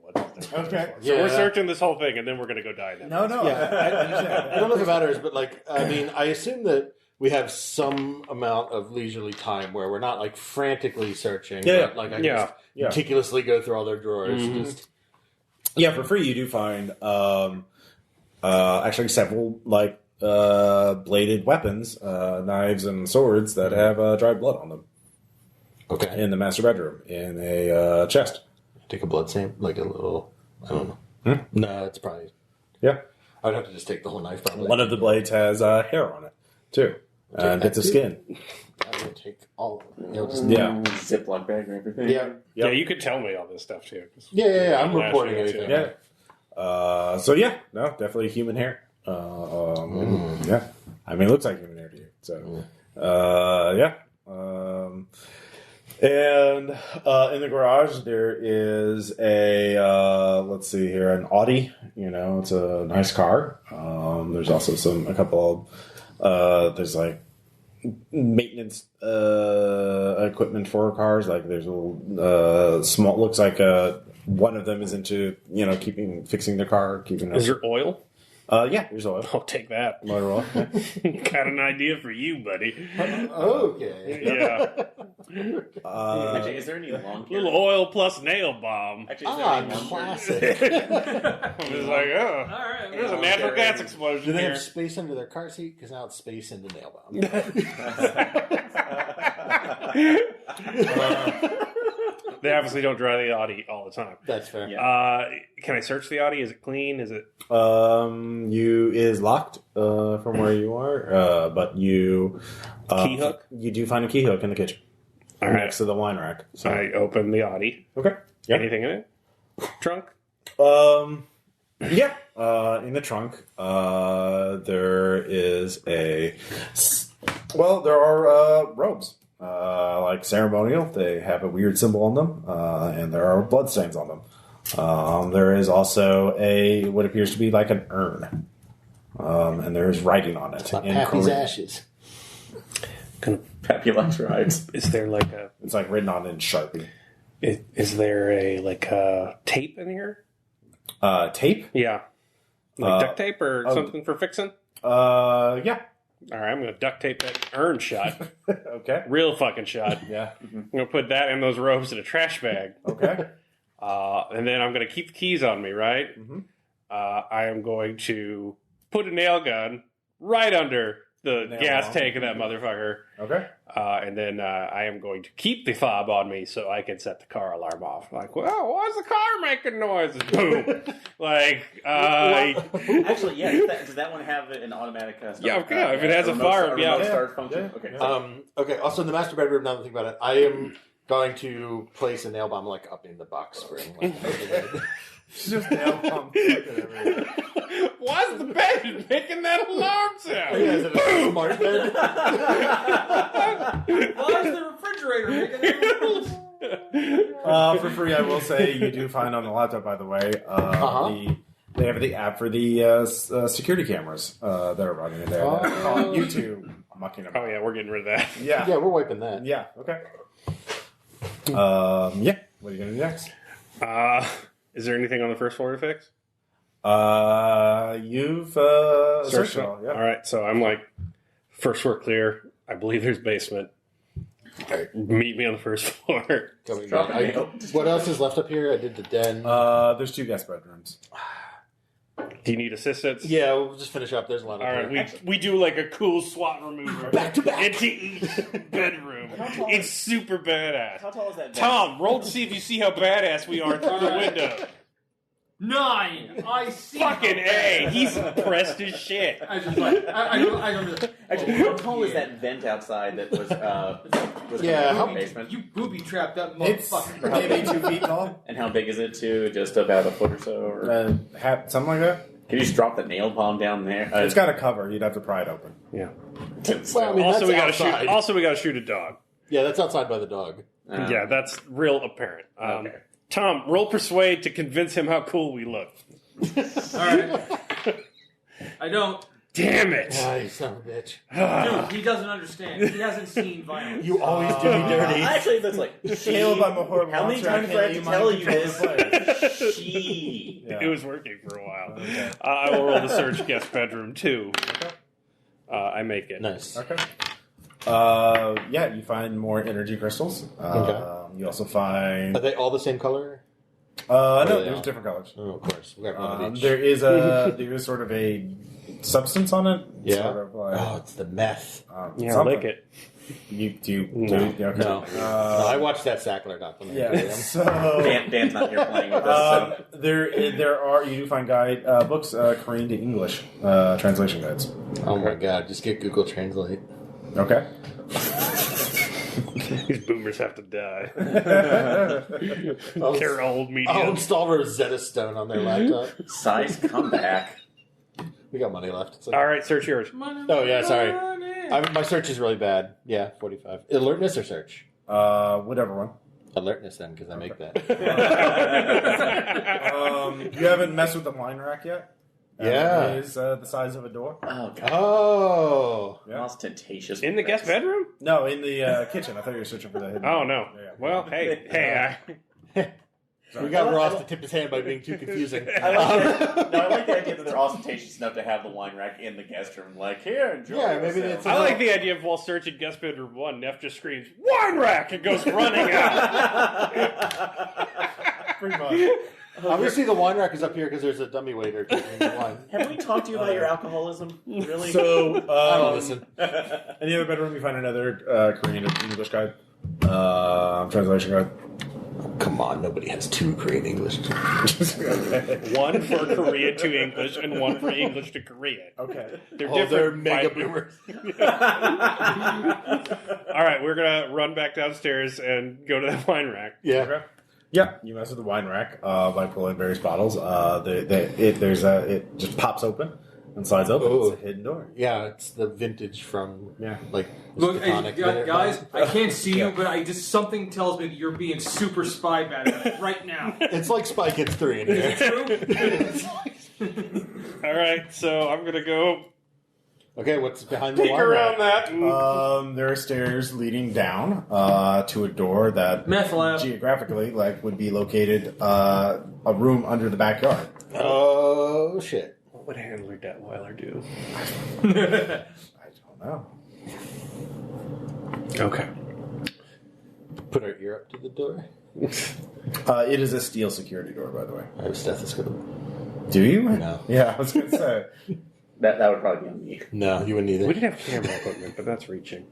[SPEAKER 1] Okay.
[SPEAKER 5] So we're searching this whole thing, and then we're going to go die now.
[SPEAKER 1] No.
[SPEAKER 6] Yeah, I don't know if it matters, but like, I mean, I assume that we have some amount of leisurely time where we're not like frantically searching.
[SPEAKER 1] Yeah,
[SPEAKER 6] but, like I just
[SPEAKER 1] yeah.
[SPEAKER 6] meticulously go through all their drawers. Just
[SPEAKER 1] Yeah, for free you do find actually several like bladed weapons, knives and swords that have dried blood on them.
[SPEAKER 6] okay.
[SPEAKER 1] In the master bedroom, in a chest.
[SPEAKER 6] Take a blood sample, like a little. I don't know. No, it's probably.
[SPEAKER 1] Yeah.
[SPEAKER 6] I'd have to just take the whole knife. Probably.
[SPEAKER 1] One of the blades has hair on it too, and bits of skin.
[SPEAKER 6] I would take all of them. You know, just,
[SPEAKER 1] Yeah.
[SPEAKER 4] Ziploc bag and everything.
[SPEAKER 6] yeah.
[SPEAKER 5] Yeah, you could tell me all this stuff too.
[SPEAKER 6] Yeah. I'm
[SPEAKER 5] Yeah,
[SPEAKER 6] reporting
[SPEAKER 5] sure,
[SPEAKER 6] anything.
[SPEAKER 1] Yeah. So yeah, no, definitely human hair. Yeah, I mean, it looks like human hair to you. So, yeah. And in the garage there is a let's see here, an Audi. You know, it's a nice car. There's also a couple of There's like maintenance equipment for cars. Like there's a little small. Looks like one of them is into fixing their car.
[SPEAKER 5] Is there oil?
[SPEAKER 1] Yeah, there's oil.
[SPEAKER 5] I'll take that.
[SPEAKER 1] Motor oil. Yeah.
[SPEAKER 5] Got an idea for you, buddy.
[SPEAKER 6] Okay.
[SPEAKER 5] Yeah.
[SPEAKER 4] Actually, is there any long
[SPEAKER 5] Little oil plus nail bomb.
[SPEAKER 4] Actually, is there any long
[SPEAKER 6] classic.
[SPEAKER 5] I'm just like, oh,
[SPEAKER 3] All right.
[SPEAKER 5] there's a
[SPEAKER 4] long
[SPEAKER 5] natural
[SPEAKER 4] carry?
[SPEAKER 5] gas explosion
[SPEAKER 6] Do they
[SPEAKER 5] here.
[SPEAKER 6] have space under their car seat? Because now it's space into nail bomb.
[SPEAKER 5] They obviously don't drive the Audi all the time.
[SPEAKER 6] That's fair.
[SPEAKER 4] Yeah.
[SPEAKER 5] Can I search the Audi? Is it clean? Is it?
[SPEAKER 1] You is locked from where you are, but you
[SPEAKER 5] Key hook?
[SPEAKER 1] You do find a key hook in the kitchen,
[SPEAKER 5] All right.
[SPEAKER 1] next to the wine rack. So
[SPEAKER 5] I open the Audi.
[SPEAKER 1] okay, yeah.
[SPEAKER 5] Anything in it? Trunk?
[SPEAKER 1] Yeah. In the trunk, there is there are robes. Like ceremonial, they have a weird symbol on them, and there are bloodstains on them. There is also what appears to be like an urn, and there's writing on it.
[SPEAKER 6] It's not
[SPEAKER 1] in
[SPEAKER 6] Pappy's
[SPEAKER 1] Korean.
[SPEAKER 6] ashes.
[SPEAKER 4] Happy lunch rides.
[SPEAKER 5] Is there like a?
[SPEAKER 1] It's like written on in Sharpie.
[SPEAKER 5] Is there a tape in here?
[SPEAKER 1] Tape?
[SPEAKER 5] Yeah, like duct tape or something for fixing.
[SPEAKER 1] Yeah.
[SPEAKER 5] All right, I'm going to duct tape that urn shut.
[SPEAKER 1] Okay.
[SPEAKER 5] Real fucking shut.
[SPEAKER 1] Yeah.
[SPEAKER 5] I'm going to put that and those robes in a trash bag.
[SPEAKER 1] Okay.
[SPEAKER 5] And then I'm going to keep the keys on me, right?
[SPEAKER 1] Mhm.
[SPEAKER 5] I am going to put a nail gun right under the
[SPEAKER 1] Nail
[SPEAKER 5] gas
[SPEAKER 1] bomb.
[SPEAKER 5] tank of that motherfucker.
[SPEAKER 1] Okay.
[SPEAKER 5] And then I am going to keep the fob on me so I can set the car alarm off. Like, well, why's the car making noises? Boom.
[SPEAKER 4] Actually, yeah. Does that one have an automatic?
[SPEAKER 5] Yeah, if it has a fire,
[SPEAKER 4] remote
[SPEAKER 5] yeah.
[SPEAKER 4] start function.
[SPEAKER 1] Yeah.
[SPEAKER 4] Okay.
[SPEAKER 1] Yeah.
[SPEAKER 6] Okay. Also, in the master bedroom. Now that I think about it, I am going to place a nail bomb like up in the box spring. Like,
[SPEAKER 1] Just nail bomb.
[SPEAKER 5] Why's the bed making that alarm sound?
[SPEAKER 6] is it a smart bed?
[SPEAKER 3] Why is the refrigerator making that?
[SPEAKER 1] For free, I will say you do find on the laptop, by the way, they have the app for the security cameras that are running in there. That caught YouTube mucking about.
[SPEAKER 5] Oh, yeah, we're getting rid of that.
[SPEAKER 1] Yeah.
[SPEAKER 6] Yeah, we're wiping that.
[SPEAKER 1] Yeah. Okay. Yeah. What are you gonna do next?
[SPEAKER 5] Is there anything on the first floor to fix?
[SPEAKER 1] You've
[SPEAKER 5] Search
[SPEAKER 1] searched it all. Yeah.
[SPEAKER 5] All right, so I'm like, first floor clear. I believe there's basement. Meet me on the first floor.
[SPEAKER 4] Drop a nail.
[SPEAKER 6] What else is left up here? I did the den.
[SPEAKER 1] There's 2 guest bedrooms.
[SPEAKER 5] Do you need assistance?
[SPEAKER 6] Yeah, we'll just finish up. There's a lot of
[SPEAKER 5] All right, we do like a cool SWAT remover
[SPEAKER 6] Back to back.
[SPEAKER 5] into each bedroom. It's super badass.
[SPEAKER 4] How tall is that?
[SPEAKER 5] Tom, roll to see if you see how badass we are through the window.
[SPEAKER 3] 9. I see.
[SPEAKER 5] Fucking A. He's impressed as shit.
[SPEAKER 3] I just like I don't.
[SPEAKER 4] Actually, how tall is that vent outside that was
[SPEAKER 6] Yeah,
[SPEAKER 4] in
[SPEAKER 6] how-
[SPEAKER 4] the basement?
[SPEAKER 3] You booby trapped that
[SPEAKER 1] It's
[SPEAKER 3] motherfucker.
[SPEAKER 1] maybe 2 feet tall.
[SPEAKER 4] And how big is it too? Just about a foot or so? Or
[SPEAKER 1] Something like that.
[SPEAKER 4] can you just drop the nail bomb down there?
[SPEAKER 1] It's got a cover. You'd have to pry it open.
[SPEAKER 5] Yeah.
[SPEAKER 6] Well, I mean,
[SPEAKER 5] Also,
[SPEAKER 6] that's
[SPEAKER 5] we gotta
[SPEAKER 6] outside.
[SPEAKER 5] shoot. Also, we gotta shoot a dog.
[SPEAKER 6] Yeah, that's outside by the dog.
[SPEAKER 5] Yeah, that's real apparent.
[SPEAKER 4] Okay.
[SPEAKER 5] Tom, roll persuade to convince him how cool we look.
[SPEAKER 3] All right. I don't.
[SPEAKER 5] Damn it!
[SPEAKER 6] Ah, you son of a bitch.
[SPEAKER 3] Dude, he doesn't understand. He hasn't seen violence.
[SPEAKER 6] You always do me dirty.
[SPEAKER 4] Actually, that's like
[SPEAKER 1] Caleb, I'm a horrible
[SPEAKER 4] How many
[SPEAKER 1] monster.
[SPEAKER 4] times do I have to tell you this?
[SPEAKER 1] this?
[SPEAKER 4] She.
[SPEAKER 1] Yeah.
[SPEAKER 5] It was working for a while. I will roll the search guest bedroom too. I make it.
[SPEAKER 6] Nice.
[SPEAKER 1] Okay. Yeah, you find more energy crystals. You also find
[SPEAKER 6] Are they all the same color?
[SPEAKER 1] no,
[SPEAKER 6] they
[SPEAKER 1] there's
[SPEAKER 6] all?
[SPEAKER 1] different colors.
[SPEAKER 6] Oh, of course. We got one of each.
[SPEAKER 1] There is sort of a substance on it.
[SPEAKER 6] Yeah.
[SPEAKER 1] Sort of like,
[SPEAKER 6] Oh, it's the meth.
[SPEAKER 5] Yeah,
[SPEAKER 1] something.
[SPEAKER 5] lick it.
[SPEAKER 1] You
[SPEAKER 5] No.
[SPEAKER 1] okay.
[SPEAKER 6] No. No, I watched that Sackler documentary.
[SPEAKER 1] Yeah. So
[SPEAKER 4] Dan's not here playing with us. So.
[SPEAKER 1] there are you do find guide books Korean to English translation guides.
[SPEAKER 6] Oh my god, just get Google Translate.
[SPEAKER 1] Okay.
[SPEAKER 5] These boomers have to die.
[SPEAKER 6] I'll,
[SPEAKER 5] They're old
[SPEAKER 6] I'll
[SPEAKER 5] media.
[SPEAKER 6] install Rosetta Stone on their laptop.
[SPEAKER 4] Size comeback.
[SPEAKER 6] We got money left. It's like,
[SPEAKER 5] All right, search yours.
[SPEAKER 6] Oh, yeah, sorry. My search is really bad. Yeah, 45. Alertness or search?
[SPEAKER 1] Whatever one.
[SPEAKER 6] Alertness then, because I make that.
[SPEAKER 1] You haven't messed with the wine rack yet?
[SPEAKER 6] Yeah.
[SPEAKER 1] It is the size of a door.
[SPEAKER 4] Oh, God.
[SPEAKER 6] Oh.
[SPEAKER 1] Yeah.
[SPEAKER 4] Ostentatious.
[SPEAKER 5] In the guest bedroom?
[SPEAKER 1] No, in the kitchen. I thought you were searching for the hidden.
[SPEAKER 5] Oh, no.
[SPEAKER 1] Yeah.
[SPEAKER 5] Well, hey.
[SPEAKER 6] We got Ross to tip his hand by being too confusing.
[SPEAKER 4] I like the idea that they're ostentatious enough to have the wine rack in the guest room. Like, here, enjoy.
[SPEAKER 6] Yeah, maybe
[SPEAKER 4] yourself.
[SPEAKER 6] that's-
[SPEAKER 5] I like the idea of while searching guest bedroom 1, Neff just screams, "Wine rack!" and goes running out.
[SPEAKER 1] Pretty much.
[SPEAKER 6] Obviously, the wine rack is up here because there's a dummy waiter drinking the wine.
[SPEAKER 4] Have we talked to you about your alcoholism? Really?
[SPEAKER 1] So,
[SPEAKER 6] I don't listen.
[SPEAKER 1] in the other bedroom, you find another Korean and English guy. Translation guy.
[SPEAKER 6] Come on, nobody has 2 Korean English.
[SPEAKER 5] One for Korean to English and one for English to Korean.
[SPEAKER 1] Okay.
[SPEAKER 5] They're
[SPEAKER 6] They're
[SPEAKER 5] different.
[SPEAKER 6] mega
[SPEAKER 5] by-
[SPEAKER 6] boomers.
[SPEAKER 5] All right, we're going to run back downstairs and go to that wine rack.
[SPEAKER 6] Yeah.
[SPEAKER 1] Okay. Yeah, you mess with the wine rack by pulling various bottles. It just pops open and slides open.
[SPEAKER 6] Ooh.
[SPEAKER 1] It's a hidden door.
[SPEAKER 6] Yeah, it's the vintage from,
[SPEAKER 1] Yeah.
[SPEAKER 6] like,
[SPEAKER 3] Look,
[SPEAKER 6] Stefanik.
[SPEAKER 3] guys, I can't see you, but something tells me that you're being super spy bad right now.
[SPEAKER 6] It's like Spy Kids 3 in here.
[SPEAKER 5] All right, so I'm going to go
[SPEAKER 6] Okay, what's behind the
[SPEAKER 5] peek
[SPEAKER 6] wine
[SPEAKER 5] around
[SPEAKER 6] rack?
[SPEAKER 5] that.
[SPEAKER 1] There are stairs leading down to a door that
[SPEAKER 3] Meth lab.
[SPEAKER 1] geographically would be located a room under the backyard.
[SPEAKER 6] Oh, shit.
[SPEAKER 5] What would Handler Detweiler do?
[SPEAKER 1] I don't know.
[SPEAKER 5] Okay.
[SPEAKER 6] Put our ear up to the door.
[SPEAKER 1] It is a steel security door, by the way.
[SPEAKER 6] I have a stethoscope.
[SPEAKER 1] Do you?
[SPEAKER 6] No.
[SPEAKER 1] Yeah, I was going to say.
[SPEAKER 4] That would probably be on me.
[SPEAKER 6] No, you wouldn't
[SPEAKER 5] We
[SPEAKER 6] either.
[SPEAKER 5] did have camera equipment, but that's reaching.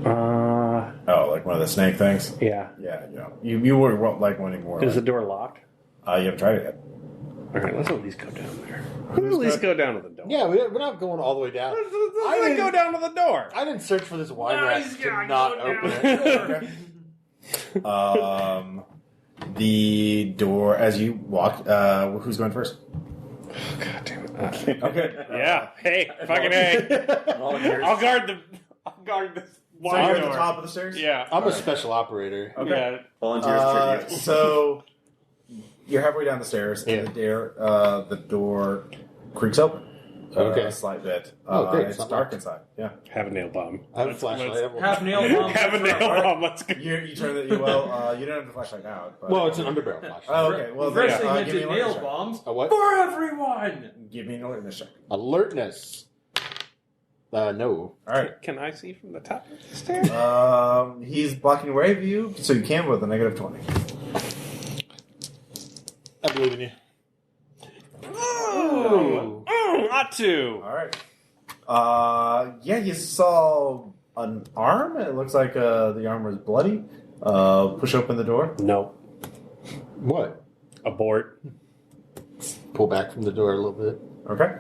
[SPEAKER 1] Oh, like one of the snake things?
[SPEAKER 5] Yeah.
[SPEAKER 1] Yeah, you won't like one anymore.
[SPEAKER 5] Is the door locked?
[SPEAKER 1] You haven't tried it yet.
[SPEAKER 5] All right, let's at least go down there. Let's at least go down to the door.
[SPEAKER 6] Yeah, we're not going all the way down.
[SPEAKER 5] Let's go down to the door.
[SPEAKER 6] I didn't search for this wine rack
[SPEAKER 3] Nice
[SPEAKER 6] to
[SPEAKER 3] guy,
[SPEAKER 6] not
[SPEAKER 3] go
[SPEAKER 6] open
[SPEAKER 3] down.
[SPEAKER 6] it.
[SPEAKER 1] The door, as you walk, who's going first?
[SPEAKER 5] God damn it.
[SPEAKER 1] Okay.
[SPEAKER 5] Yeah. Hey, fucking hey.
[SPEAKER 4] Volunteers.
[SPEAKER 5] I'll guard this
[SPEAKER 1] So
[SPEAKER 5] wine
[SPEAKER 1] you're at
[SPEAKER 5] door.
[SPEAKER 1] the top of the stairs?
[SPEAKER 5] Yeah.
[SPEAKER 6] I'm a special operator.
[SPEAKER 1] Okay.
[SPEAKER 5] Yeah.
[SPEAKER 4] Volunteers tribute.
[SPEAKER 1] So you're halfway down the stairs, and the door creaks open.
[SPEAKER 6] Okay.
[SPEAKER 1] A slight bit.
[SPEAKER 6] Oh, great.
[SPEAKER 1] It's
[SPEAKER 6] It's not
[SPEAKER 1] dark
[SPEAKER 6] locked.
[SPEAKER 1] inside. Yeah.
[SPEAKER 5] Have a nail bomb.
[SPEAKER 6] I have a flashlight.
[SPEAKER 3] Half nail bomb.
[SPEAKER 5] Have a nail bomb. Let's go.
[SPEAKER 1] You turn the you don't have the flashlight out. But,
[SPEAKER 6] Well, it's an underbarrel flashlight.
[SPEAKER 1] Oh, okay. Well,
[SPEAKER 3] Freshly
[SPEAKER 1] then, give me
[SPEAKER 3] minted
[SPEAKER 1] an
[SPEAKER 3] nail
[SPEAKER 1] alertness check.
[SPEAKER 3] bombs
[SPEAKER 6] A what?
[SPEAKER 3] for everyone.
[SPEAKER 1] Give me an alertness check.
[SPEAKER 6] Alertness. No.
[SPEAKER 1] All right.
[SPEAKER 5] Can I see from the top of the stairs?
[SPEAKER 1] He's blocking away of you, so you can with a negative 20.
[SPEAKER 6] I believe in you.
[SPEAKER 5] Oh, not to.
[SPEAKER 1] All right. Yeah, you saw an arm. It looks like the arm was bloody. Push open the door.
[SPEAKER 5] No.
[SPEAKER 6] What?
[SPEAKER 5] Abort.
[SPEAKER 6] Pull back from the door a little bit.
[SPEAKER 1] Okay.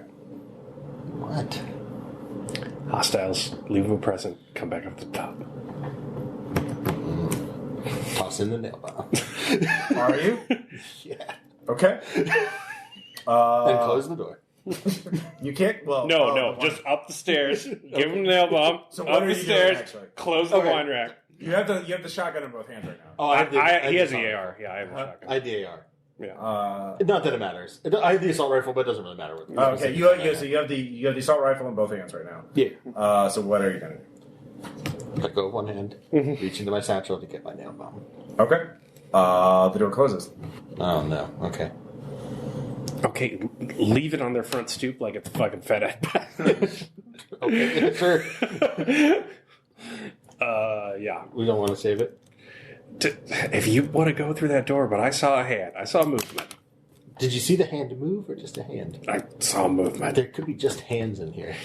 [SPEAKER 6] What?
[SPEAKER 5] Hostiles. Leave them a present. Come back up the top.
[SPEAKER 6] Toss in the nail bomb.
[SPEAKER 1] Are you?
[SPEAKER 6] Yeah.
[SPEAKER 1] Okay.
[SPEAKER 6] Then close the door.
[SPEAKER 1] You can't. Well,
[SPEAKER 5] No, just up the stairs. Give him the nail bomb.
[SPEAKER 1] So
[SPEAKER 5] up
[SPEAKER 1] what are
[SPEAKER 5] the
[SPEAKER 1] you
[SPEAKER 5] stairs.
[SPEAKER 1] doing, actually?
[SPEAKER 5] Close the
[SPEAKER 6] Okay.
[SPEAKER 5] wine rack.
[SPEAKER 1] You have the shotgun in both hands right now.
[SPEAKER 6] Oh, I have the,
[SPEAKER 5] He has the
[SPEAKER 6] assault
[SPEAKER 5] AR. Yeah, I have a
[SPEAKER 1] Huh?
[SPEAKER 5] shotgun.
[SPEAKER 6] I have the AR.
[SPEAKER 5] Yeah.
[SPEAKER 6] Not that it matters. I have the assault rifle, but it doesn't really matter. What
[SPEAKER 1] Okay. So you have the assault rifle in both hands right now.
[SPEAKER 6] Yeah.
[SPEAKER 1] So what are you gonna do?
[SPEAKER 6] Let go of one hand, reach into my satchel to get my nail bomb.
[SPEAKER 1] Okay. The door closes.
[SPEAKER 6] Oh, no. Okay.
[SPEAKER 5] Okay, leave it on their front stoop like it's a fucking FedEx package.
[SPEAKER 6] Okay, sure.
[SPEAKER 5] Yeah.
[SPEAKER 6] We don't want to save it.
[SPEAKER 5] If you want to go through that door, but I saw a hand. I saw movement.
[SPEAKER 6] Did you see the hand move or just a hand?
[SPEAKER 5] I saw movement.
[SPEAKER 6] There could be just hands in here.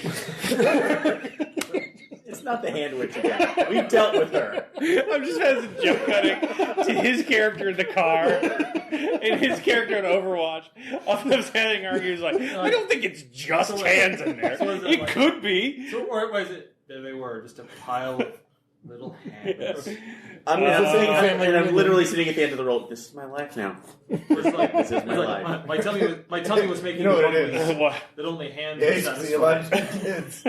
[SPEAKER 4] It's not the hand witch again. We've dealt with her.
[SPEAKER 5] I'm just as a jump cutting to his character in the car and his character in Overwatch. Of them standing arguing, he's like, I don't think it's just hands in there.
[SPEAKER 3] So is it
[SPEAKER 5] It
[SPEAKER 3] like-
[SPEAKER 5] could be.
[SPEAKER 3] So, or was it? There they were, just a pile of little hands.
[SPEAKER 4] I'm literally sitting at the end of the roll. This is my life now.
[SPEAKER 3] It's like,
[SPEAKER 4] This is
[SPEAKER 3] it's
[SPEAKER 4] my
[SPEAKER 3] like,
[SPEAKER 4] life.
[SPEAKER 3] my tummy was making
[SPEAKER 1] You know
[SPEAKER 3] me
[SPEAKER 1] what it
[SPEAKER 3] hungry
[SPEAKER 1] is.
[SPEAKER 5] What?
[SPEAKER 3] that only hands
[SPEAKER 1] Yeah,
[SPEAKER 3] would
[SPEAKER 1] you see a lot
[SPEAKER 3] satisfy.
[SPEAKER 1] of kids.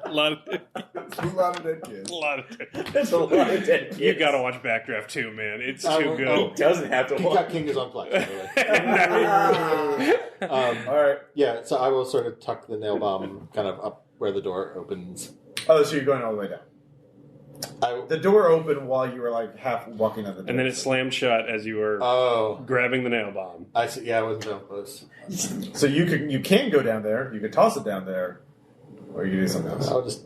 [SPEAKER 5] A lot of
[SPEAKER 1] A lot of dead kids.
[SPEAKER 5] A lot of
[SPEAKER 4] There's a lot of dead kids.
[SPEAKER 5] You gotta watch Backdraft too, man. It's too
[SPEAKER 4] He
[SPEAKER 5] good.
[SPEAKER 4] doesn't have to
[SPEAKER 6] Peacock
[SPEAKER 4] watch.
[SPEAKER 6] King is on Plex, by the way.
[SPEAKER 1] All right.
[SPEAKER 6] Yeah, so I will sort of tuck the nail bomb kind of up where the door opens.
[SPEAKER 1] Oh, so you're going all the way down.
[SPEAKER 6] I,
[SPEAKER 1] The door opened while you were like half walking on the door.
[SPEAKER 5] And then it slammed shut as you were grabbing the nail bomb.
[SPEAKER 6] I see. Yeah, I wasn't so close.
[SPEAKER 1] So you can go down there. You could toss it down there, or you can do something else.
[SPEAKER 6] I'll just.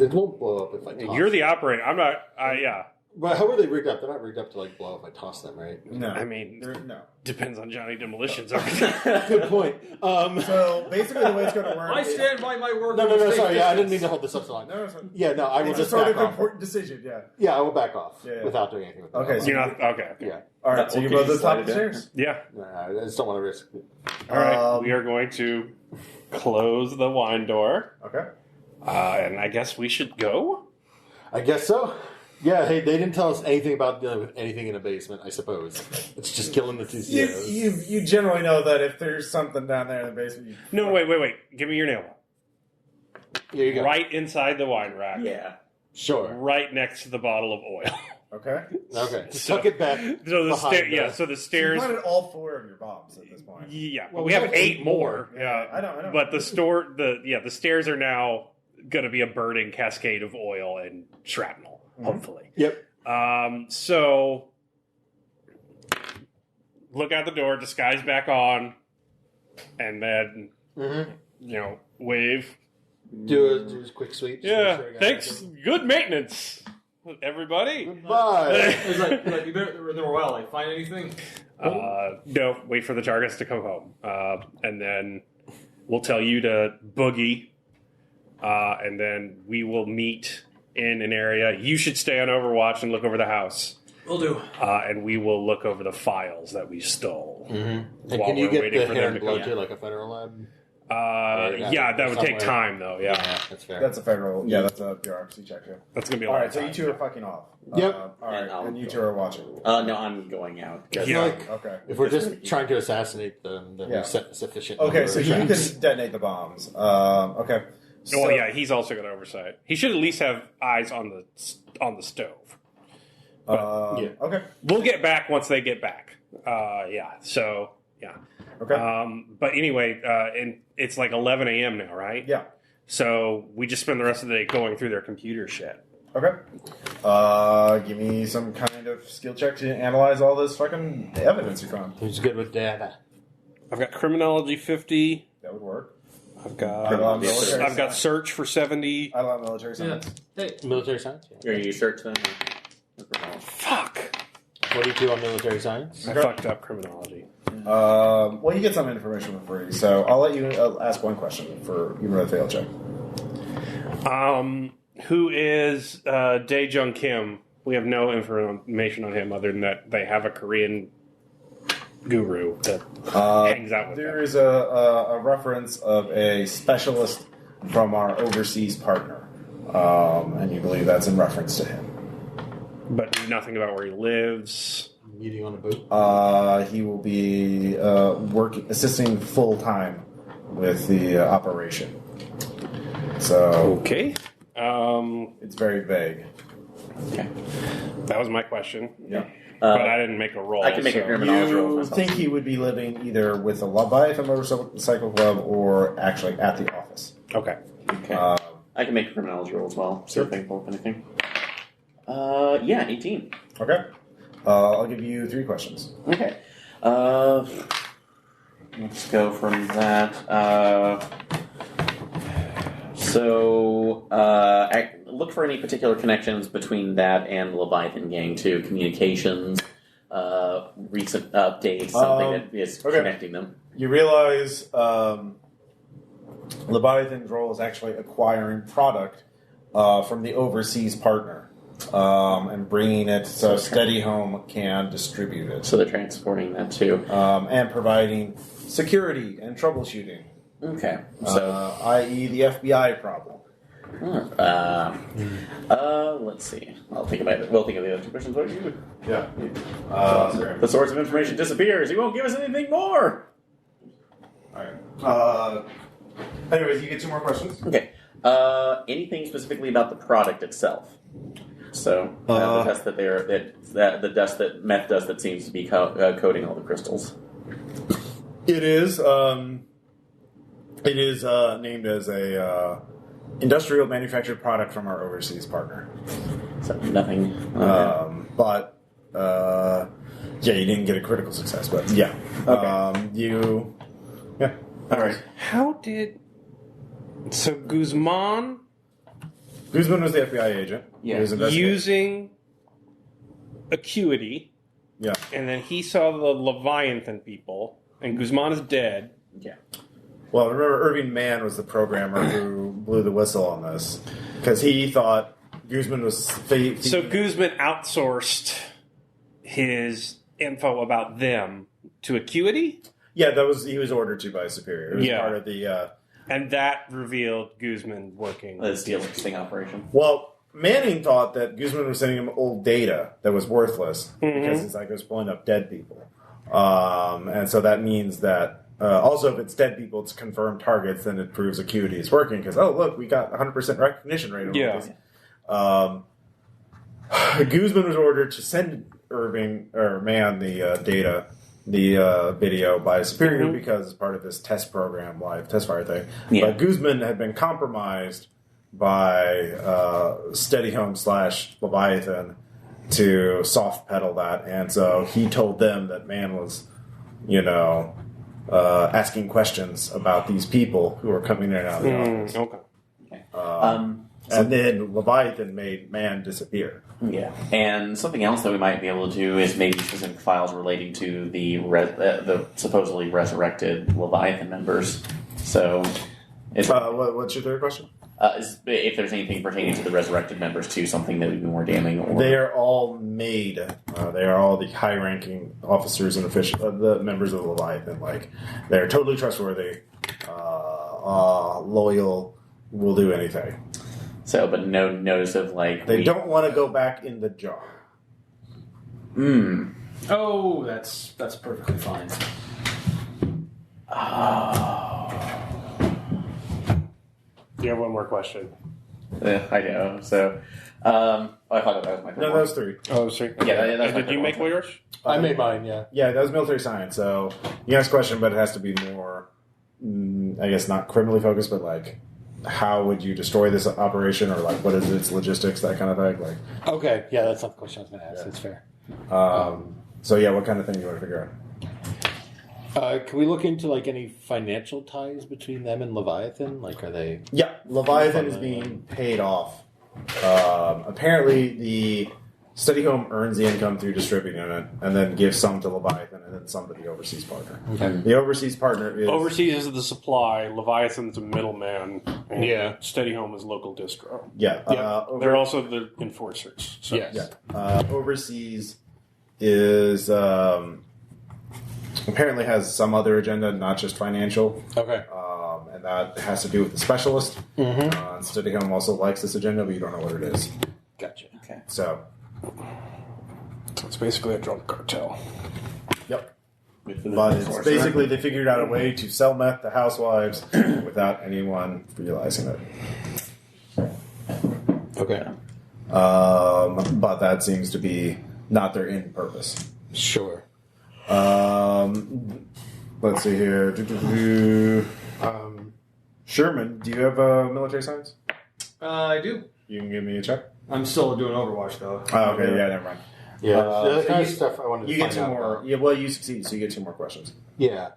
[SPEAKER 6] It won't blow up if I toss.
[SPEAKER 5] You're the operator. I'm not. Yeah.
[SPEAKER 6] But how are they rigged up? They're not rigged up to like blow if I toss them, right?
[SPEAKER 1] No,
[SPEAKER 5] I mean,
[SPEAKER 1] no.
[SPEAKER 5] depends on Johnny Demolition's.
[SPEAKER 6] Good point.
[SPEAKER 1] So basically, the way it's going to work.
[SPEAKER 3] I stand by my word.
[SPEAKER 6] No. Sorry, yeah, I didn't mean to hold this up so long.
[SPEAKER 1] No, it's not.
[SPEAKER 6] Yeah, no, I will
[SPEAKER 1] It's a
[SPEAKER 6] just
[SPEAKER 1] sort
[SPEAKER 6] back
[SPEAKER 1] of
[SPEAKER 6] off.
[SPEAKER 1] important decision. Yeah.
[SPEAKER 6] Yeah, I will back off
[SPEAKER 1] Yeah.
[SPEAKER 6] without doing anything with
[SPEAKER 1] Okay,
[SPEAKER 6] that.
[SPEAKER 1] so
[SPEAKER 5] You're not okay.
[SPEAKER 6] Yeah.
[SPEAKER 1] All right. So
[SPEAKER 4] Okay,
[SPEAKER 1] you both at the
[SPEAKER 4] slide
[SPEAKER 1] top of the
[SPEAKER 4] it down.
[SPEAKER 1] stairs.
[SPEAKER 5] Yeah.
[SPEAKER 6] No, I just don't want to risk it.
[SPEAKER 5] All right. We are going to close the wine door,
[SPEAKER 1] Okay.
[SPEAKER 5] and I guess we should go.
[SPEAKER 6] I guess so. Yeah, hey, they didn't tell us anything about dealing with anything in a basement, I suppose. It's just killing the two CEOs.
[SPEAKER 1] You generally know that if there's something down there in the basement,
[SPEAKER 5] No, wait. Give me your nail.
[SPEAKER 6] Here you go.
[SPEAKER 5] Right inside the wine rack.
[SPEAKER 4] Yeah.
[SPEAKER 6] Sure.
[SPEAKER 5] Right next to the bottle of oil.
[SPEAKER 1] okay.
[SPEAKER 6] Okay.
[SPEAKER 5] So-
[SPEAKER 6] Tuck it back.
[SPEAKER 5] So the
[SPEAKER 6] behind us.
[SPEAKER 5] So the
[SPEAKER 1] So you
[SPEAKER 5] stairs.
[SPEAKER 1] planted all 4 of your bombs at this point.
[SPEAKER 5] Yeah,
[SPEAKER 6] Well,
[SPEAKER 5] we have 8 more. Yeah,
[SPEAKER 1] I know.
[SPEAKER 5] But the stairs are now going to be a burning cascade of oil and shrapnel. Hopefully.
[SPEAKER 6] Yep.
[SPEAKER 5] So look out the door, disguise back on, and then wave.
[SPEAKER 6] Do a quick sweep. just
[SPEAKER 5] Yeah,
[SPEAKER 6] make sure I got
[SPEAKER 5] thanks.
[SPEAKER 6] everything.
[SPEAKER 5] Good maintenance, everybody.
[SPEAKER 6] Goodbye.
[SPEAKER 3] It's like you better do well. Like find anything.
[SPEAKER 5] No, wait for the targets to come home, and then we'll tell you to boogie, and then we will meet in an area. You should stay on Overwatch and look over the house.
[SPEAKER 3] We'll do.
[SPEAKER 5] And we will look over the files that we stole.
[SPEAKER 6] And
[SPEAKER 5] While
[SPEAKER 6] can you
[SPEAKER 5] we're
[SPEAKER 6] get
[SPEAKER 5] waiting
[SPEAKER 6] the
[SPEAKER 5] for
[SPEAKER 6] hair
[SPEAKER 5] them
[SPEAKER 6] and
[SPEAKER 5] to
[SPEAKER 6] blood
[SPEAKER 5] come.
[SPEAKER 6] to like a federal lab?
[SPEAKER 5] Yeah, that would take
[SPEAKER 6] somewhere.
[SPEAKER 5] time, though. Yeah,
[SPEAKER 6] That's fair.
[SPEAKER 1] That's a federal. Yeah, that's a bureaucracy check. Yeah.
[SPEAKER 5] that's gonna be a
[SPEAKER 1] All
[SPEAKER 5] lot
[SPEAKER 1] right.
[SPEAKER 5] of
[SPEAKER 1] So
[SPEAKER 5] time.
[SPEAKER 1] you 2 are fucking off.
[SPEAKER 6] Yep.
[SPEAKER 1] All right.
[SPEAKER 4] And
[SPEAKER 1] And you 2 are watching.
[SPEAKER 4] No, I'm going out.
[SPEAKER 5] Yeah.
[SPEAKER 1] Okay.
[SPEAKER 6] If we're just trying to assassinate them, then
[SPEAKER 1] Yeah.
[SPEAKER 6] we set sufficient.
[SPEAKER 1] Okay.
[SPEAKER 6] number
[SPEAKER 1] So
[SPEAKER 6] of
[SPEAKER 1] you can
[SPEAKER 6] traps.
[SPEAKER 1] detonate the bombs. Okay. So,
[SPEAKER 5] Well, yeah, he's also got oversight. He should at least have eyes on the stove.
[SPEAKER 6] Yeah.
[SPEAKER 1] Okay.
[SPEAKER 5] We'll get back once they get back. Yeah. So yeah.
[SPEAKER 1] Okay.
[SPEAKER 5] But anyway, and it's like 11 a.m. now, right?
[SPEAKER 1] Yeah.
[SPEAKER 5] So we just spend the rest of the day going through their computer shit.
[SPEAKER 1] Okay. Give me some kind of skill check to analyze all this fucking evidence you found.
[SPEAKER 6] Who's good with data?
[SPEAKER 5] I've got criminology 50.
[SPEAKER 1] That would work.
[SPEAKER 5] I've
[SPEAKER 1] I love military
[SPEAKER 5] got
[SPEAKER 1] science.
[SPEAKER 5] search for 70.
[SPEAKER 1] I love military
[SPEAKER 3] Yeah.
[SPEAKER 1] science.
[SPEAKER 3] Hey.
[SPEAKER 6] Military science? Yeah.
[SPEAKER 4] Are you search them?
[SPEAKER 5] Fuck.
[SPEAKER 6] 42 on military science.
[SPEAKER 5] I fucked up criminology.
[SPEAKER 1] Well, you get some information for free, so I'll let you ask one question for you run a fail check.
[SPEAKER 5] Who is Dae Jung Kim? We have no information on him other than that they have a Korean guru that hangs out with
[SPEAKER 1] There
[SPEAKER 5] them.
[SPEAKER 1] is a reference of a specialist from our overseas partner, and you believe that's in reference to him.
[SPEAKER 5] But nothing about where he lives.
[SPEAKER 6] Meeting on a boat.
[SPEAKER 1] He will be assisting full time with the operation. So
[SPEAKER 5] Okay.
[SPEAKER 1] it's very vague.
[SPEAKER 4] Okay.
[SPEAKER 5] That was my question.
[SPEAKER 1] Yeah.
[SPEAKER 5] But I didn't make a roll.
[SPEAKER 4] I can make a
[SPEAKER 5] so-
[SPEAKER 4] criminology roll.
[SPEAKER 1] You
[SPEAKER 4] myself.
[SPEAKER 1] think he would be living either with the Leviathan Motorcycle Club or actually at the office?
[SPEAKER 5] Okay.
[SPEAKER 4] Okay. I can make a criminology roll as well. See if I can pull up anything. Yeah, 18.
[SPEAKER 1] Okay. I'll give you 3 questions.
[SPEAKER 4] Okay. Let's go from that. I look for any particular connections between that and the Leviathan Gang too. Communications, recent updates, something that is
[SPEAKER 1] okay.
[SPEAKER 4] connecting them.
[SPEAKER 1] You realize Leviathan's role is actually acquiring product from the overseas partner and bringing it so Steady Home can distribute it.
[SPEAKER 4] So they're transporting that too.
[SPEAKER 1] And providing security and troubleshooting,
[SPEAKER 4] Okay. So,
[SPEAKER 1] i.e. the FBI problem.
[SPEAKER 4] let's see. I'll think about it. We'll think of the other 2 questions. What are you?
[SPEAKER 1] Yeah.
[SPEAKER 4] The source of information disappears. He won't give us anything more.
[SPEAKER 1] All right. Anyways, you get 2 more questions.
[SPEAKER 4] Okay. Anything specifically about the product itself. So the test the test that meth does that seems to be coating all the crystals.
[SPEAKER 1] It is named as a industrial manufactured product from our overseas partner.
[SPEAKER 4] So nothing.
[SPEAKER 1] But you didn't get a critical success, but yeah.
[SPEAKER 4] Okay.
[SPEAKER 1] All right.
[SPEAKER 5] How did... So Guzman
[SPEAKER 1] was the FBI agent.
[SPEAKER 4] Yeah.
[SPEAKER 1] He was investigating.
[SPEAKER 5] using Acuity,
[SPEAKER 1] Yeah.
[SPEAKER 5] and then he saw the Leviathan people, and Guzman is dead.
[SPEAKER 4] Yeah.
[SPEAKER 1] Well, remember, Irving Mann was the programmer who blew the whistle on this because he thought Guzman was.
[SPEAKER 5] So Guzman outsourced his info about them to Acuity?
[SPEAKER 1] Yeah, he was ordered to by a superior. It was part of the.
[SPEAKER 5] And that revealed Guzman working.
[SPEAKER 4] The steel sting operation.
[SPEAKER 1] Well, Manning thought that Guzman was sending him old data that was worthless because it's like it was pulling up dead people, and so that means that. Also, if it's dead people, it's confirmed targets, then it proves Acuity is working because, oh, look, we got 100% recognition rate on this. Guzman was ordered to send Mann the data, the video by a superior because it's part of this test program, live test fire thing.
[SPEAKER 4] Yeah.
[SPEAKER 1] But Guzman had been compromised by Steady Home / Leviathan to soft pedal that, and so he told them that Mann was, asking questions about these people who are coming in and out of the office.
[SPEAKER 5] Okay.
[SPEAKER 1] And then Leviathan made Mann disappear.
[SPEAKER 4] Yeah, and something else that we might be able to do is maybe specific files relating to the supposedly resurrected Leviathan members. So,
[SPEAKER 1] What's your third question?
[SPEAKER 4] If there's anything pertaining to the resurrected members too, something that would be more damning. Or...
[SPEAKER 1] They are all made. They are all the high-ranking officers and officials, the members of the Leviathan. Like, they're totally trustworthy, loyal, will do anything.
[SPEAKER 4] So, but no notice of
[SPEAKER 1] they don't want to go back in the jar.
[SPEAKER 3] Oh, that's perfectly fine.
[SPEAKER 5] Do you have one more question?
[SPEAKER 4] I know. So, I thought that was my third
[SPEAKER 1] No,
[SPEAKER 4] one.
[SPEAKER 1] that was 3.
[SPEAKER 5] Oh, sorry.
[SPEAKER 4] Yeah, that's my
[SPEAKER 5] Did you
[SPEAKER 4] third
[SPEAKER 5] make
[SPEAKER 4] one.
[SPEAKER 5] yours?
[SPEAKER 6] I made mine, yeah.
[SPEAKER 1] Yeah, that was military science. So you ask a question, but it has to be more, I guess, not criminally focused, but like, how would you destroy this operation, or like, what is its logistics, that kind of thing. Like,
[SPEAKER 6] Okay, yeah, that's not the question I was going to ask. That's fair.
[SPEAKER 1] so yeah, what kind of thing do you want to figure out?
[SPEAKER 6] Can we look into like any financial ties between them and Leviathan? Like, are they?
[SPEAKER 1] Yeah, Leviathan is being paid off. Apparently, the Steady Home earns the income through distributing it, and then gives some to Leviathan, and then some to the overseas partner.
[SPEAKER 6] Okay.
[SPEAKER 1] The overseas partner is
[SPEAKER 5] Overseas is the supply. Leviathan's a middleman. And
[SPEAKER 6] Yeah.
[SPEAKER 5] Steady Home is local distro.
[SPEAKER 1] yeah.
[SPEAKER 5] They're also the enforcers. So.
[SPEAKER 6] Yes.
[SPEAKER 1] Yeah. Overseas is apparently has some other agenda, not just financial.
[SPEAKER 6] Okay.
[SPEAKER 1] And that has to do with the specialist. Mm-hmm. Steady Home also likes this agenda, but you don't know what it is.
[SPEAKER 6] Gotcha.
[SPEAKER 4] Okay.
[SPEAKER 1] So,
[SPEAKER 5] So it's basically a drug cartel.
[SPEAKER 1] yep. But it's basically they figured out a way to sell meth to housewives without anyone realizing it.
[SPEAKER 6] Okay.
[SPEAKER 1] But that seems to be not their end purpose.
[SPEAKER 6] Sure.
[SPEAKER 1] Let's see here. Sherman, do you have military science?
[SPEAKER 3] I do.
[SPEAKER 1] You can give me a check.
[SPEAKER 3] I'm still doing Overwatch though.
[SPEAKER 1] Oh, okay, yeah, never mind.
[SPEAKER 6] Yeah. the kind
[SPEAKER 1] you-
[SPEAKER 6] of stuff I wanted to
[SPEAKER 1] You get
[SPEAKER 6] find
[SPEAKER 1] 2
[SPEAKER 6] out
[SPEAKER 1] more.
[SPEAKER 6] about.
[SPEAKER 1] Yeah, well, you succeed, so you get 2 more questions.
[SPEAKER 6] Yeah.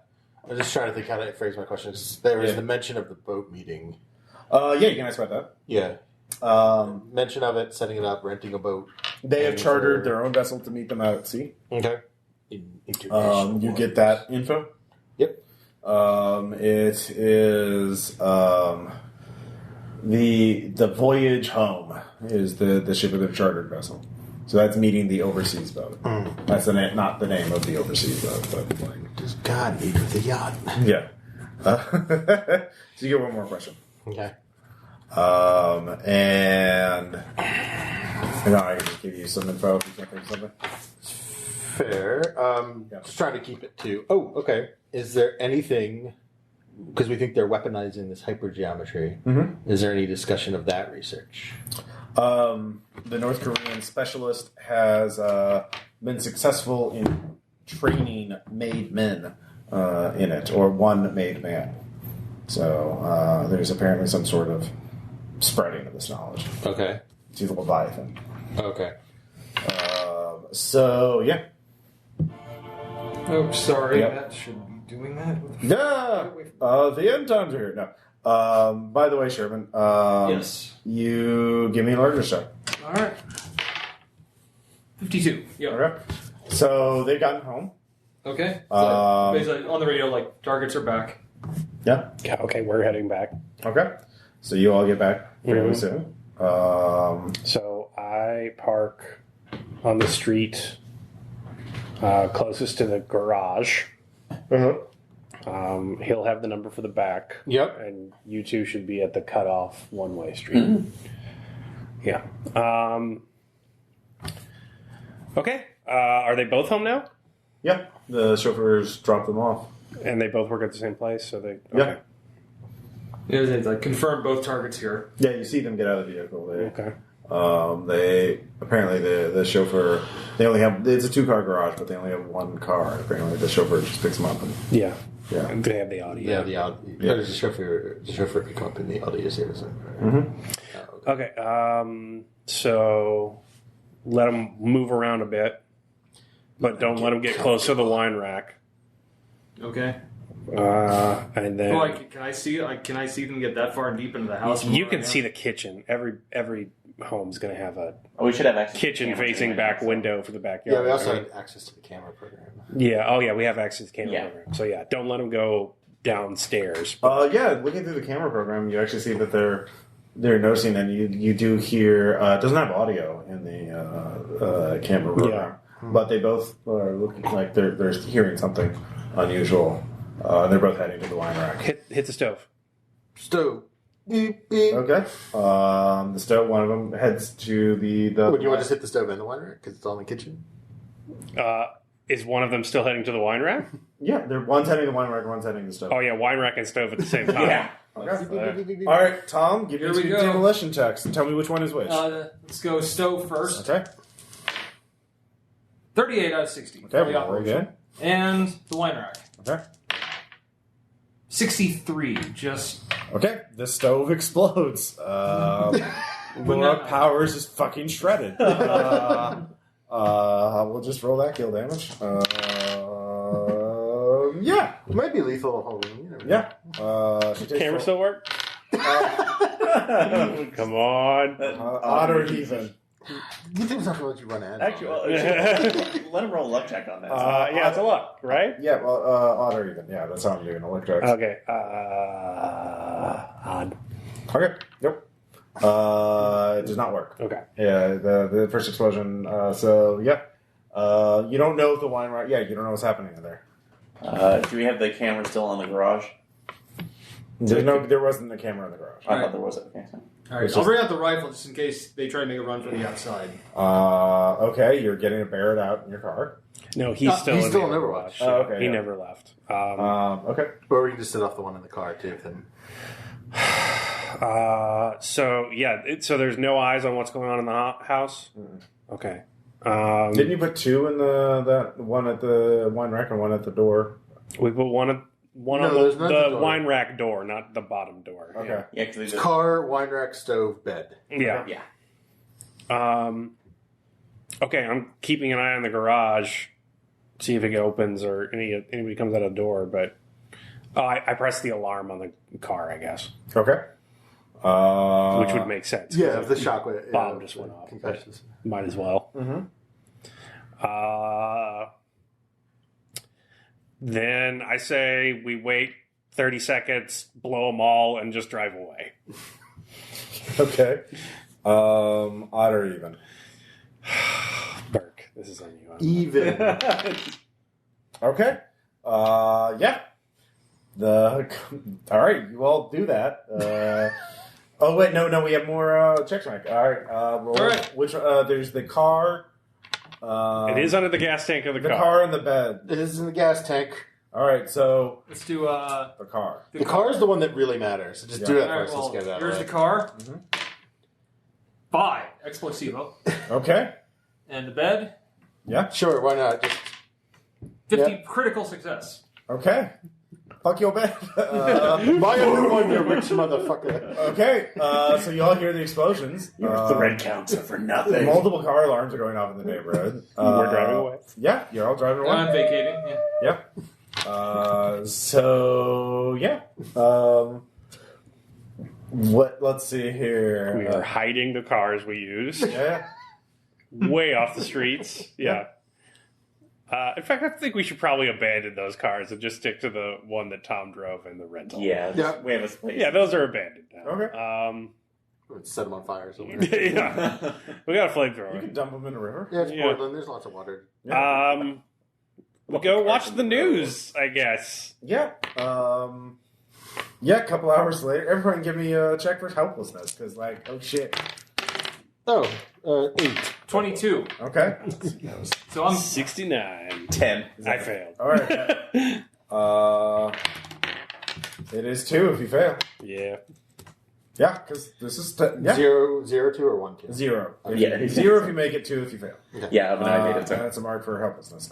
[SPEAKER 6] I'm just trying to think how to phrase my questions. There was
[SPEAKER 1] Yeah.
[SPEAKER 6] the mention of the boat meeting.
[SPEAKER 1] Yeah, you can ask about
[SPEAKER 6] Yeah.
[SPEAKER 1] that.
[SPEAKER 6] Mention of it, setting it up, renting a boat.
[SPEAKER 1] They have
[SPEAKER 6] And
[SPEAKER 1] chartered
[SPEAKER 6] for-
[SPEAKER 1] their own vessel to meet them out at sea.
[SPEAKER 6] Okay. International
[SPEAKER 1] You get
[SPEAKER 6] waters.
[SPEAKER 1] that info.
[SPEAKER 6] Yep.
[SPEAKER 1] It is the voyage home is the ship of their chartered vessel. So that's meeting the overseas boat. That's not the name of the overseas boat, but like,
[SPEAKER 6] Does God meet with a yacht?
[SPEAKER 1] yeah. So you get one more question.
[SPEAKER 6] Okay.
[SPEAKER 1] And I can just give you some info if you can't think of something.
[SPEAKER 6] Fair.
[SPEAKER 1] Yeah.
[SPEAKER 6] Just trying to keep it to. Oh, okay. Is there anything because we think they're weaponizing this hypergeometry.
[SPEAKER 1] Mm-hmm.
[SPEAKER 6] Is there any discussion of that research?
[SPEAKER 1] The North Korean specialist has been successful in training made men in it, or one made man. So there's apparently some sort of spreading of this knowledge.
[SPEAKER 6] Okay.
[SPEAKER 1] To the Leviathan.
[SPEAKER 6] Okay.
[SPEAKER 1] So, yeah.
[SPEAKER 3] Oh, sorry.
[SPEAKER 1] Yep.
[SPEAKER 3] That should be doing that.
[SPEAKER 1] Yeah! The end time's here. No. By the way, Sherman,
[SPEAKER 3] Yes.
[SPEAKER 1] you give me an alertness check.
[SPEAKER 3] All right. 52. Yeah.
[SPEAKER 1] Okay. So, they've gotten home.
[SPEAKER 3] Okay. So basically, on the radio, like, targets are back.
[SPEAKER 1] Yeah.
[SPEAKER 5] Yeah, okay, we're heading back.
[SPEAKER 1] Okay. So, you all get back fairly soon.
[SPEAKER 5] So I park on the street closest to the garage. He'll have the number for the back.
[SPEAKER 6] Yep.
[SPEAKER 5] And you two should be at the cutoff one-way street. Yeah. Okay. Are they both home now?
[SPEAKER 1] Yeah. The chauffeurs dropped them off.
[SPEAKER 5] And they both work at the same place, so they...
[SPEAKER 1] Yeah.
[SPEAKER 5] Okay.
[SPEAKER 3] Yeah, they like confirm both targets here.
[SPEAKER 1] Yeah, you see them get out of the vehicle.
[SPEAKER 5] Okay.
[SPEAKER 1] They apparently the chauffeur, they only have, it's a 2-car garage, but they only have 1 car. Apparently the chauffeur just picks them up and
[SPEAKER 5] Yeah.
[SPEAKER 1] Yeah.
[SPEAKER 5] And they have the audio.
[SPEAKER 6] Yeah, the audio.
[SPEAKER 1] Yeah.
[SPEAKER 6] Does the chauffeur could come up in the audio service.
[SPEAKER 5] Okay. So let them move around a bit, but don't let them get close to the wine rack.
[SPEAKER 3] Okay.
[SPEAKER 5] And then
[SPEAKER 3] Like, can I see them get that far deep into the house?
[SPEAKER 5] you can see the kitchen. Every home's going to have a
[SPEAKER 4] Oh, we should have access to
[SPEAKER 5] kitchen
[SPEAKER 4] the camera
[SPEAKER 5] facing
[SPEAKER 4] too,
[SPEAKER 5] back
[SPEAKER 4] so.
[SPEAKER 5] window for the backyard.
[SPEAKER 6] Yeah, we also
[SPEAKER 5] right?
[SPEAKER 6] had access to the camera program.
[SPEAKER 5] Yeah. Oh, yeah. We have access to the camera
[SPEAKER 4] Yeah.
[SPEAKER 5] program. So yeah, don't let them go downstairs.
[SPEAKER 1] yeah, looking through the camera program, you actually see that they're noticing, and you do hear. It doesn't have audio in the camera program, but they both are looking like they're hearing something unusual. They're both heading to the wine rack.
[SPEAKER 5] Hit the stove.
[SPEAKER 6] Stove. Beep, beep.
[SPEAKER 1] Okay. The stove. One of them heads to the.
[SPEAKER 6] Would you want to just hit the stove in the wine rack because it's all in the kitchen?
[SPEAKER 5] Is one of them still heading to the wine rack?
[SPEAKER 1] Yeah, one's heading to the wine rack, one's heading to the stove.
[SPEAKER 5] Oh yeah, wine rack and stove at the same time.
[SPEAKER 4] Yeah.
[SPEAKER 1] Okay. All right, Tom, give me
[SPEAKER 3] Here we
[SPEAKER 1] 2
[SPEAKER 3] go.
[SPEAKER 1] demolition checks and tell me which one is which.
[SPEAKER 3] Let's go stove first.
[SPEAKER 1] Okay.
[SPEAKER 3] 38 out of 60.
[SPEAKER 1] Okay, well, very good.
[SPEAKER 3] And the wine rack.
[SPEAKER 1] Okay.
[SPEAKER 3] 63. Just
[SPEAKER 1] Okay, the stove explodes. Laura Powers is fucking shredded. We'll just roll that kill damage. Yeah.
[SPEAKER 6] It might be lethal. Hold on, you never know.
[SPEAKER 1] Yeah. She takes
[SPEAKER 5] Camera still work? Come on.
[SPEAKER 1] odd or even.
[SPEAKER 6] You think it's not going to let you run ads?
[SPEAKER 4] Actually, let him roll a luck check on that.
[SPEAKER 5] Yeah, it's a luck, right?
[SPEAKER 1] Yeah, well, odd or even. Yeah, that's how I'm doing electrics.
[SPEAKER 5] Okay. Odd.
[SPEAKER 1] Okay. Nope. It does not work.
[SPEAKER 5] Okay.
[SPEAKER 1] Yeah, the first explosion. So yeah, you don't know if the wine rack. Yeah, you don't know what's happening in there.
[SPEAKER 4] Do we have the camera still on the garage?
[SPEAKER 1] There wasn't a camera in the garage.
[SPEAKER 4] I thought there was. Okay.
[SPEAKER 3] all right. I'll bring out the rifle just in case they try to make a run for the outside.
[SPEAKER 1] Okay, you're getting a Barrett out in your car.
[SPEAKER 5] No, he's still
[SPEAKER 6] he's
[SPEAKER 5] in
[SPEAKER 6] still
[SPEAKER 5] the
[SPEAKER 6] in
[SPEAKER 5] Overwatch.
[SPEAKER 6] Overwatch.
[SPEAKER 1] Oh, okay,
[SPEAKER 5] He
[SPEAKER 1] yeah.
[SPEAKER 5] never left.
[SPEAKER 1] Okay.
[SPEAKER 6] Or we can just set off the one in the car too. Then.
[SPEAKER 5] So yeah, so there's no eyes on what's going on in the house. Okay.
[SPEAKER 1] Didn't you put 2 in that one at the wine rack and one at the door?
[SPEAKER 5] We put one on
[SPEAKER 6] there's not the
[SPEAKER 5] the
[SPEAKER 6] door.
[SPEAKER 5] wine rack door, not the bottom door.
[SPEAKER 1] Okay.
[SPEAKER 4] Yeah, because
[SPEAKER 6] Car, wine rack, stove, bed.
[SPEAKER 5] Yeah.
[SPEAKER 4] Yeah.
[SPEAKER 5] Okay, I'm keeping an eye on the garage, see if it opens or anybody comes out of the door. But I pressed the alarm on the car, I guess,
[SPEAKER 1] Okay.
[SPEAKER 5] which would make sense.
[SPEAKER 6] Yeah, if the shockwave
[SPEAKER 5] bomb just went off.
[SPEAKER 6] Concussions.
[SPEAKER 5] Might as well. Then I say we wait 30 seconds, blow them all, and just drive away.
[SPEAKER 1] Okay. Odd or even?
[SPEAKER 5] Birk, this is on you.
[SPEAKER 6] Even.
[SPEAKER 1] Okay. Yeah. All right, you all do that. Oh wait, no, we have more checks, Mike. All right, roll.
[SPEAKER 3] All right.
[SPEAKER 1] Which there's the car.
[SPEAKER 5] It is under the gas tank of the
[SPEAKER 1] the
[SPEAKER 5] car.
[SPEAKER 1] car and the bed.
[SPEAKER 6] It is in the gas tank.
[SPEAKER 1] All right, so
[SPEAKER 3] Let's do
[SPEAKER 1] the car.
[SPEAKER 6] The car is the one that really matters. So just do that first. Let's get it out of the
[SPEAKER 3] here's
[SPEAKER 6] way.
[SPEAKER 3] the car.
[SPEAKER 1] Mm-hmm.
[SPEAKER 3] 5 explosivo.
[SPEAKER 1] Okay.
[SPEAKER 3] And the bed.
[SPEAKER 1] Yeah.
[SPEAKER 6] Sure, why not? Just
[SPEAKER 3] 50 critical success.
[SPEAKER 1] Okay. Fuck your bed.
[SPEAKER 6] buy a new one, you rich motherfucker.
[SPEAKER 1] Okay. So you all hear the explosions.
[SPEAKER 5] The red counts are for nothing.
[SPEAKER 1] Multiple car alarms are going off in the neighborhood.
[SPEAKER 5] We're driving away.
[SPEAKER 1] Yeah, you're all driving away.
[SPEAKER 3] I'm vacating. Yeah.
[SPEAKER 1] Yep. So yeah. Let's see here.
[SPEAKER 5] We are hiding the cars we use
[SPEAKER 1] Yeah.
[SPEAKER 5] way off the streets. Yeah. In fact, I think we should probably abandon those cars and just stick to the one that Tom drove in the rental.
[SPEAKER 4] Yeah, we have a space.
[SPEAKER 5] Yeah, those are abandoned now.
[SPEAKER 1] Okay.
[SPEAKER 6] Set them on fire or something.
[SPEAKER 5] Yeah. We got a
[SPEAKER 1] You
[SPEAKER 5] flamethrower.
[SPEAKER 1] can dump them in a river.
[SPEAKER 6] Yeah, it's
[SPEAKER 5] Yeah.
[SPEAKER 6] Portland. There's lots of water.
[SPEAKER 5] We go watch the news, I guess.
[SPEAKER 1] Yeah. Yeah. A couple hours later, everyone give me a check for helplessness because, like, oh shit.
[SPEAKER 6] Oh, 8.
[SPEAKER 3] 22.
[SPEAKER 1] Okay.
[SPEAKER 3] So I'm
[SPEAKER 5] 69.
[SPEAKER 4] 10.
[SPEAKER 5] I failed.
[SPEAKER 1] All right. It is 2 if you fail.
[SPEAKER 5] Yeah.
[SPEAKER 1] Yeah, because this is
[SPEAKER 6] 0, 2, or 1, 2?
[SPEAKER 1] 0.
[SPEAKER 4] Yeah.
[SPEAKER 1] 0 if you make it, 2 if you fail.
[SPEAKER 4] Yeah, but I made it.
[SPEAKER 1] That's a mark for helplessness.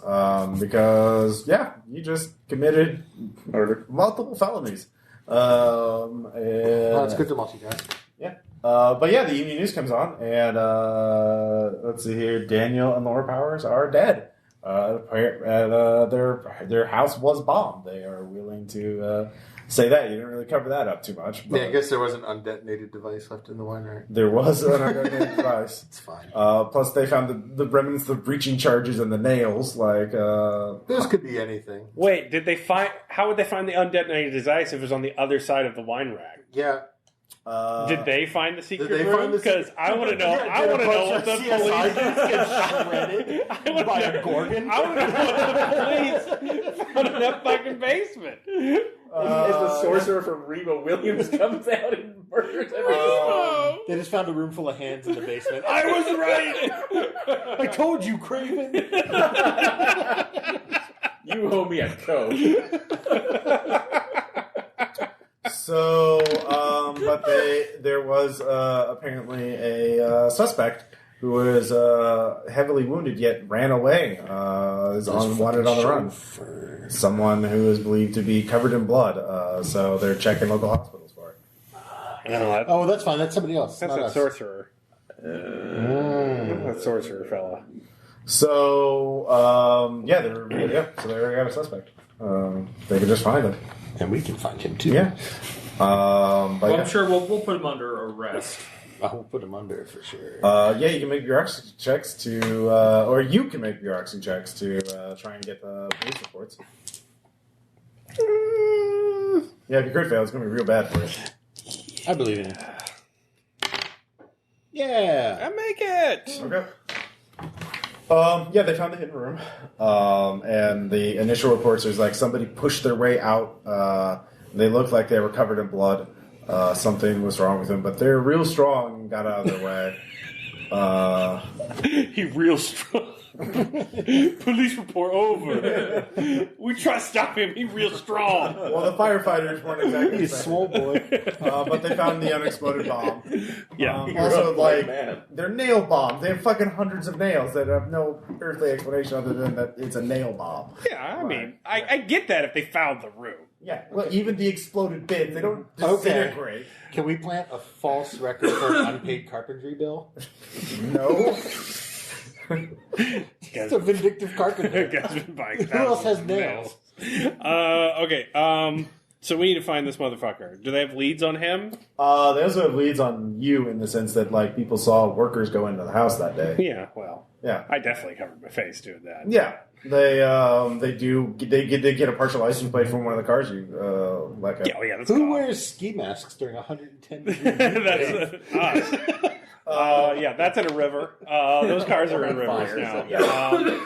[SPEAKER 1] Because you just committed
[SPEAKER 4] Murder.
[SPEAKER 1] multiple felonies.
[SPEAKER 6] It's good to multitask.
[SPEAKER 1] Yeah. But yeah, the evening news comes on, and let's see here. Daniel and Laura Powers are dead. Their house was bombed. They are willing to say that. You didn't really cover that up too much. But
[SPEAKER 6] Yeah, I guess there was an undetonated device left in the wine, right?
[SPEAKER 1] there was an undetonated device.
[SPEAKER 6] It's fine.
[SPEAKER 1] Plus, they found the remnants of breaching charges and the nails. Like,
[SPEAKER 6] This could be anything.
[SPEAKER 5] Wait, did they find? How would they find the undetonated device if it was on the other side of the wine rack?
[SPEAKER 6] Yeah.
[SPEAKER 5] Did they find the secret
[SPEAKER 6] Did they
[SPEAKER 5] room?
[SPEAKER 6] find the
[SPEAKER 5] Because I want to know.
[SPEAKER 6] Yeah,
[SPEAKER 5] I want to know what the
[SPEAKER 6] CSI
[SPEAKER 5] police.
[SPEAKER 6] get shredded by a gorgon.
[SPEAKER 5] I want to know what the police found in that fucking basement.
[SPEAKER 4] As the sorcerer from Reba Williams comes out and murders everyone.
[SPEAKER 6] They just found a room full of hands in the basement.
[SPEAKER 5] I was right.
[SPEAKER 6] I told you, Craven.
[SPEAKER 4] You owe me a coat.
[SPEAKER 1] So, but there was apparently a suspect who was heavily wounded yet ran away. Is wanted on the run. Someone who is believed to be covered in blood. So they're checking local hospitals for it.
[SPEAKER 5] No,
[SPEAKER 6] Oh, that's fine. That's somebody else.
[SPEAKER 5] that's
[SPEAKER 6] not
[SPEAKER 5] that
[SPEAKER 6] us.
[SPEAKER 5] sorcerer. That sorcerer fella.
[SPEAKER 1] So so they already got a suspect. They can just find him.
[SPEAKER 6] And we can find him, too.
[SPEAKER 1] Yeah.
[SPEAKER 3] Well, I'm sure we'll put him under arrest.
[SPEAKER 6] I'll put him under for sure.
[SPEAKER 1] You can make bureaucracy checks to, or you can make bureaucracy checks to try and get the police reports. Yeah, if you crit fail, it's going to be real bad for you.
[SPEAKER 6] I believe in you. Yeah.
[SPEAKER 5] I make it.
[SPEAKER 1] Okay. They found the hidden room, and the initial reports is like somebody pushed their way out. They looked like they were covered in blood. Something was wrong with them, but they're real strong and got out of their way.
[SPEAKER 5] He real strong. Police report over. We try to stop him. He real strong.
[SPEAKER 1] Well, the firefighters weren't exactly
[SPEAKER 6] He's
[SPEAKER 1] the same.
[SPEAKER 6] swole boy.
[SPEAKER 1] But they found the unexploded bomb.
[SPEAKER 5] Yeah.
[SPEAKER 1] Also, like,
[SPEAKER 4] man.
[SPEAKER 1] they're nail bombs. They have fucking hundreds of nails that have no earthly explanation other than that it's a nail bomb.
[SPEAKER 5] Yeah, I mean, I get that if they found the room.
[SPEAKER 1] Yeah, well, even the exploded bits, they don't
[SPEAKER 6] Okay.
[SPEAKER 1] disintegrate.
[SPEAKER 6] Can we plant a false record for an unpaid carpentry bill?
[SPEAKER 1] No.
[SPEAKER 6] It's a vindictive carpenter. Who else has nails?
[SPEAKER 5] Okay, so we need to find this motherfucker. Do they have leads on him?
[SPEAKER 1] They also have leads on you in the sense that, like, people saw workers go into the house that day.
[SPEAKER 5] Yeah, well,
[SPEAKER 1] Yeah.
[SPEAKER 5] I definitely covered my face doing that.
[SPEAKER 1] Yeah. They get a partial license plate from one of the cars you let go.
[SPEAKER 5] Yeah, oh yeah, that's
[SPEAKER 6] Who
[SPEAKER 5] cool.
[SPEAKER 6] wears ski masks during 110 degrees?
[SPEAKER 5] That's us. Yeah, that's in a river. Those cars are in rivers
[SPEAKER 4] Fires,
[SPEAKER 5] now.
[SPEAKER 4] yeah.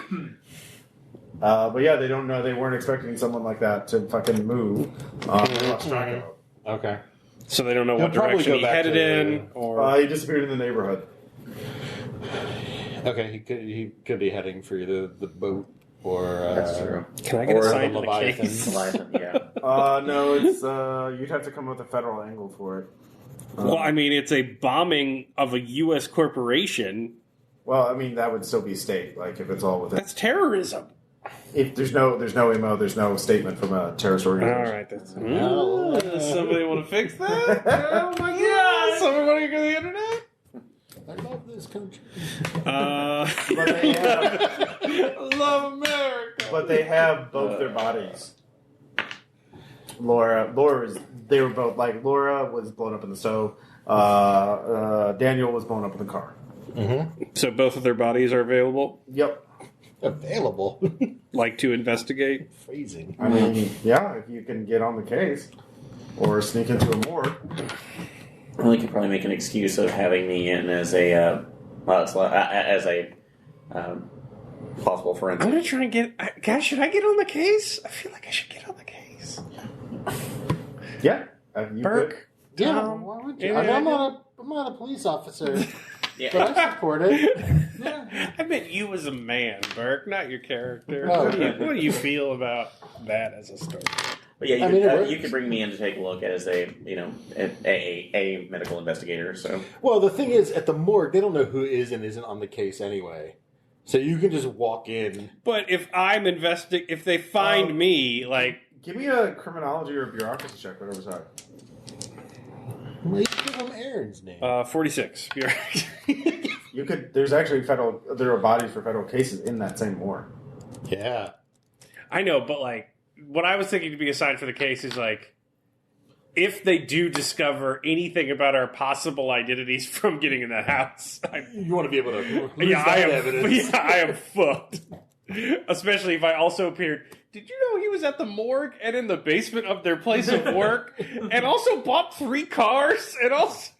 [SPEAKER 1] But yeah, they don't know. They weren't expecting someone like that to fucking move. They lost track of him.
[SPEAKER 6] Okay.
[SPEAKER 5] So they don't know
[SPEAKER 6] He'll
[SPEAKER 5] what
[SPEAKER 6] probably
[SPEAKER 5] direction
[SPEAKER 6] go
[SPEAKER 5] he
[SPEAKER 6] back
[SPEAKER 5] headed
[SPEAKER 6] to-
[SPEAKER 5] in, or
[SPEAKER 1] He disappeared in the neighborhood.
[SPEAKER 6] Okay, he could be heading for either the boat or
[SPEAKER 4] That's true.
[SPEAKER 5] Can I get
[SPEAKER 4] Or
[SPEAKER 5] assigned
[SPEAKER 6] the
[SPEAKER 5] to the
[SPEAKER 6] Leviathan.
[SPEAKER 5] case?
[SPEAKER 4] Leviathan, yeah.
[SPEAKER 1] No, it's you'd have to come up with a federal angle for it.
[SPEAKER 5] Well, I mean, it's a bombing of a U.S. corporation.
[SPEAKER 1] Well, I mean that would still be state, like if it's all within.
[SPEAKER 5] That's terrorism.
[SPEAKER 1] If there's no MO, there's no statement from a terrorist
[SPEAKER 5] All
[SPEAKER 1] organization.
[SPEAKER 5] right, that's. Does somebody want to fix that? Oh my god! Somebody want to go to the internet?
[SPEAKER 6] I love this country.
[SPEAKER 1] But they have,
[SPEAKER 5] Love America.
[SPEAKER 1] but they have both their bodies. Laura was. They were both like Laura was blown up in the stove. Daniel was blown up in the car.
[SPEAKER 5] So both of their bodies are available,
[SPEAKER 1] Yep.
[SPEAKER 6] Available.
[SPEAKER 5] like to investigate.
[SPEAKER 6] Phrasing.
[SPEAKER 1] I mean, yeah, if you can get on the case or sneak into a morgue.
[SPEAKER 4] Well, they could probably make an excuse of having me in as a possible
[SPEAKER 5] I'm
[SPEAKER 4] forensic.
[SPEAKER 5] gonna try and get. Guys, should I get on the case? I feel like I should get on the case.
[SPEAKER 1] Yeah, you
[SPEAKER 5] Burk.
[SPEAKER 6] Yeah,
[SPEAKER 5] Tom,
[SPEAKER 6] why would you?
[SPEAKER 5] any
[SPEAKER 6] I'm not a police officer,
[SPEAKER 4] Yeah.
[SPEAKER 6] but I support it.
[SPEAKER 5] I meant you as a man, Birk, not your character.
[SPEAKER 6] Oh,
[SPEAKER 5] What do you feel about that as a story?
[SPEAKER 4] But yeah,
[SPEAKER 6] I mean, it works.
[SPEAKER 4] you could bring me in to take a look as a medical investigator. So
[SPEAKER 6] Well, the thing is, at the morgue, they don't know who is and isn't on the case anyway. So you can just walk in.
[SPEAKER 5] But if I'm if they find me, like,
[SPEAKER 1] Give me a criminology or bureaucracy check, whatever's high.
[SPEAKER 6] Well, you give them Aaron's name.
[SPEAKER 5] 46.
[SPEAKER 1] You could. There's actually there are bodies for federal cases in that same morgue.
[SPEAKER 6] Yeah.
[SPEAKER 5] I know, but like, what I was thinking to be assigned for the case is like, if they do discover anything about our possible identities from getting in that house,
[SPEAKER 6] You want to be able to lose
[SPEAKER 5] I
[SPEAKER 6] that
[SPEAKER 5] am,
[SPEAKER 6] evidence.
[SPEAKER 5] yeah, I am fucked. Especially if I also appeared. Did you know he was at the morgue and in the basement of their place of work, and also bought 3 cars, and also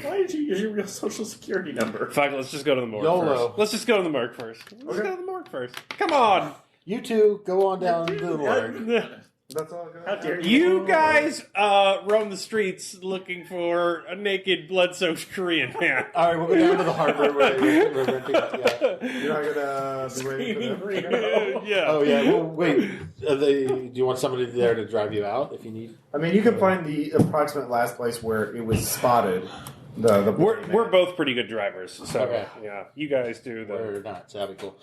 [SPEAKER 4] why did you use your real social security number?
[SPEAKER 5] Fuck, let's just go to the morgue
[SPEAKER 6] YOLO.
[SPEAKER 5] first. Let's just go to the morgue first. Let's go to the morgue first. Come on.
[SPEAKER 6] You two go on down to the morgue.
[SPEAKER 1] That's all good.
[SPEAKER 4] How dare you?
[SPEAKER 5] You guys roam the streets looking for a naked, blood-soaked Korean man.
[SPEAKER 6] All right, we'll go down to the harbor where we're renting. Yeah.
[SPEAKER 1] You're not gonna be waiting for them.
[SPEAKER 5] Yeah.
[SPEAKER 6] Oh yeah. Well, wait. Do you want somebody there to drive you out if you need?
[SPEAKER 1] I mean, you can find the approximate last place where it was spotted.
[SPEAKER 5] We're both pretty good drivers, so
[SPEAKER 6] Okay.
[SPEAKER 5] yeah. You guys do
[SPEAKER 6] Or
[SPEAKER 5] the
[SPEAKER 6] not? So that'd be cool.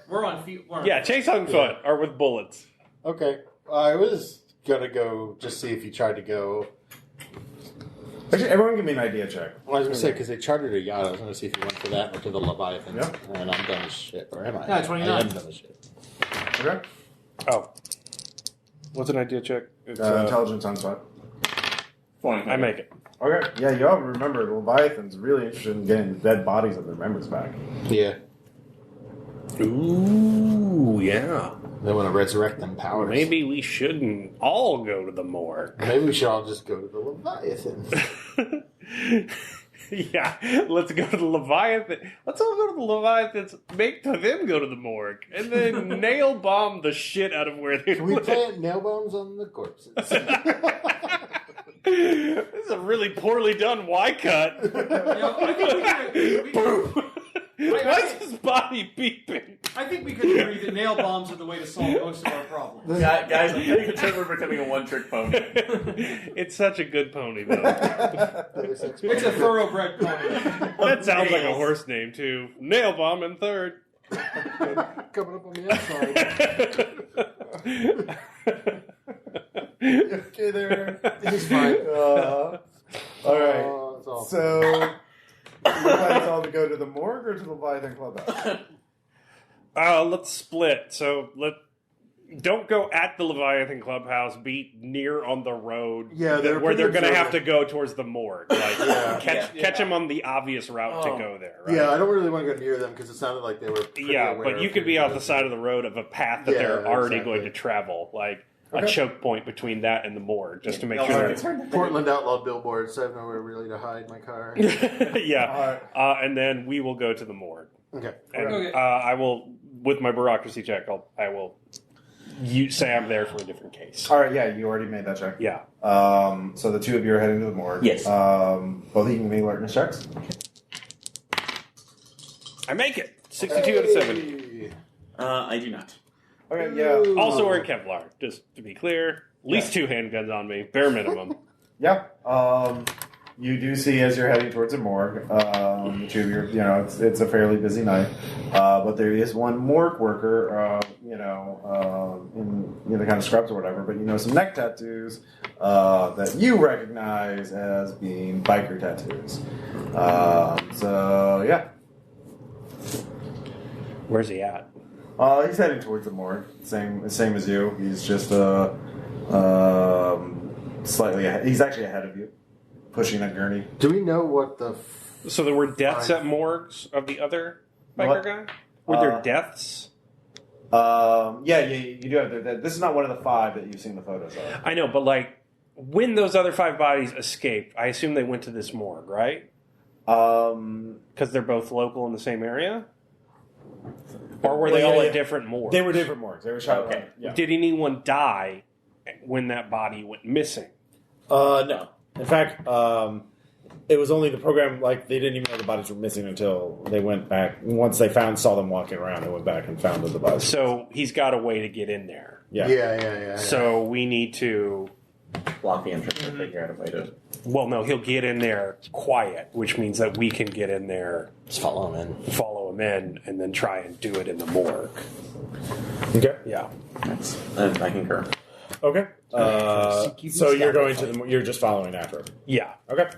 [SPEAKER 3] We're on feet.
[SPEAKER 5] yeah. Chase on foot or with bullets.
[SPEAKER 6] Okay. I was gonna go just see if you tried to go.
[SPEAKER 1] Actually, everyone give me an idea check.
[SPEAKER 6] Well, I was gonna say because they chartered a yacht. I was gonna see if you went for that or to the Leviathan.
[SPEAKER 1] Yeah.
[SPEAKER 6] And I'm dumb as shit. Or am I?
[SPEAKER 3] Yeah, 29.
[SPEAKER 6] I am dumb as shit.
[SPEAKER 1] Okay.
[SPEAKER 5] Oh, what's an idea check? It's,
[SPEAKER 1] Intelligence on spot.
[SPEAKER 5] I make it.
[SPEAKER 1] Okay. Yeah, you all remember the Leviathan's really interested in getting the dead bodies of their members back.
[SPEAKER 6] Yeah.
[SPEAKER 5] Ooh, yeah.
[SPEAKER 6] They want to resurrect them powers.
[SPEAKER 5] Maybe we shouldn't all go to the morgue.
[SPEAKER 6] Maybe we should all just go to the Leviathan.
[SPEAKER 5] Yeah, let's go to the Leviathan. Let's all go to the Leviathans. Make them go to the morgue, and then nail bomb the shit out of where they
[SPEAKER 6] Can we
[SPEAKER 5] live.
[SPEAKER 6] plant nail bombs on the corpses?
[SPEAKER 5] This is a really poorly done Y cut.
[SPEAKER 3] I think we could,
[SPEAKER 5] Why's his body beeping?
[SPEAKER 3] I think we could agree that nail bombs are the way to solve most of our problems.
[SPEAKER 4] Guys, I'm getting the we're becoming a one-trick pony.
[SPEAKER 5] It's such a good pony, though.
[SPEAKER 3] It's a thoroughbred pony.
[SPEAKER 5] That sounds like a horse name, too. Nail bomb in third.
[SPEAKER 6] Coming up on the outside.
[SPEAKER 1] Okay, there.
[SPEAKER 6] It's fine.
[SPEAKER 1] All right.
[SPEAKER 6] It's all
[SPEAKER 1] So, you guys all to go to the morgue or to the Leviathan Clubhouse?
[SPEAKER 5] Let's split. So don't go at the Leviathan Clubhouse. Be near on the road.
[SPEAKER 6] Yeah, they're
[SPEAKER 5] where they're
[SPEAKER 6] pretty
[SPEAKER 5] going to have to
[SPEAKER 6] observant.
[SPEAKER 5] go towards the morgue. Like catch them on the obvious route to go there. Right?
[SPEAKER 6] Yeah, I don't really want to go near them because it sounded like they were. Pretty
[SPEAKER 5] Yeah,
[SPEAKER 6] aware
[SPEAKER 5] but you
[SPEAKER 6] of
[SPEAKER 5] could
[SPEAKER 6] who
[SPEAKER 5] be
[SPEAKER 6] you
[SPEAKER 5] off the
[SPEAKER 6] guys
[SPEAKER 5] side
[SPEAKER 6] were.
[SPEAKER 5] of the road of a path that
[SPEAKER 6] Yeah,
[SPEAKER 5] they're already
[SPEAKER 6] exactly.
[SPEAKER 5] going to travel, like a
[SPEAKER 1] Okay.
[SPEAKER 5] choke point between that and the morgue, just to make
[SPEAKER 4] No,
[SPEAKER 5] sure.
[SPEAKER 4] it's
[SPEAKER 6] Portland outlaw billboards, so I have nowhere really to hide my car.
[SPEAKER 5] Yeah, and then we will go to the morgue.
[SPEAKER 6] Okay.
[SPEAKER 5] And,
[SPEAKER 3] Okay.
[SPEAKER 5] I will, with my bureaucracy check, I will say I'm there for a different case.
[SPEAKER 1] All right, yeah, you already made that check.
[SPEAKER 5] Yeah.
[SPEAKER 1] So the two of you are heading to the morgue.
[SPEAKER 4] Yes.
[SPEAKER 1] Both of you can give me alertness checks.
[SPEAKER 5] I make it. 62 out of 70.
[SPEAKER 4] I do not.
[SPEAKER 1] Okay, yeah.
[SPEAKER 5] Also wearing Kevlar, just to be clear. At least 2 handguns on me, bare minimum.
[SPEAKER 1] Yeah. You do see as you're heading towards the morgue, it's a fairly busy night, but there is one morgue worker, in the kind of scrubs or whatever, but some neck tattoos that you recognize as being biker tattoos. So yeah.
[SPEAKER 5] Where's he at?
[SPEAKER 1] He's heading towards the morgue, same as you. He's just slightly ahead. He's actually ahead of you, pushing a gurney.
[SPEAKER 6] Do we know what the...
[SPEAKER 5] So there were deaths at morgues of the other biker guy? Were there deaths?
[SPEAKER 1] You do have this is not one of the 5 that you've seen the photos of.
[SPEAKER 5] I know, but when those other 5 bodies escaped, I assume they went to this morgue, right? Because they're both local in the same area? Or were they all at different morgues?
[SPEAKER 1] They were different morgues. They were shot.
[SPEAKER 5] Okay.
[SPEAKER 1] Yeah.
[SPEAKER 5] Did anyone die when that body went missing?
[SPEAKER 1] No. In fact, it was only the program. They didn't even know the bodies were missing until they went back. Once they saw them walking around, they went back and found the bodies.
[SPEAKER 5] So he's got a way to get in there.
[SPEAKER 1] Yeah.
[SPEAKER 5] So we need to
[SPEAKER 4] block the entrance and figure out a way to...
[SPEAKER 5] Well, no, he'll get in there quiet, which means that we can get in there,
[SPEAKER 6] Just follow him in,
[SPEAKER 5] and then try and do it in the morgue.
[SPEAKER 1] Okay.
[SPEAKER 5] Yeah.
[SPEAKER 4] I concur.
[SPEAKER 1] Okay. So you're going to you're just following after him.
[SPEAKER 5] Yeah.
[SPEAKER 1] Okay.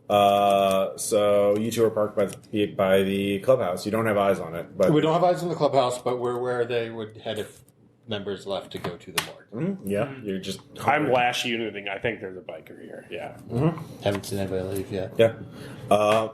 [SPEAKER 1] So you two are parked by the clubhouse. You don't have eyes on it, but
[SPEAKER 6] We don't have eyes in the clubhouse, but we're where they would head if members left to go to the morgue.
[SPEAKER 1] Yeah, you're just.
[SPEAKER 5] I'm lash uniting. I think there's a biker here. Yeah.
[SPEAKER 6] Haven't seen anybody leave yet.
[SPEAKER 1] Yeah.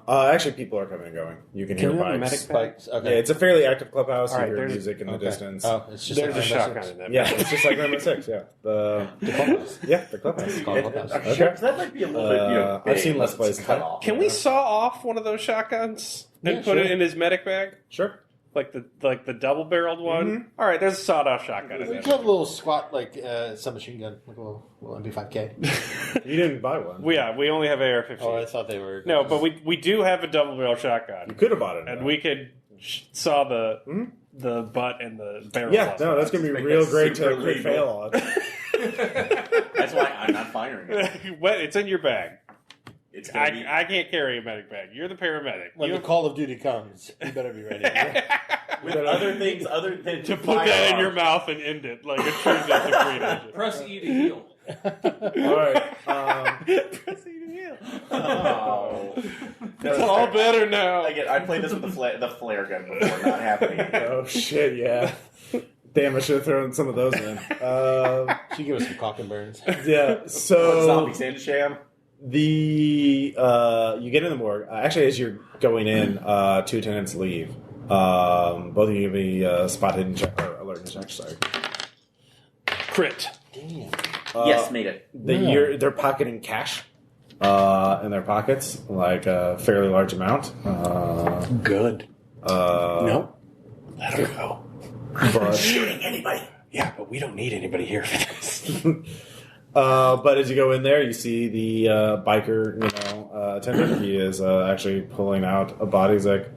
[SPEAKER 1] Actually, people are coming and going. You can hear
[SPEAKER 5] we have a
[SPEAKER 1] bikes.
[SPEAKER 5] medic bag?
[SPEAKER 6] Okay.
[SPEAKER 1] Yeah, it's a fairly active clubhouse.
[SPEAKER 5] All
[SPEAKER 1] You
[SPEAKER 5] right,
[SPEAKER 1] hear
[SPEAKER 5] there's-
[SPEAKER 1] music in the distance.
[SPEAKER 6] Oh, it's just
[SPEAKER 5] There's a
[SPEAKER 6] like
[SPEAKER 5] shotgun in that.
[SPEAKER 1] Yeah, it's just like number 6. Yeah, the
[SPEAKER 6] clubhouse.
[SPEAKER 1] yeah the clubhouse.
[SPEAKER 6] Called clubhouse.
[SPEAKER 1] Okay.
[SPEAKER 4] Sure, 'cause that might be a little bit,
[SPEAKER 1] I've
[SPEAKER 4] big,
[SPEAKER 1] seen less
[SPEAKER 4] unless it's
[SPEAKER 1] places.
[SPEAKER 4] cut off.
[SPEAKER 5] Can we saw off one of those shotguns and
[SPEAKER 6] Yeah,
[SPEAKER 5] put it
[SPEAKER 6] sure.
[SPEAKER 5] in his medic bag?
[SPEAKER 1] Sure.
[SPEAKER 5] Like the double barreled one? All right, there's a sawed off shotgun in
[SPEAKER 6] We
[SPEAKER 5] there.
[SPEAKER 6] could have a little squat, submachine gun, like a little MP5K.
[SPEAKER 1] You didn't buy one.
[SPEAKER 5] We only have AR-15.
[SPEAKER 6] Oh, I thought they were...
[SPEAKER 5] No, but we do have a double barrel shotgun.
[SPEAKER 1] You could have bought it.
[SPEAKER 5] And we could saw the butt and the barrel.
[SPEAKER 1] Yeah, no, that's going to be
[SPEAKER 4] Make
[SPEAKER 1] real
[SPEAKER 4] that
[SPEAKER 1] great to
[SPEAKER 4] super
[SPEAKER 1] crit
[SPEAKER 4] legal.
[SPEAKER 1] fail on.
[SPEAKER 4] That's why I'm not firing it.
[SPEAKER 5] Well, it's in your bag.
[SPEAKER 4] It's gonna be...
[SPEAKER 5] I can't carry a medic bag. You're the paramedic.
[SPEAKER 6] When
[SPEAKER 5] You
[SPEAKER 6] the Call of Duty comes, you better be ready.
[SPEAKER 4] with other things other than
[SPEAKER 5] to put that in your mouth and end it like a true Delta Green agent.
[SPEAKER 3] Press E to heal.
[SPEAKER 1] All right.
[SPEAKER 4] Oh.
[SPEAKER 5] It's all better now.
[SPEAKER 4] I played this with the flare gun before, not happening.
[SPEAKER 1] Oh shit! Yeah. Damn, I should have thrown some of those in.
[SPEAKER 6] She give us some cock and burns.
[SPEAKER 1] Yeah. So
[SPEAKER 4] Zombie Sand Sham.
[SPEAKER 1] you get in the morgue. Actually, as you're going in, 2 attendants leave. Both of you give me spot hidden check or alertness check. Sorry.
[SPEAKER 5] Crit.
[SPEAKER 6] Damn.
[SPEAKER 4] Yes, made it.
[SPEAKER 1] They're pocketing cash in their pockets, like a fairly large amount.
[SPEAKER 5] Good.
[SPEAKER 1] Nope.
[SPEAKER 5] Let him go.
[SPEAKER 1] But,
[SPEAKER 4] Shooting anybody.
[SPEAKER 5] Yeah, but we don't need anybody here for this.
[SPEAKER 1] but as you go in there, you see the biker, attendant. He is actually pulling out a body. He's like,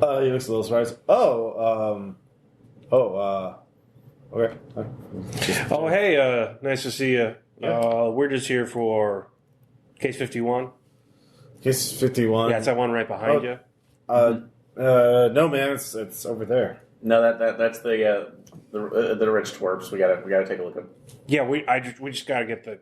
[SPEAKER 1] he looks a little surprised. Okay.
[SPEAKER 5] Oh, hey, nice to see you.
[SPEAKER 1] Yeah.
[SPEAKER 5] We're just here for case 51.
[SPEAKER 1] Case 51.
[SPEAKER 5] Yeah, it's that one right behind you.
[SPEAKER 1] No, man, it's over there.
[SPEAKER 4] No, that's the rich twerps. We gotta take a look at.
[SPEAKER 5] Yeah, we just gotta get the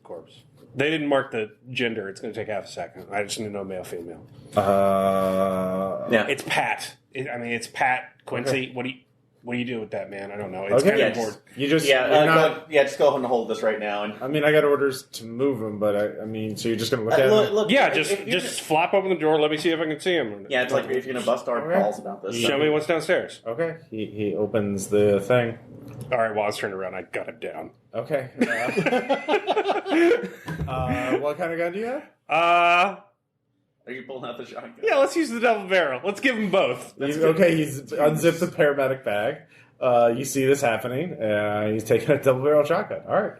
[SPEAKER 5] corpse. They didn't mark the gender. It's gonna take half a second. I just need to know male, female.
[SPEAKER 4] Yeah,
[SPEAKER 5] It's Pat. It's Pat Quincy.
[SPEAKER 1] Okay.
[SPEAKER 5] What do you do with that, man? I don't know. It's
[SPEAKER 1] Okay.
[SPEAKER 5] kind
[SPEAKER 4] Yeah,
[SPEAKER 5] of important.
[SPEAKER 1] You just
[SPEAKER 4] yeah,
[SPEAKER 1] you're not.
[SPEAKER 4] just go ahead and hold this right now. And
[SPEAKER 1] I mean, I got orders to move him, but so you're just gonna look at him.
[SPEAKER 4] look,
[SPEAKER 5] Yeah,
[SPEAKER 4] if you're
[SPEAKER 5] just flop open the door. Let me see if I can see him.
[SPEAKER 4] yeah, it's like if you're gonna bust our
[SPEAKER 1] Okay.
[SPEAKER 4] balls about this.
[SPEAKER 5] Show me what's downstairs.
[SPEAKER 1] Okay. He opens the thing.
[SPEAKER 5] All right, while I was turned around, I got it down.
[SPEAKER 1] Okay. What kind of gun do you have?
[SPEAKER 4] Are you pulling out the shotgun?
[SPEAKER 5] Yeah, let's use the double barrel. Let's give them both.
[SPEAKER 1] He's unzipped the paramedic bag. You see this happening. He's taking a double barrel shotgun. All right.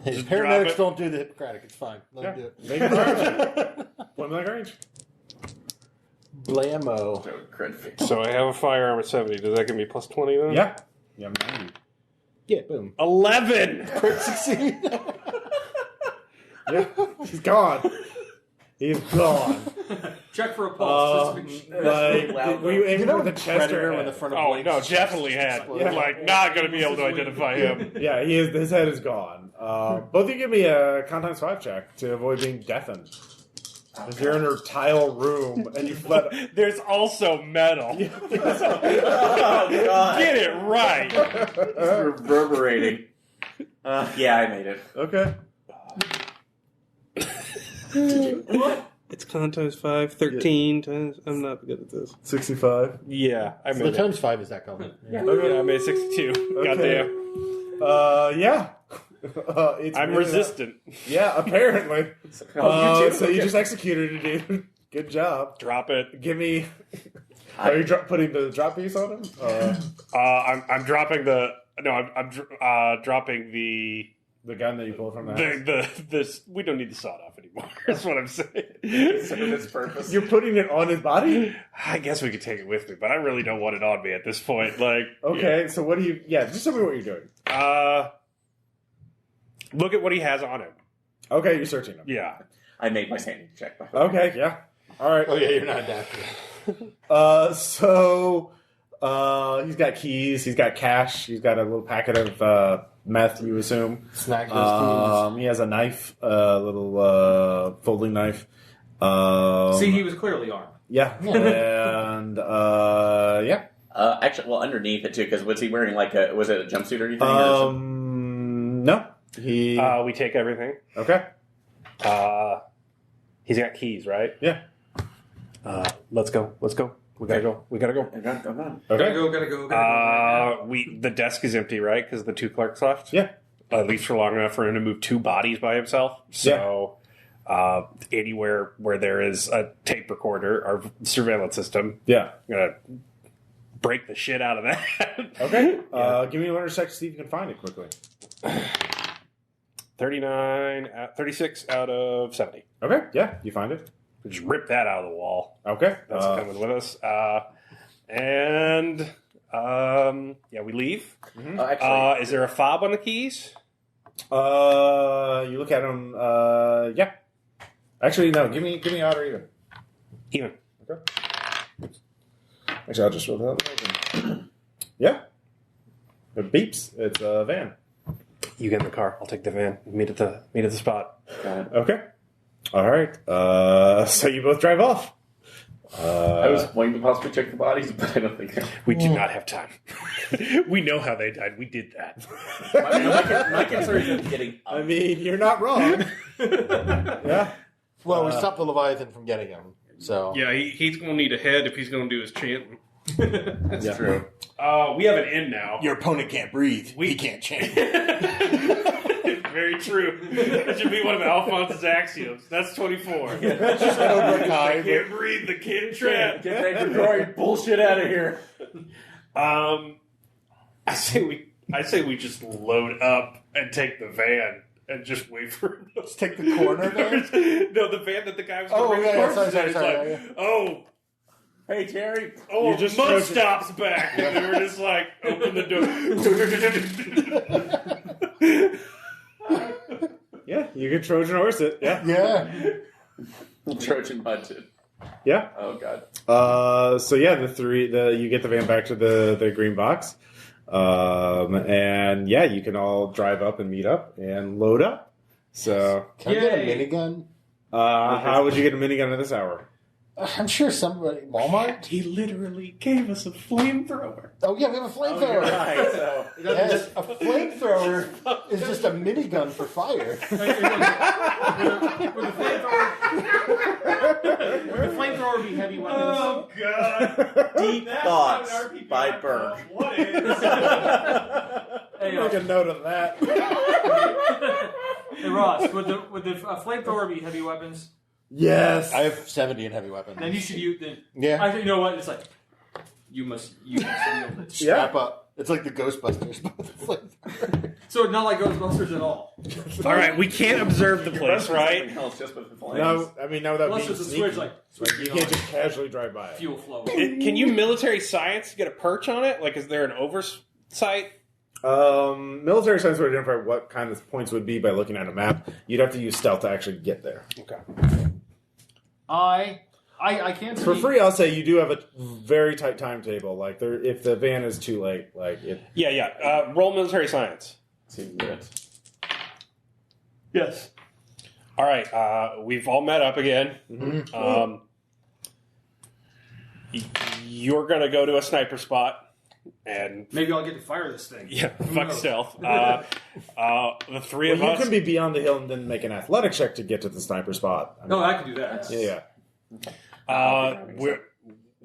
[SPEAKER 6] Hey,
[SPEAKER 5] Just drop
[SPEAKER 6] paramedics
[SPEAKER 5] it.
[SPEAKER 6] don't do the Hippocratic. It's fine. Let them do it.
[SPEAKER 1] Make it range. Point blank range.
[SPEAKER 6] Blammo.
[SPEAKER 5] So I have a firearm at 70. Does that give me plus 20 then?
[SPEAKER 1] Yeah. Yeah, 90.
[SPEAKER 6] Yeah, boom.
[SPEAKER 5] 11!
[SPEAKER 6] Crit succeed.
[SPEAKER 1] Yeah, he's gone. He's gone.
[SPEAKER 3] Check for a pulse.
[SPEAKER 1] Were you aiming for the chest or
[SPEAKER 6] when
[SPEAKER 1] head?
[SPEAKER 6] the front of
[SPEAKER 5] Oh,
[SPEAKER 6] Blake's
[SPEAKER 5] no, definitely had.
[SPEAKER 1] Yeah.
[SPEAKER 5] Like, not going to be able to identify him.
[SPEAKER 1] Yeah, his head is gone. Both of you give me a con times 5 check to avoid being deafened. If you're in a tile room and you let...
[SPEAKER 5] There's also metal.
[SPEAKER 4] Oh, God.
[SPEAKER 5] Get it right.
[SPEAKER 4] It's reverberating. Yeah, I made it.
[SPEAKER 1] Okay.
[SPEAKER 7] It's con times 5, 13 times. I'm not good at this.
[SPEAKER 1] 65.
[SPEAKER 5] Yeah, I
[SPEAKER 6] So
[SPEAKER 5] made
[SPEAKER 6] the
[SPEAKER 5] it.
[SPEAKER 6] times 5 is that color.
[SPEAKER 5] Yeah, I made 62.
[SPEAKER 1] Okay.
[SPEAKER 5] Goddamn.
[SPEAKER 1] Yeah. It's
[SPEAKER 5] I'm
[SPEAKER 1] really
[SPEAKER 5] resistant.
[SPEAKER 1] Yeah, apparently.
[SPEAKER 4] you too?
[SPEAKER 1] So you just executed it, dude. Good job.
[SPEAKER 5] Drop it.
[SPEAKER 1] Give me... Are you putting the drop piece on him?
[SPEAKER 5] I'm dropping the... No, I'm dropping the...
[SPEAKER 1] The gun that you pulled from the house?
[SPEAKER 5] This we don't need the sawed off anymore. That's what I'm saying.
[SPEAKER 4] Serve its purpose.
[SPEAKER 1] You're putting it on his body?
[SPEAKER 5] I guess we could take it with me, but I really don't want it on me at this point. Like,
[SPEAKER 1] Okay, so what do you... Yeah, just tell me what you're doing.
[SPEAKER 5] Look at what he has on him.
[SPEAKER 1] Okay, you're searching him.
[SPEAKER 5] Yeah.
[SPEAKER 4] I made my sanity check. By the way.
[SPEAKER 1] Okay, yeah. All right.
[SPEAKER 6] Oh, yeah, you're not adapted.
[SPEAKER 1] So he's got keys. He's got cash. He's got a little packet of meth, you assume.
[SPEAKER 6] Snag those keys.
[SPEAKER 1] He has a knife, a little folding knife.
[SPEAKER 3] See, he was clearly armed.
[SPEAKER 1] Yeah. And, yeah.
[SPEAKER 4] Actually, well, underneath it too, because was he wearing like a? Was it a jumpsuit or anything? Or something?
[SPEAKER 1] No. He...
[SPEAKER 5] We take everything.
[SPEAKER 1] okay.
[SPEAKER 5] He's got keys, right?
[SPEAKER 1] Yeah.
[SPEAKER 5] Let's go. Let's go. We gotta go. We gotta go.
[SPEAKER 4] Come on.
[SPEAKER 1] Okay.
[SPEAKER 3] Gotta go. Right now.
[SPEAKER 5] The desk is empty, right? Because the 2 clerks left.
[SPEAKER 1] Yeah.
[SPEAKER 5] At least for long enough for him to move 2 bodies by himself. So, anywhere where there is a tape recorder or surveillance system,
[SPEAKER 1] Yeah.
[SPEAKER 5] I'm gonna break the shit out of that.
[SPEAKER 1] Okay. Give me a learner's check to see if you can find it quickly.
[SPEAKER 5] 36 out of 70.
[SPEAKER 1] Okay. Yeah, you find it.
[SPEAKER 5] Just rip that out of the wall.
[SPEAKER 1] Okay.
[SPEAKER 5] That's coming with us. We leave.
[SPEAKER 4] Actually,
[SPEAKER 5] Is there a fob on the keys?
[SPEAKER 1] You look at them. Yeah. Actually, no. Give me odd or even.
[SPEAKER 5] Even.
[SPEAKER 1] Okay. Actually, I'll just roll that. Yeah. It beeps. It's a van.
[SPEAKER 5] You get in the car. I'll take the van. Meet at the spot.
[SPEAKER 1] Okay. All right. So you both drive off.
[SPEAKER 4] I was wanting to possibly check the bodies, but I don't think
[SPEAKER 5] We do not have time. We know how they died. We did that.
[SPEAKER 4] my concern is getting up.
[SPEAKER 1] I mean, you're not wrong. Yeah.
[SPEAKER 6] Well, we stopped the Leviathan from getting him, so...
[SPEAKER 5] Yeah, he's going to need a head if he's going to do his chanting.
[SPEAKER 4] That's true.
[SPEAKER 5] We have an inn now.
[SPEAKER 6] Your opponent can't breathe. He can't change.
[SPEAKER 5] Very true. That should be one of Alphonse's axioms. That's 24.
[SPEAKER 6] I
[SPEAKER 5] They can't breathe. The kid trap.
[SPEAKER 4] Get that Gregorian bullshit out of here.
[SPEAKER 5] I say we just load up and take the van and just wait for him.
[SPEAKER 6] Let's take the corner van?
[SPEAKER 5] No, the van that the guy was
[SPEAKER 6] Oh,
[SPEAKER 5] going to
[SPEAKER 6] yeah,
[SPEAKER 5] bring
[SPEAKER 6] sorry,
[SPEAKER 5] It's
[SPEAKER 6] sorry,
[SPEAKER 5] like,
[SPEAKER 6] yeah.
[SPEAKER 5] oh,
[SPEAKER 4] Hey, Terry.
[SPEAKER 5] oh,
[SPEAKER 1] You just
[SPEAKER 5] Mud
[SPEAKER 1] chose it.
[SPEAKER 5] Stop's back. And we were just like, open the door.
[SPEAKER 1] Yeah. You can Trojan horse it. Yeah.
[SPEAKER 6] Yeah.
[SPEAKER 4] Trojan Mud.
[SPEAKER 1] Yeah.
[SPEAKER 4] Oh, God.
[SPEAKER 1] So yeah, you get the van back to the green box, and yeah, you can all drive up and meet up and load up. So,
[SPEAKER 6] Can I get a
[SPEAKER 3] Yay.
[SPEAKER 6] minigun?
[SPEAKER 1] how would you get a minigun at this hour?
[SPEAKER 6] I'm sure somebody... Walmart?
[SPEAKER 5] He literally gave us a flamethrower.
[SPEAKER 6] Oh, yeah, we have a flamethrower.
[SPEAKER 4] Right, so.
[SPEAKER 6] Yes, a flamethrower is just a minigun for fire.
[SPEAKER 3] Would the flamethrower be heavy weapons?
[SPEAKER 5] Oh, God.
[SPEAKER 4] Deep Thoughts by Birk.
[SPEAKER 5] What is?
[SPEAKER 3] Hey,
[SPEAKER 1] Make a note of that.
[SPEAKER 3] hey Ross, would the flamethrower be heavy weapons?
[SPEAKER 1] Yes.
[SPEAKER 6] I have 70 in heavy weapons.
[SPEAKER 3] Then you should use. Then
[SPEAKER 6] Yeah.
[SPEAKER 3] I think you know what? It's like you must wield it.
[SPEAKER 6] Strap up. It's like the Ghostbusters. But with a flamethrower.
[SPEAKER 3] So it's not like Ghostbusters at all.
[SPEAKER 5] All right, we can't observe the place, right?
[SPEAKER 4] Just with the flames.
[SPEAKER 1] No, I mean, no, that
[SPEAKER 3] Unless
[SPEAKER 1] means
[SPEAKER 3] there's a
[SPEAKER 1] sneaky.
[SPEAKER 3] switch, like
[SPEAKER 1] You can't just casually drive by it.
[SPEAKER 3] fuel flow.
[SPEAKER 5] Can you military science get a perch on it? Like, is there an oversight?
[SPEAKER 1] Military science would identify what kind of points would be by looking at a map. You'd have to use stealth to actually get there.
[SPEAKER 5] Okay.
[SPEAKER 2] I can't
[SPEAKER 1] For
[SPEAKER 2] see.
[SPEAKER 1] free, I'll say you do have a very tight timetable. Like, if the van is too late, like it.
[SPEAKER 5] Yeah. Roll military science.
[SPEAKER 4] See if you can get it.
[SPEAKER 2] Yes.
[SPEAKER 5] All right. We've all met up again.
[SPEAKER 1] Mm-hmm.
[SPEAKER 5] You're gonna go to a sniper spot, and
[SPEAKER 3] Maybe I'll get to fire this thing.
[SPEAKER 5] yeah,
[SPEAKER 3] Who
[SPEAKER 5] fuck
[SPEAKER 3] knows?
[SPEAKER 5] stealth. The three of
[SPEAKER 1] You
[SPEAKER 5] us.
[SPEAKER 1] can be beyond the hill and then make an athletic check to get to the sniper spot.
[SPEAKER 3] No, I can do that.
[SPEAKER 1] Yeah.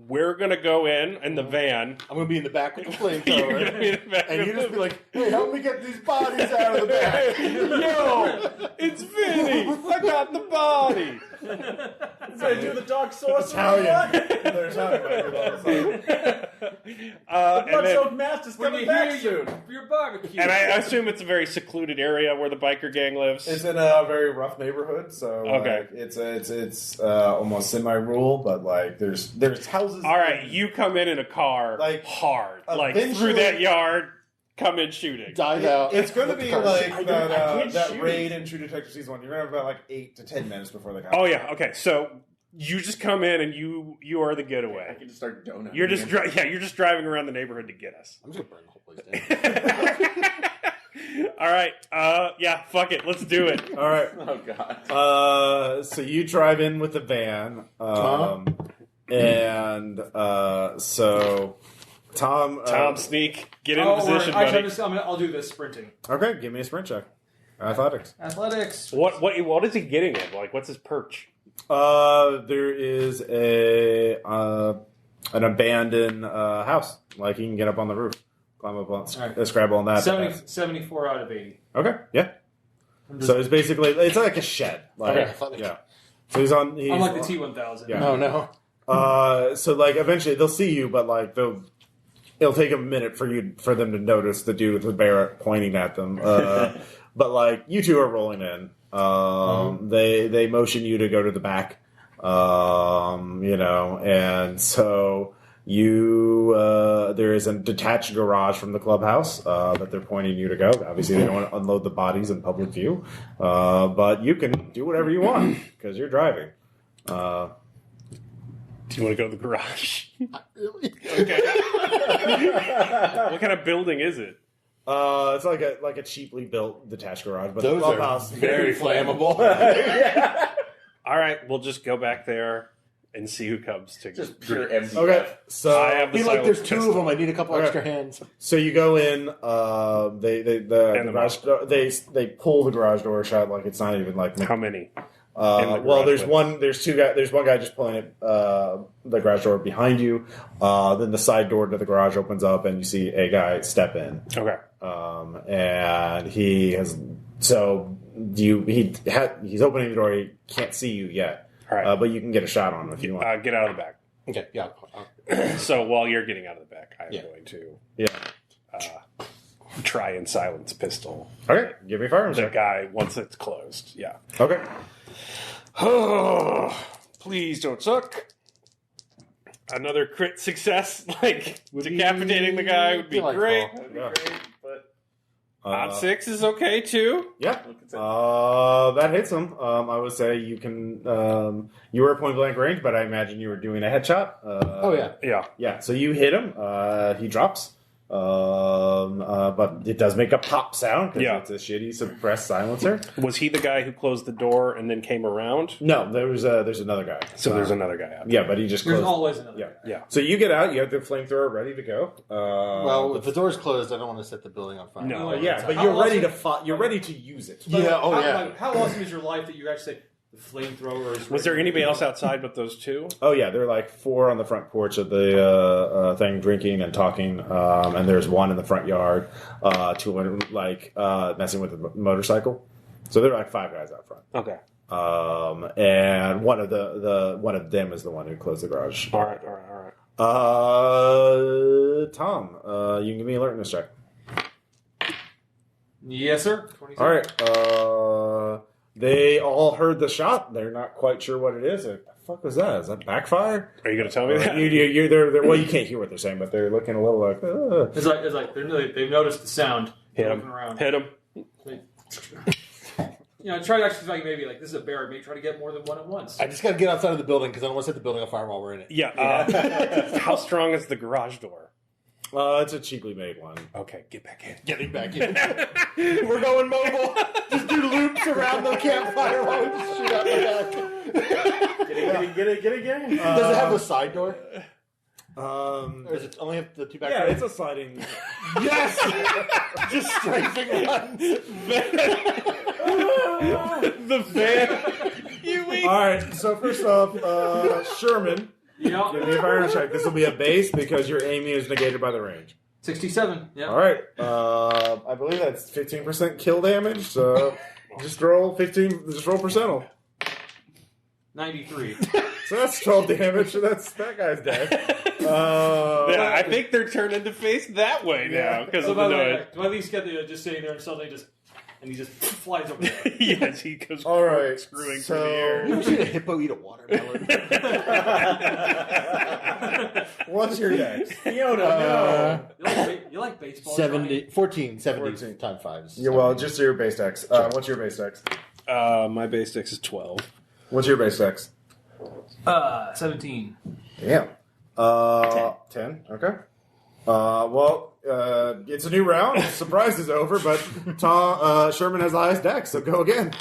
[SPEAKER 5] We're gonna go in the van.
[SPEAKER 6] I'm going to be in the back with the
[SPEAKER 5] You're
[SPEAKER 6] flamethrower.
[SPEAKER 5] gonna be in the back
[SPEAKER 6] And
[SPEAKER 5] of
[SPEAKER 6] you just
[SPEAKER 5] the-
[SPEAKER 6] be like, hey, help me get these bodies out of the back.
[SPEAKER 5] Yo, it's Vinny. I got the body.
[SPEAKER 2] Gonna do the dog sauce.
[SPEAKER 1] Italian. They're Italian.
[SPEAKER 5] And then-
[SPEAKER 2] Blood-soaked mask is
[SPEAKER 3] When
[SPEAKER 2] coming
[SPEAKER 3] you
[SPEAKER 2] back
[SPEAKER 3] hear
[SPEAKER 2] soon.
[SPEAKER 3] your barbecue.
[SPEAKER 5] and I assume it's a very secluded area where the biker gang lives.
[SPEAKER 1] It's in a very rough neighborhood, so
[SPEAKER 5] Okay.
[SPEAKER 1] like, it's almost semi-rural, but like there's houses.
[SPEAKER 5] All right, you come in a car,
[SPEAKER 1] Like,
[SPEAKER 5] hard, like
[SPEAKER 1] eventually-
[SPEAKER 5] through that yard, come in shooting.
[SPEAKER 6] Dive out.
[SPEAKER 1] It's going to be like
[SPEAKER 4] I can't
[SPEAKER 1] that
[SPEAKER 4] shoot.
[SPEAKER 1] raid in True Detective season 1. You're going to have about like 8 to 10 minutes before they come.
[SPEAKER 5] Oh yeah, okay. So you just come in and you are the
[SPEAKER 4] I
[SPEAKER 5] getaway.
[SPEAKER 4] can just start donuting.
[SPEAKER 5] You're just you're just driving around the neighborhood to get us.
[SPEAKER 6] I'm just going to burn the whole place down.
[SPEAKER 5] All right, yeah, fuck it, let's do it.
[SPEAKER 1] All right.
[SPEAKER 4] Oh god.
[SPEAKER 1] So you drive in with the van, and so Tom.
[SPEAKER 5] Sneak, get into position,
[SPEAKER 3] actually,
[SPEAKER 5] buddy.
[SPEAKER 3] I'll do this sprinting.
[SPEAKER 1] Okay, give me a sprint check. Athletics.
[SPEAKER 3] Athletics.
[SPEAKER 5] What is he getting at? Like, what's his perch?
[SPEAKER 1] There is an abandoned house. Like you can get up on the roof, climb up on,
[SPEAKER 3] right.
[SPEAKER 1] scrabble on that.
[SPEAKER 3] 74 out of 80.
[SPEAKER 1] Okay, yeah. So it's basically like a shed. Like,
[SPEAKER 6] Okay.
[SPEAKER 1] yeah. So he's on. He's,
[SPEAKER 3] Unlike the T1000.
[SPEAKER 1] Yeah.
[SPEAKER 6] Oh, no.
[SPEAKER 1] So like eventually they'll see you, but like it'll take a minute for them to notice the dude with the bear pointing at them. But like you two are rolling in. They motion you to go to the back. And so there is a detached garage from the clubhouse that they're pointing you to go. Obviously, they don't want to unload the bodies in public view, but you can do whatever you want because you're driving.
[SPEAKER 5] Do you want to go to the garage?
[SPEAKER 6] Okay.
[SPEAKER 5] What kind of building is it?
[SPEAKER 1] It's like a cheaply built detached garage, but
[SPEAKER 6] Those
[SPEAKER 1] the clubhouse
[SPEAKER 6] are very flammable.
[SPEAKER 5] All right, we'll just go back there and see who comes to.
[SPEAKER 4] Just pure empty.
[SPEAKER 1] Okay, so
[SPEAKER 5] I have the
[SPEAKER 6] Be like,
[SPEAKER 5] silent
[SPEAKER 6] there's two
[SPEAKER 5] pistol.
[SPEAKER 6] of them. I need a couple
[SPEAKER 1] Okay.
[SPEAKER 6] extra hands.
[SPEAKER 1] So you go in. They pull the garage door shut like it's not even like.
[SPEAKER 5] How many?
[SPEAKER 1] Well,
[SPEAKER 5] garage window?
[SPEAKER 1] There's two guys. There's one guy just pulling it. The garage door behind you. Then the side door to the garage opens up, and you see a guy step in.
[SPEAKER 5] Okay.
[SPEAKER 1] And he has. So he's opening the door. He can't see you yet.
[SPEAKER 5] All right.
[SPEAKER 1] But you can get a shot on him if you want.
[SPEAKER 5] Get out of the back.
[SPEAKER 6] Okay, yeah.
[SPEAKER 5] So while you're getting out of the back, I'm going to
[SPEAKER 1] Yeah.
[SPEAKER 5] try and silence pistol
[SPEAKER 1] Okay. Give me a firearms
[SPEAKER 5] the
[SPEAKER 1] check.
[SPEAKER 5] guy once it's closed. Yeah.
[SPEAKER 1] Okay.
[SPEAKER 5] Oh, please don't suck. Another crit success, like decapitating the guy would be
[SPEAKER 6] delightful.
[SPEAKER 5] great.
[SPEAKER 1] Yeah.
[SPEAKER 5] Odd 6 is okay too.
[SPEAKER 1] Yeah. That hits him. I would say you can. You were at point blank range, but I imagine you were doing a headshot.
[SPEAKER 6] Oh, yeah.
[SPEAKER 5] Yeah.
[SPEAKER 1] Yeah. So you hit him. He drops. But it does make a pop sound because
[SPEAKER 5] Yeah.
[SPEAKER 1] it's a shitty suppressed silencer.
[SPEAKER 5] Was he the guy who closed the door and then came around?
[SPEAKER 1] No, there's another guy.
[SPEAKER 5] So there's another guy out.
[SPEAKER 1] Yeah, but he just
[SPEAKER 3] There's
[SPEAKER 1] closed.
[SPEAKER 3] always another.
[SPEAKER 1] Yeah.
[SPEAKER 5] Yeah.
[SPEAKER 1] So you get out. You have the flamethrower ready to go.
[SPEAKER 6] Well, if the door's closed, I don't want to set the building on fire.
[SPEAKER 5] No.
[SPEAKER 1] yeah, but
[SPEAKER 3] How
[SPEAKER 1] you're ready
[SPEAKER 3] awesome-
[SPEAKER 1] to you're ready to use it.
[SPEAKER 6] Yeah, oh,
[SPEAKER 3] how,
[SPEAKER 6] yeah.
[SPEAKER 3] Like, how awesome is your life that you actually say the flamethrower is?
[SPEAKER 5] Was there anybody else outside but those two?
[SPEAKER 1] Oh yeah, there are like 4 on the front porch of the thing, drinking and talking, and there's one in the front yard, 2 like messing with the motorcycle. So there are like 5 guys out front,
[SPEAKER 5] Okay.
[SPEAKER 1] and one of one of them is the one who closed the garage.
[SPEAKER 5] All right.
[SPEAKER 1] Tom, Tom, you can give me an alertness check.
[SPEAKER 3] Yes, sir. 27.
[SPEAKER 1] All right. They all heard the shot. They're not quite sure what it is. What the fuck was that? Is that backfire?
[SPEAKER 5] Are you going to tell me that?
[SPEAKER 1] Well, you can't hear what they're saying, but they're looking a little like.
[SPEAKER 3] It's like they've noticed the sound.
[SPEAKER 5] Hit
[SPEAKER 3] Looking
[SPEAKER 5] him.
[SPEAKER 3] around.
[SPEAKER 5] Hit him.
[SPEAKER 3] Try to actually maybe this is a bear. Maybe try to get more than one at once.
[SPEAKER 6] I just got to get outside of the building because I don't want to set the building on fire while we're in it.
[SPEAKER 5] Yeah. How strong is the garage door?
[SPEAKER 1] It's a cheaply made one.
[SPEAKER 5] Okay, get back in.
[SPEAKER 6] Getting back in. We're going mobile. Just do loops around the campfire while we just shoot out the back.
[SPEAKER 1] Get it.
[SPEAKER 6] Does it have a side door?
[SPEAKER 1] Or
[SPEAKER 6] Or does it only have the two back
[SPEAKER 1] yeah,
[SPEAKER 6] doors?
[SPEAKER 1] it's a sliding.
[SPEAKER 6] Yes! Just strafing runs.
[SPEAKER 5] The van. You wait.
[SPEAKER 1] All right. So first off, Sherman,
[SPEAKER 3] Yeah.
[SPEAKER 1] give me a fire check. This will be a base because your aiming is negated by the range.
[SPEAKER 3] 67. Yeah.
[SPEAKER 1] All right. I believe that's 15% kill damage. So just roll 15. Just roll percentile.
[SPEAKER 3] 93.
[SPEAKER 1] So that's 12 damage. So that guy's dead.
[SPEAKER 5] Yeah, I think they're turning to face that way now because
[SPEAKER 3] So
[SPEAKER 5] of
[SPEAKER 3] by
[SPEAKER 5] the
[SPEAKER 3] the way,
[SPEAKER 5] noise.
[SPEAKER 3] do I at least get the just sitting there and suddenly he just flies over there?
[SPEAKER 5] Yes, he goes
[SPEAKER 1] All right.
[SPEAKER 5] screwing
[SPEAKER 1] So
[SPEAKER 5] through the air.
[SPEAKER 6] You ever seen a hippo eat a watermelon?
[SPEAKER 1] what's your dex?
[SPEAKER 6] Yoda.
[SPEAKER 3] You like baseball?
[SPEAKER 6] 70, 14, 70
[SPEAKER 1] 14.
[SPEAKER 6] times 5.
[SPEAKER 1] Yeah, well, just your base dex. What's your base dex?
[SPEAKER 5] My base dex is 12.
[SPEAKER 1] What's your base dex?
[SPEAKER 3] 17.
[SPEAKER 1] Damn. 10. Okay. It's a new round. Surprise is over, but Sherman has the highest dex, so go again.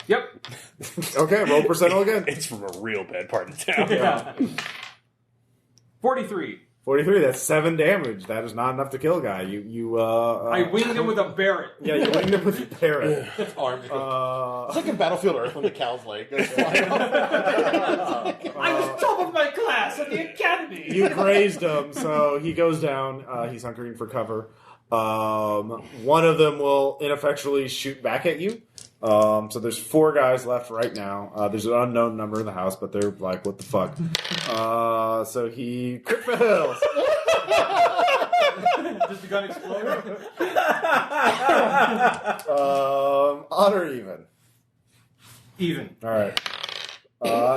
[SPEAKER 3] Yep.
[SPEAKER 1] Okay, roll percentile again.
[SPEAKER 5] It's from a real bad part of town.
[SPEAKER 3] Yeah. 43.
[SPEAKER 1] 43, that's 7 damage. That is not enough to kill a guy.
[SPEAKER 3] I winged him with a Barrett.
[SPEAKER 1] Yeah, you winged him with a parrot.
[SPEAKER 6] Arms. It's like in Battlefield Earth when the cow's leg goes flying off.
[SPEAKER 3] I was top of my class at the academy.
[SPEAKER 1] You grazed him, so he goes down. He's hunkering for cover. One of them will ineffectually shoot back at you. So there's 4 guys left right now. There's an unknown number in the house, but they're like, what the fuck? So he crit fails.
[SPEAKER 3] Does the gun explode?
[SPEAKER 1] Odd or even?
[SPEAKER 3] Even.
[SPEAKER 1] All right.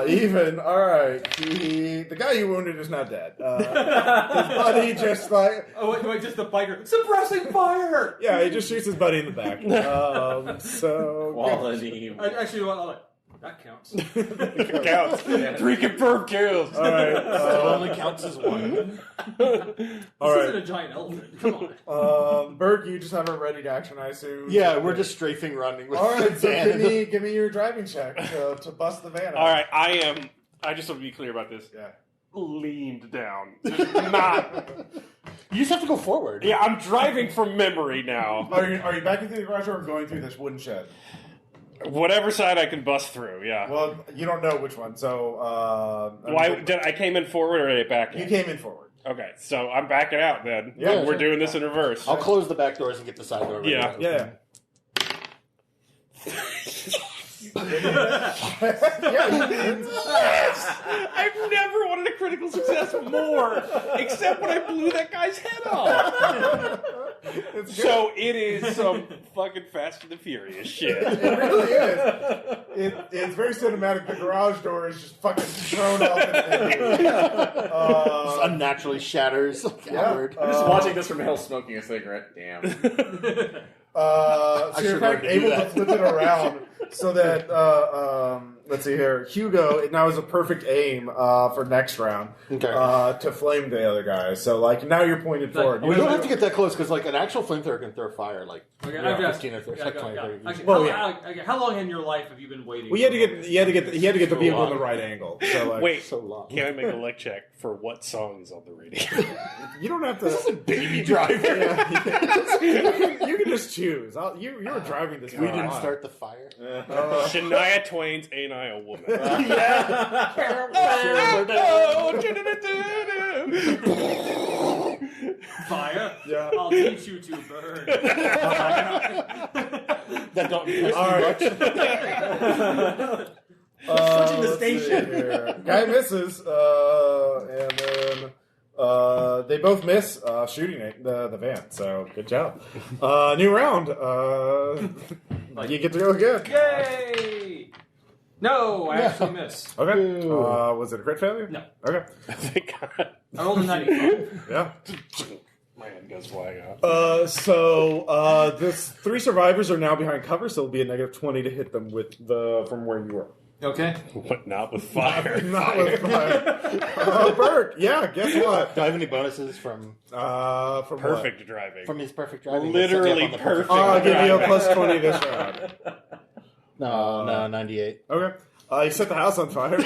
[SPEAKER 1] Even. All right. The guy you wounded is not dead. His buddy just like...
[SPEAKER 3] Oh, wait, just the biker. Suppressing fire!
[SPEAKER 1] Yeah, he just shoots his buddy in the back. So...
[SPEAKER 4] Quality.
[SPEAKER 3] Actually, that counts.
[SPEAKER 5] Counts. 3 confirmed kills.
[SPEAKER 1] All right.
[SPEAKER 6] It only counts as 1.
[SPEAKER 1] All right.
[SPEAKER 3] Isn't a giant elephant. Come on.
[SPEAKER 1] Birk, you just have a ready to action, I assume.
[SPEAKER 6] Yeah, we're just strafing running with
[SPEAKER 1] All right,
[SPEAKER 6] the
[SPEAKER 1] so
[SPEAKER 6] van.
[SPEAKER 1] give me your driving check to bust the van out.
[SPEAKER 5] All right, I just want to be clear about this.
[SPEAKER 1] Yeah.
[SPEAKER 5] Leaned down. Just not.
[SPEAKER 6] You just have to go forward.
[SPEAKER 5] Yeah, I'm driving from memory now.
[SPEAKER 1] Are you backing through the garage or going through this wooden shed?
[SPEAKER 5] Whatever side I can bust through, yeah.
[SPEAKER 1] Well, you don't know which one, so...
[SPEAKER 5] I came in forward or did I back in?
[SPEAKER 1] You came in forward.
[SPEAKER 5] Okay, so I'm backing out then.
[SPEAKER 1] Yeah,
[SPEAKER 5] We're
[SPEAKER 1] sure.
[SPEAKER 5] doing this in reverse.
[SPEAKER 6] I'll close the back doors and get the side door ready.
[SPEAKER 5] Yeah.
[SPEAKER 1] Yeah.
[SPEAKER 5] I've never wanted a critical success more, except when I blew that guy's head off. So it is some fucking Fast and the Furious shit.
[SPEAKER 1] It really is. It's very cinematic. The garage door is just fucking thrown off.
[SPEAKER 6] Just unnaturally shatters. Outward.
[SPEAKER 4] Just watching this from hell smoking a cigarette. Damn.
[SPEAKER 1] So you're in fact able to flip it around so that let's see here, Hugo now is a perfect aim for next round to flame the other guy. So like now you're pointed forward.
[SPEAKER 6] We don't have to get that close because like an actual flamethrower can throw fire like
[SPEAKER 3] Okay,
[SPEAKER 6] 15 or 30, like 20, 30.
[SPEAKER 3] Actually,
[SPEAKER 1] Well,
[SPEAKER 3] how long in your life have you been waiting?
[SPEAKER 1] Well, he had to get the vehicle in the right angle. So like,
[SPEAKER 5] Wait,
[SPEAKER 6] So long.
[SPEAKER 5] can I make a luck check for what song is on the radio?
[SPEAKER 1] you don't have to.
[SPEAKER 6] Baby driver.
[SPEAKER 1] You can just choose. You were driving this.
[SPEAKER 6] We didn't start the fire.
[SPEAKER 5] Shania Twain's "Ain't I a Woman"?
[SPEAKER 3] Fire.
[SPEAKER 1] Yeah.
[SPEAKER 3] I'll teach you to burn.
[SPEAKER 6] That don't impress
[SPEAKER 1] All
[SPEAKER 6] me
[SPEAKER 1] right.
[SPEAKER 6] much.
[SPEAKER 4] Switching the
[SPEAKER 1] Let's see
[SPEAKER 4] station.
[SPEAKER 1] here. Guy misses, and then They both miss shooting the van, so good job. New round. You get to go again.
[SPEAKER 3] Yay! No, I actually miss.
[SPEAKER 1] Okay. Was it a crit failure?
[SPEAKER 3] No.
[SPEAKER 1] Okay.
[SPEAKER 5] Thank God.
[SPEAKER 3] I rolled a 95.
[SPEAKER 1] Yeah.
[SPEAKER 5] My hand goes flying off.
[SPEAKER 1] So this 3 survivors are now behind cover, so it'll be a negative 20 to hit them with from where you were.
[SPEAKER 3] Okay.
[SPEAKER 5] But not with fire.
[SPEAKER 1] Not with fire. Birk. Yeah. Guess what?
[SPEAKER 6] Do I have any bonuses from
[SPEAKER 5] Perfect driving.
[SPEAKER 6] from his perfect driving?
[SPEAKER 5] Literally
[SPEAKER 6] That set me up on the
[SPEAKER 5] perfect.
[SPEAKER 1] I'll give you a plus 20 this round.
[SPEAKER 6] No, 98.
[SPEAKER 1] Okay. You set the house on fire.
[SPEAKER 6] Good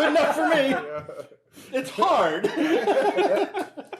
[SPEAKER 6] enough for me. It's hard.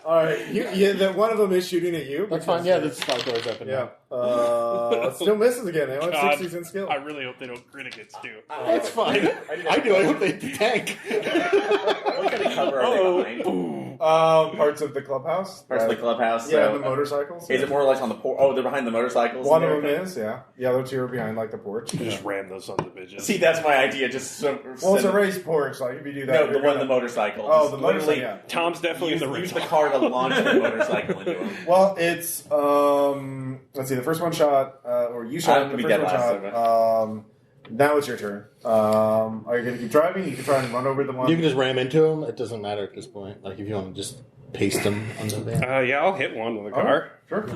[SPEAKER 1] All right. One of them is shooting at you.
[SPEAKER 6] That's fine. Yeah, the side door's open.
[SPEAKER 1] Yeah.
[SPEAKER 6] now.
[SPEAKER 1] Still misses again. They only have
[SPEAKER 5] God,
[SPEAKER 1] 60s in skill.
[SPEAKER 5] I really hope they don't crit against too.
[SPEAKER 6] It's fine. I do. I hope they tank.
[SPEAKER 4] What kind of cover are they behind?
[SPEAKER 1] Parts of the clubhouse.
[SPEAKER 4] Parts of the clubhouse.
[SPEAKER 1] Yeah,
[SPEAKER 4] so,
[SPEAKER 1] the motorcycles.
[SPEAKER 4] Is it more or less on the porch? Oh, they're behind the motorcycles.
[SPEAKER 1] One
[SPEAKER 4] and
[SPEAKER 1] of them
[SPEAKER 4] everything?
[SPEAKER 1] is, yeah. The other 2 are behind, like, the porch.
[SPEAKER 5] You just ram those sons of bitches.
[SPEAKER 4] See, that's my idea. Just
[SPEAKER 1] Well, it's a raised porch, like, if you do that...
[SPEAKER 4] No,
[SPEAKER 1] you're
[SPEAKER 4] the one,
[SPEAKER 1] gonna-
[SPEAKER 4] the motorcycle.
[SPEAKER 1] Oh,
[SPEAKER 4] Just
[SPEAKER 1] the motorcycle,
[SPEAKER 4] literally
[SPEAKER 1] yeah.
[SPEAKER 5] Tom's definitely in the
[SPEAKER 4] use the
[SPEAKER 5] rental.
[SPEAKER 4] car to launch the motorcycle into him.
[SPEAKER 1] Well, it's, let's see, the first one shot, or you shot
[SPEAKER 4] I'm
[SPEAKER 1] the
[SPEAKER 4] gonna be
[SPEAKER 1] first
[SPEAKER 4] dead
[SPEAKER 1] one
[SPEAKER 4] last,
[SPEAKER 1] shot. Now it's your turn. Are you going to keep driving? You can try and run over the one.
[SPEAKER 6] You can just ram into him. It doesn't matter at this point. Like if you want to just paste him on the van.
[SPEAKER 5] Yeah, I'll hit one with a car.
[SPEAKER 1] Sure.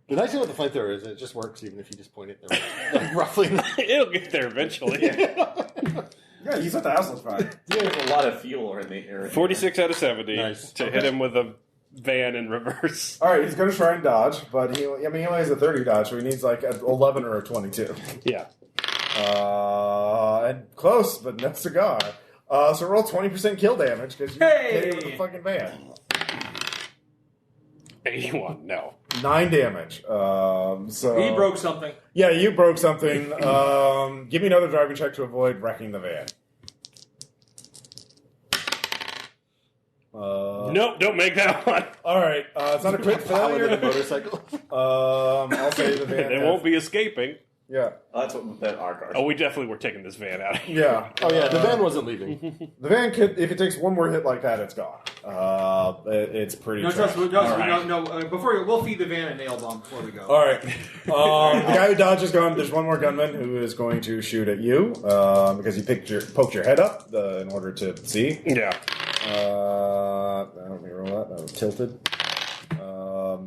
[SPEAKER 6] The nice thing with the flamethrower is it just works even if you just point it there, like roughly.
[SPEAKER 5] It'll get there eventually.
[SPEAKER 1] Yeah, you set the house on fire.
[SPEAKER 4] There's a lot of fuel in the area.
[SPEAKER 5] 46 out of 70
[SPEAKER 6] Nice.
[SPEAKER 5] to hit him with a van in reverse.
[SPEAKER 1] All right, he's going to try and dodge, but he only has a 30 dodge, so he needs like an 11 or a 22.
[SPEAKER 5] Yeah.
[SPEAKER 1] And close, but no cigar. So roll 20% kill damage because you hit him with the fucking van.
[SPEAKER 5] 81, no.
[SPEAKER 1] 9 damage. So
[SPEAKER 3] He broke something.
[SPEAKER 1] Yeah, you broke something. Give me another driving check to avoid wrecking the van.
[SPEAKER 5] Nope, don't make that one.
[SPEAKER 1] All right, it's not a crit failure.
[SPEAKER 6] motorcycle.
[SPEAKER 1] I'll say the van.
[SPEAKER 5] They won't be escaping.
[SPEAKER 1] Yeah,
[SPEAKER 4] Oh, that's what that our car.
[SPEAKER 5] Oh, we definitely were taking this van out of here.
[SPEAKER 1] yeah.
[SPEAKER 6] Oh yeah, the van wasn't leaving.
[SPEAKER 1] The van could, if it takes one more hit like that, it's gone. It's pretty.
[SPEAKER 3] No,
[SPEAKER 1] trash.
[SPEAKER 3] trust me. No. Before we'll feed the van a nail bomb before we go.
[SPEAKER 1] All right. The guy who dodged is gone. There's one more gunman who is going to shoot at you because you poked your head up in order to see.
[SPEAKER 5] Yeah.
[SPEAKER 1] Let me roll that. That was tilted.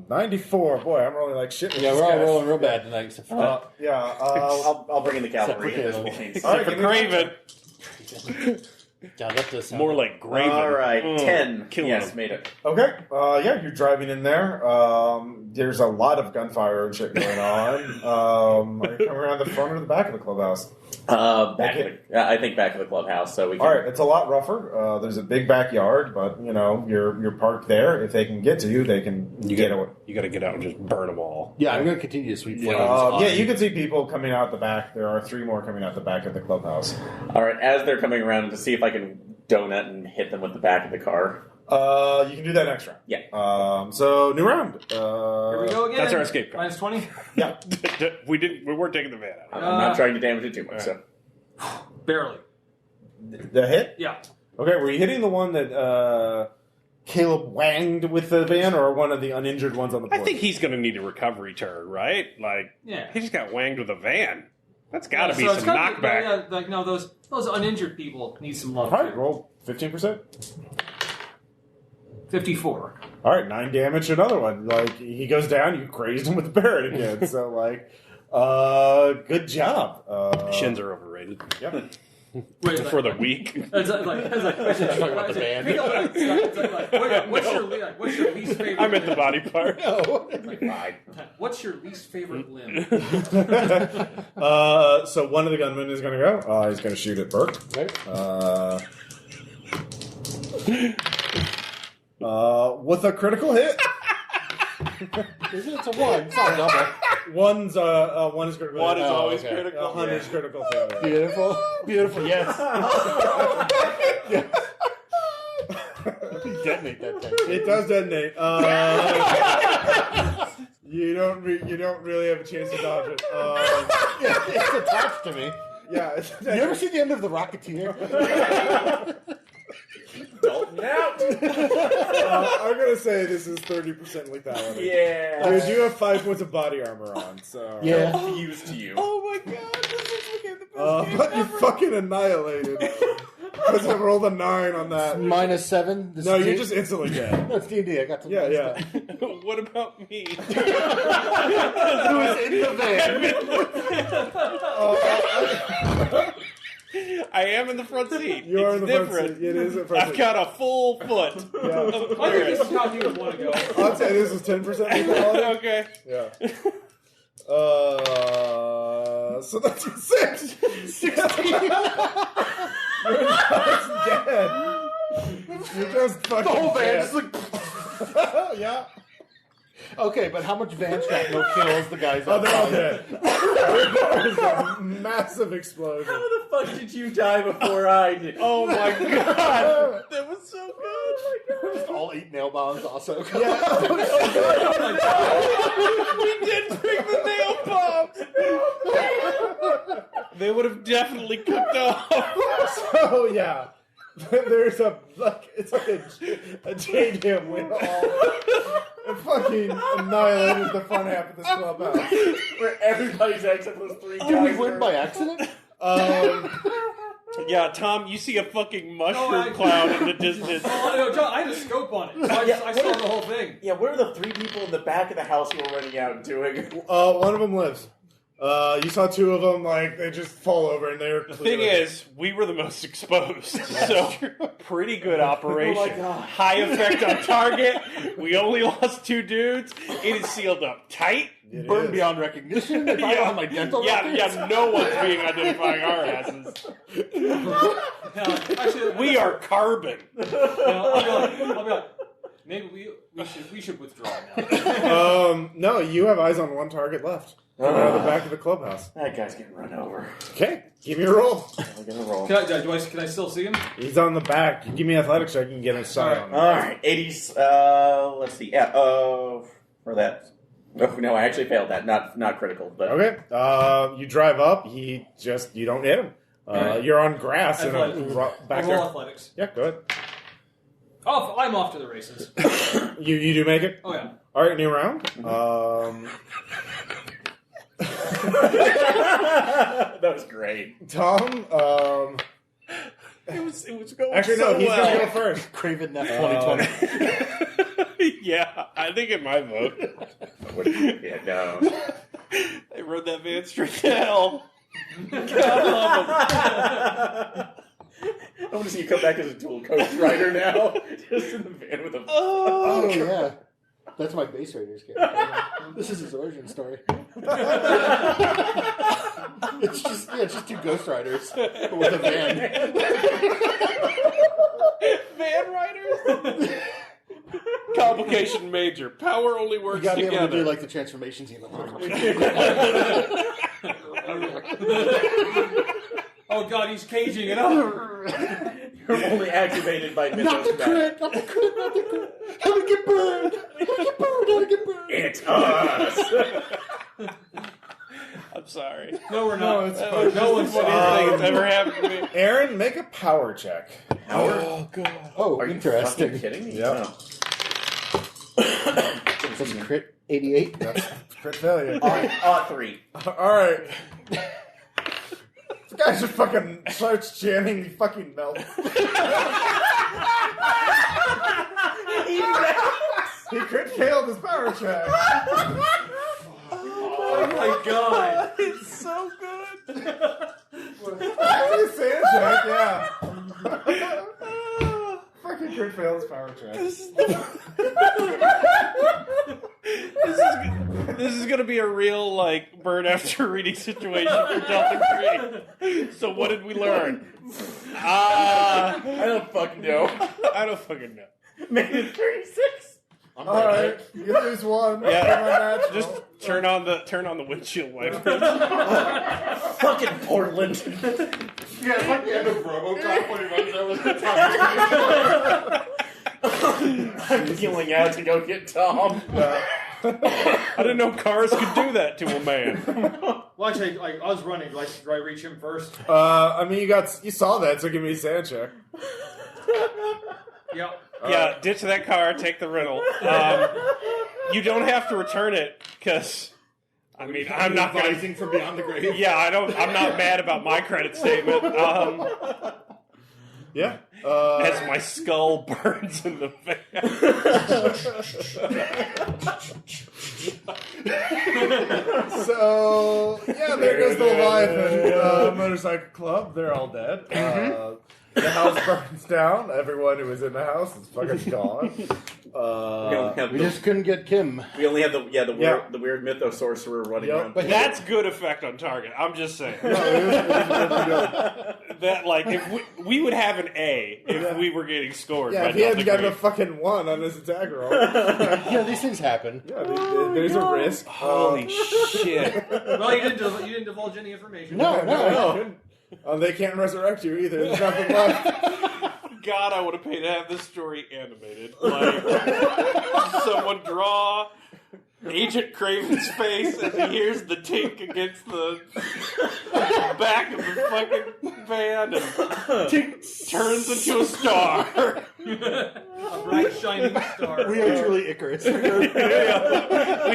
[SPEAKER 1] 94. Boy, I'm rolling like shit. With
[SPEAKER 6] Yeah,
[SPEAKER 1] this
[SPEAKER 6] we're all
[SPEAKER 1] guy.
[SPEAKER 6] rolling real bad tonight. Except for
[SPEAKER 1] Yeah.
[SPEAKER 4] I'll bring in the cavalry.
[SPEAKER 6] Except for
[SPEAKER 4] This
[SPEAKER 6] Caleb.
[SPEAKER 4] machine.
[SPEAKER 1] All right,
[SPEAKER 5] For
[SPEAKER 1] give me
[SPEAKER 5] Graven.
[SPEAKER 6] God, that does sound
[SPEAKER 5] More like Graven.
[SPEAKER 4] All right,
[SPEAKER 5] Oh,
[SPEAKER 4] 10.
[SPEAKER 5] killing
[SPEAKER 4] Yes,
[SPEAKER 5] him.
[SPEAKER 4] made it.
[SPEAKER 1] Okay. Yeah, you're driving in there. There's a lot of gunfire and shit going on. Are you coming around the front or the back of the clubhouse?
[SPEAKER 4] Back of the, I think back of the clubhouse, so we can.
[SPEAKER 1] All right, it's a lot rougher. There's a big backyard, but you're parked there. If they can get to you, they can get away.
[SPEAKER 5] You got to get out and just burn them all.
[SPEAKER 6] yeah, I'm going to continue to sweep flames.
[SPEAKER 1] Yeah, you can see people coming out the back. There are 3 more coming out the back of the clubhouse.
[SPEAKER 4] All right, as they're coming around to see if I can donut and hit them with the back of the car.
[SPEAKER 1] You can do that next round.
[SPEAKER 4] Yeah.
[SPEAKER 1] So new round.
[SPEAKER 3] Here we go again.
[SPEAKER 5] That's our escape car.
[SPEAKER 3] Minus 20.
[SPEAKER 1] Yeah.
[SPEAKER 5] We weren't taking the van out.
[SPEAKER 4] I'm not trying to damage it too much. So
[SPEAKER 3] Barely.
[SPEAKER 1] The hit.
[SPEAKER 3] Yeah.
[SPEAKER 1] Okay, were you hitting the one that Caleb wanged with the van, or one of the uninjured ones on the
[SPEAKER 5] I
[SPEAKER 1] porch?
[SPEAKER 5] think he's going to need a recovery turn, right? Like,
[SPEAKER 3] Yeah.
[SPEAKER 5] he just got wanged with a van. That's got to be
[SPEAKER 3] So it's
[SPEAKER 5] some
[SPEAKER 3] gotta
[SPEAKER 5] knockback.
[SPEAKER 3] no, those uninjured people need some love.
[SPEAKER 1] All right, roll 15%.
[SPEAKER 3] 54.
[SPEAKER 1] All right, 9 damage to another one. Like, he goes down, you grazed him with the parrot again. So, like, good job.
[SPEAKER 5] Shins are overrated.
[SPEAKER 1] Yep.
[SPEAKER 3] Wait,
[SPEAKER 5] For the week.
[SPEAKER 3] It's
[SPEAKER 6] Talking about the band.
[SPEAKER 3] What's your least favorite?
[SPEAKER 5] I meant the body part.
[SPEAKER 3] What's your least favorite limb?
[SPEAKER 1] So one of the gunmen is going to go. He's going to shoot at Birk. With a critical hit.
[SPEAKER 6] It's a 1. It's not a double.
[SPEAKER 1] One is critical.
[SPEAKER 5] One is always
[SPEAKER 6] okay.
[SPEAKER 5] critical.
[SPEAKER 1] 100 is critical failure.
[SPEAKER 6] Beautiful. Beautiful. Yes. Detonate that thing.
[SPEAKER 1] It does detonate. You don't really have a chance to dodge it.
[SPEAKER 6] It's attached to me.
[SPEAKER 1] Yeah.
[SPEAKER 6] You ever see the end of The Rocketeer?
[SPEAKER 4] Dalton
[SPEAKER 1] I'm gonna say this is 30% lethality.
[SPEAKER 4] Yeah.
[SPEAKER 1] Dude, you have 5 points of body armor on, so
[SPEAKER 6] Yeah.
[SPEAKER 4] Fused to you.
[SPEAKER 7] Oh my god, this became the best game
[SPEAKER 1] but you're
[SPEAKER 7] ever.
[SPEAKER 1] fucking annihilated. Because I rolled a 9 on that.
[SPEAKER 6] -7. This
[SPEAKER 1] No,
[SPEAKER 6] is
[SPEAKER 1] you're
[SPEAKER 6] D-
[SPEAKER 1] just instantly dead.
[SPEAKER 6] That's D&D. I got some.
[SPEAKER 1] Yeah, yeah.
[SPEAKER 7] What about me?
[SPEAKER 6] Who is in the van?
[SPEAKER 5] I am in the front seat.
[SPEAKER 1] You are
[SPEAKER 5] It's
[SPEAKER 1] in the
[SPEAKER 5] different.
[SPEAKER 1] front seat. It is in front
[SPEAKER 5] I've
[SPEAKER 1] seat.
[SPEAKER 5] got a full foot.
[SPEAKER 1] Yeah.
[SPEAKER 3] I think this is how he would want to go.
[SPEAKER 1] I'd say this is 10% lethality.
[SPEAKER 5] Okay.
[SPEAKER 1] Yeah. So that's a 6. 16. You're just dead. You're just fucking
[SPEAKER 6] The whole van
[SPEAKER 1] dead.
[SPEAKER 6] is like.
[SPEAKER 1] Yeah.
[SPEAKER 6] Okay, but how much van shrapnel kills the guys?
[SPEAKER 1] Oh, they're all
[SPEAKER 6] outside?
[SPEAKER 1] dead. There's a massive explosion.
[SPEAKER 4] How the fuck did you die before I did?
[SPEAKER 5] Oh my god. That was so good.
[SPEAKER 6] Just all 8 nail bombs also.
[SPEAKER 5] We did bring the nail bombs. They would have definitely cooked off.
[SPEAKER 1] So yeah, there's it's like a JDM with all. It fucking annihilated the front half of this clubhouse.
[SPEAKER 4] Where everybody's except those 3 guys.
[SPEAKER 6] Did we win by accident?
[SPEAKER 5] Yeah, Tom, you see a fucking mushroom cloud in the distance.
[SPEAKER 3] Oh, no, John, I had a scope on it. So I saw the whole thing.
[SPEAKER 4] Yeah, what are the 3 people in the back of the house who are running out and doing?
[SPEAKER 1] One of them lives. You saw 2 of them, like, they just fall over and they're
[SPEAKER 5] The thing is, we were the most exposed, so pretty good operation.
[SPEAKER 4] Oh my God.
[SPEAKER 5] High effect on target. We only lost 2 dudes. It is sealed up tight.
[SPEAKER 1] It
[SPEAKER 6] Burned
[SPEAKER 1] is.
[SPEAKER 6] beyond recognition. If I don't have my dental records?
[SPEAKER 5] Yeah, no one's being identifying our asses.
[SPEAKER 3] Actually,
[SPEAKER 5] We are carbon.
[SPEAKER 3] I'll be like, maybe we should withdraw now.
[SPEAKER 1] No, you have eyes on 1 target left. Coming out of the back of the clubhouse.
[SPEAKER 4] That guy's getting run over.
[SPEAKER 1] Okay, give me a roll.
[SPEAKER 4] We're gonna roll.
[SPEAKER 3] Can I still see him?
[SPEAKER 1] He's on the back. You give me athletics so I can get a sight on him.
[SPEAKER 4] Alright, 80s, let's see. Yeah, for that. Oh, no, I actually failed that. Not critical, but.
[SPEAKER 1] Okay, you drive up. You don't hit him. You're on grass in a
[SPEAKER 3] Athletics.
[SPEAKER 1] back
[SPEAKER 3] I roll
[SPEAKER 1] there.
[SPEAKER 3] athletics.
[SPEAKER 1] Yeah, go ahead.
[SPEAKER 3] I'm off to the races.
[SPEAKER 1] You do make it?
[SPEAKER 3] Oh, yeah.
[SPEAKER 1] All right, new round.
[SPEAKER 4] That was great.
[SPEAKER 1] Tom,
[SPEAKER 5] It was going
[SPEAKER 1] actually,
[SPEAKER 5] so
[SPEAKER 1] no, he's
[SPEAKER 5] well.
[SPEAKER 1] going to go first.
[SPEAKER 6] Craven Neff 2020.
[SPEAKER 5] Yeah, I think it might vote.
[SPEAKER 4] Yeah, no.
[SPEAKER 5] They rode that van straight to hell. God love them.
[SPEAKER 4] I want to see you come back as a dual coach rider now. Just in the van with a.
[SPEAKER 6] Oh, yeah. That's my Base Raiders character. This is his origin story. It's just 2 Ghost Riders with a van.
[SPEAKER 5] Van riders? Complication major. Power only
[SPEAKER 6] You
[SPEAKER 5] works
[SPEAKER 6] gotta be able to do
[SPEAKER 5] together.
[SPEAKER 6] like the transformation scene.
[SPEAKER 3] Oh, God, he's caging it up.
[SPEAKER 4] You're only activated by
[SPEAKER 6] Not the
[SPEAKER 4] Mythos
[SPEAKER 6] crit! Not the crit! Not the crit! How to get burned! How to get burned! How to get burned!
[SPEAKER 4] It's us!
[SPEAKER 5] I'm sorry.
[SPEAKER 3] No, we're
[SPEAKER 1] No,
[SPEAKER 3] not.
[SPEAKER 1] it's
[SPEAKER 5] That
[SPEAKER 1] fine.
[SPEAKER 5] was
[SPEAKER 3] No
[SPEAKER 5] just
[SPEAKER 3] one's
[SPEAKER 5] the funniest thing that's ever happened to me.
[SPEAKER 1] Aaron, make a power check.
[SPEAKER 5] Oh, God.
[SPEAKER 6] Oh,
[SPEAKER 4] Are you
[SPEAKER 6] interesting.
[SPEAKER 4] fucking kidding me?
[SPEAKER 1] Yep.
[SPEAKER 4] No.
[SPEAKER 6] That's a crit 88.
[SPEAKER 1] That's crit failure.
[SPEAKER 4] Alright, 3.
[SPEAKER 1] All right. The guy just fucking starts jamming. He fucking melts. He crit failed his power check.
[SPEAKER 3] Oh, my God.
[SPEAKER 5] It's so good.
[SPEAKER 1] His sand check, yeah. Fucking crit failed his power check.
[SPEAKER 5] This is gonna be a real like burn after reading situation for Delta Green. So what did we learn?
[SPEAKER 4] I don't fucking know.
[SPEAKER 5] I don't fucking know.
[SPEAKER 4] Made it 36.
[SPEAKER 1] All right, you lose 1.
[SPEAKER 5] Yeah, just turn on the windshield wipers.
[SPEAKER 4] Fucking Portland.
[SPEAKER 6] Yeah, it's like the end of RoboCop when he runs over the top.
[SPEAKER 4] I'm healing out to go get Tom.
[SPEAKER 5] I didn't know cars could do that to a man.
[SPEAKER 3] Well, actually, I was running. Do I reach him first?
[SPEAKER 1] I mean, you saw that, so give me a sand check.
[SPEAKER 3] Yep.
[SPEAKER 5] Yeah, ditch that car, take the rental. You don't have to return it, because, I mean, I'm not going
[SPEAKER 6] Rising from beyond the grave.
[SPEAKER 5] Yeah, I'm not mad about my credit statement.
[SPEAKER 1] Yeah.
[SPEAKER 5] As my skull burns in the van.
[SPEAKER 1] So, yeah, there goes the Leviathan Motorcycle Club. They're all dead. The house burns down. Everyone who was in the house is fucking gone.
[SPEAKER 6] We just couldn't get Kim.
[SPEAKER 4] We only have the weird mytho sorcerer running around.
[SPEAKER 5] But that's good effect on target. I'm just saying.
[SPEAKER 1] No, it was good.
[SPEAKER 5] That, like, if we would have an A if we were getting scored.
[SPEAKER 1] Yeah,
[SPEAKER 5] by
[SPEAKER 1] if he hadn't
[SPEAKER 5] Delta
[SPEAKER 1] gotten a
[SPEAKER 5] Green.
[SPEAKER 1] fucking 1 on his attack roll.
[SPEAKER 6] Yeah, these things happen.
[SPEAKER 1] Yeah, there's a risk.
[SPEAKER 5] Holy shit.
[SPEAKER 3] Well, you didn't divulge any information.
[SPEAKER 6] No.
[SPEAKER 1] They can't resurrect you either. There's nothing left.
[SPEAKER 5] God, I would have paid to have this story animated. Like, someone draw Agent Craven's face as he hears the tink against the back of the fucking van and tink turns into a star.
[SPEAKER 3] A bright shining star.
[SPEAKER 6] We are truly Icarus.
[SPEAKER 5] We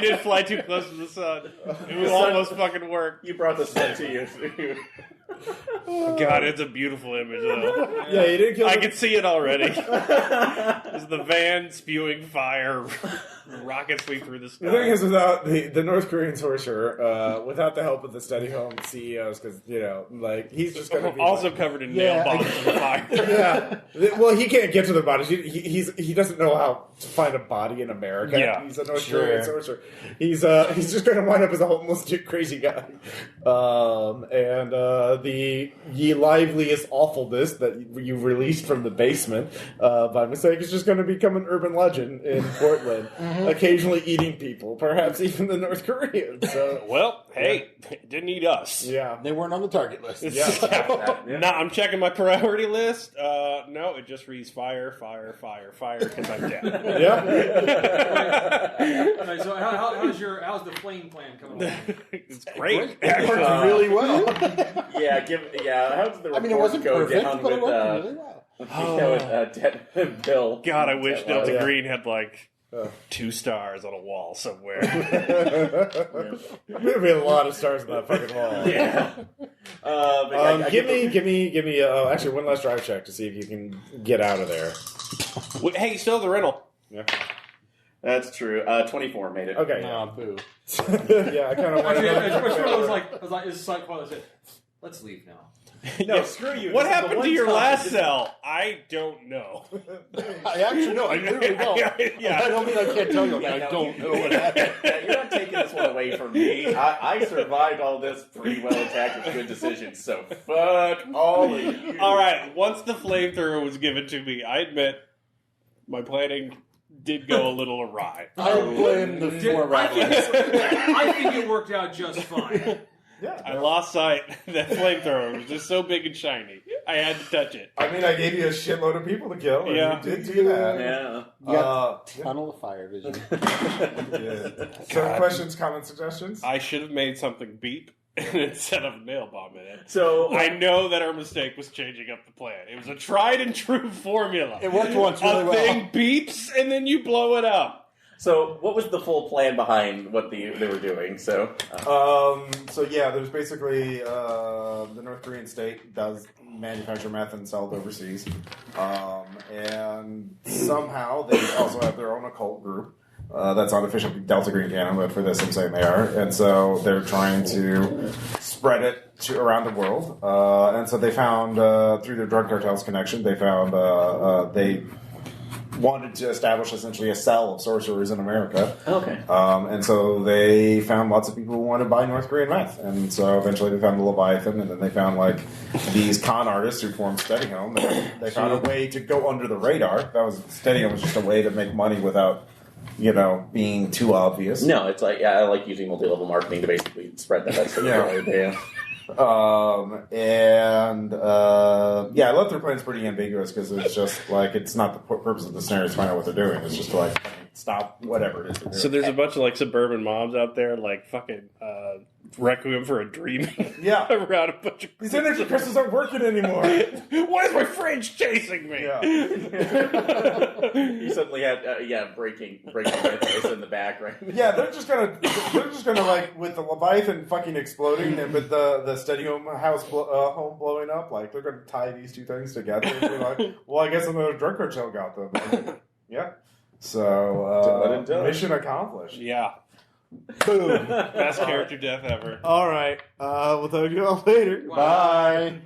[SPEAKER 5] didn't fly too close to the sun. It was almost fucking work.
[SPEAKER 4] You brought the sun to you.
[SPEAKER 5] God, it's a beautiful image, though.
[SPEAKER 1] Yeah, you didn't kill
[SPEAKER 5] I
[SPEAKER 1] him.
[SPEAKER 5] can see it already. It's the van spewing fire, rockets sweep through the sky.
[SPEAKER 1] The thing is, without the North Korean sorcerer, without the help of the steady home CEOs, because, like, he's just going to be...
[SPEAKER 5] also covered in nail bombs and fire.
[SPEAKER 1] Yeah. Well, he can't get to the bodies. He doesn't know how to find a body in America.
[SPEAKER 5] Yeah.
[SPEAKER 1] He's a North Korean sorcerer. He's just going to wind up as a homeless crazy guy. And the ye liveliest awfulness that you released from the basement by mistake is just going to become an urban legend in Portland. Occasionally eating people, perhaps even the North Koreans. So,
[SPEAKER 5] Well, hey, it didn't eat us.
[SPEAKER 1] yeah.
[SPEAKER 6] They weren't on the target list.
[SPEAKER 5] Yeah. No, I'm checking my priority list. No, it just reads fire, because I'm dead.
[SPEAKER 1] Yeah.
[SPEAKER 3] Right, so how's the flame plan coming along?
[SPEAKER 5] It's great.
[SPEAKER 6] It worked really well.
[SPEAKER 4] How's the
[SPEAKER 6] I mean, it
[SPEAKER 4] report
[SPEAKER 6] wasn't
[SPEAKER 4] go
[SPEAKER 6] perfect,
[SPEAKER 4] down
[SPEAKER 6] but it
[SPEAKER 4] with,
[SPEAKER 6] worked really well.
[SPEAKER 4] Bill?
[SPEAKER 5] God, I wish Delta
[SPEAKER 1] yeah.
[SPEAKER 5] Green had, like, 2 stars on a wall somewhere.
[SPEAKER 1] There'd be a lot of stars on that fucking wall.
[SPEAKER 4] Yeah.
[SPEAKER 1] Give me. Actually, one last drive check to see if you can get out of there.
[SPEAKER 5] Hey, you still have the rental.
[SPEAKER 1] Yeah.
[SPEAKER 4] That's true. 24 made it.
[SPEAKER 1] Okay.
[SPEAKER 6] Oh, boo.
[SPEAKER 1] Yeah, I kind of want
[SPEAKER 3] Actually,
[SPEAKER 1] to.
[SPEAKER 3] I was like, it's like, well, I said, let's leave now.
[SPEAKER 4] No, screw you.
[SPEAKER 5] What
[SPEAKER 4] This is the
[SPEAKER 5] happened
[SPEAKER 4] one
[SPEAKER 5] to your
[SPEAKER 4] time
[SPEAKER 5] last
[SPEAKER 4] this-
[SPEAKER 5] cell? I don't know.
[SPEAKER 6] I actually know. I literally don't.
[SPEAKER 5] Yeah.
[SPEAKER 6] I don't mean I can't tell you. I don't know what happened.
[SPEAKER 4] Yeah, you're not taking this one away from me. I survived all this pretty well attacked with good decisions, so fuck all of you.
[SPEAKER 5] All right, once the flamethrower was given to me, I admit my planning did go a little awry.
[SPEAKER 6] I blame the four rattlers.
[SPEAKER 3] I think it worked out just fine.
[SPEAKER 1] Yeah.
[SPEAKER 5] I lost sight. That flamethrower was just so big and shiny. I had to touch it.
[SPEAKER 1] I mean, I gave you a shitload of people to kill, and
[SPEAKER 5] Yeah.
[SPEAKER 1] you did do that.
[SPEAKER 4] Yeah.
[SPEAKER 6] You got tunnel of fire vision.
[SPEAKER 1] Yeah. So, questions, comments, suggestions?
[SPEAKER 5] I should have made something beep instead of a nail bomb in it.
[SPEAKER 4] So
[SPEAKER 5] I know that our mistake was changing up the plan. It was a tried and true formula.
[SPEAKER 6] It worked once really
[SPEAKER 5] A
[SPEAKER 6] well.
[SPEAKER 5] thing beeps and then you blow it up.
[SPEAKER 4] So, what was the full plan behind what they were doing? So,
[SPEAKER 1] There's basically the North Korean state does manufacture meth and sell it overseas, and somehow they also have their own occult group that's unofficially Delta Green canon, but for this I'm saying they are, and so they're trying to spread it around the world, and so they found through their drug cartels connection, they found they wanted to establish essentially a cell of sorcerers in America.
[SPEAKER 4] okay.
[SPEAKER 1] And so they found lots of people who wanted to buy North Korean meth. And so eventually they found the Leviathan, and then they found like these con artists who formed Steady Home. And they found a way to go under the radar. Steady Home was just a way to make money without, being too obvious.
[SPEAKER 4] No, it's like I like using multi-level marketing to basically spread that. That's
[SPEAKER 1] Yeah.
[SPEAKER 4] yeah.
[SPEAKER 1] Yeah, I left their plans pretty ambiguous because it's just like it's not the purpose of the scenario to find out what they're doing. It's just to like stop whatever it is they're doing.
[SPEAKER 5] So there's a bunch of like suburban moms out there, like fucking Requiem for a Dream.
[SPEAKER 1] Yeah.
[SPEAKER 5] Around a bunch of
[SPEAKER 1] These energy crystals aren't working anymore.
[SPEAKER 5] Why is my fridge chasing me?
[SPEAKER 1] Yeah.
[SPEAKER 4] You suddenly had breaking windows in the back, right?
[SPEAKER 1] Yeah, they're just gonna like with the Leviathan fucking exploding and with the steady home home blowing up, like they're gonna tie these two things together and be like, well, I guess another drug cartel got them. And, yeah. So mission accomplished.
[SPEAKER 5] Yeah. Boom. Best character death ever.
[SPEAKER 1] All right. We'll talk to you all later.
[SPEAKER 3] Bye.
[SPEAKER 1] Bye.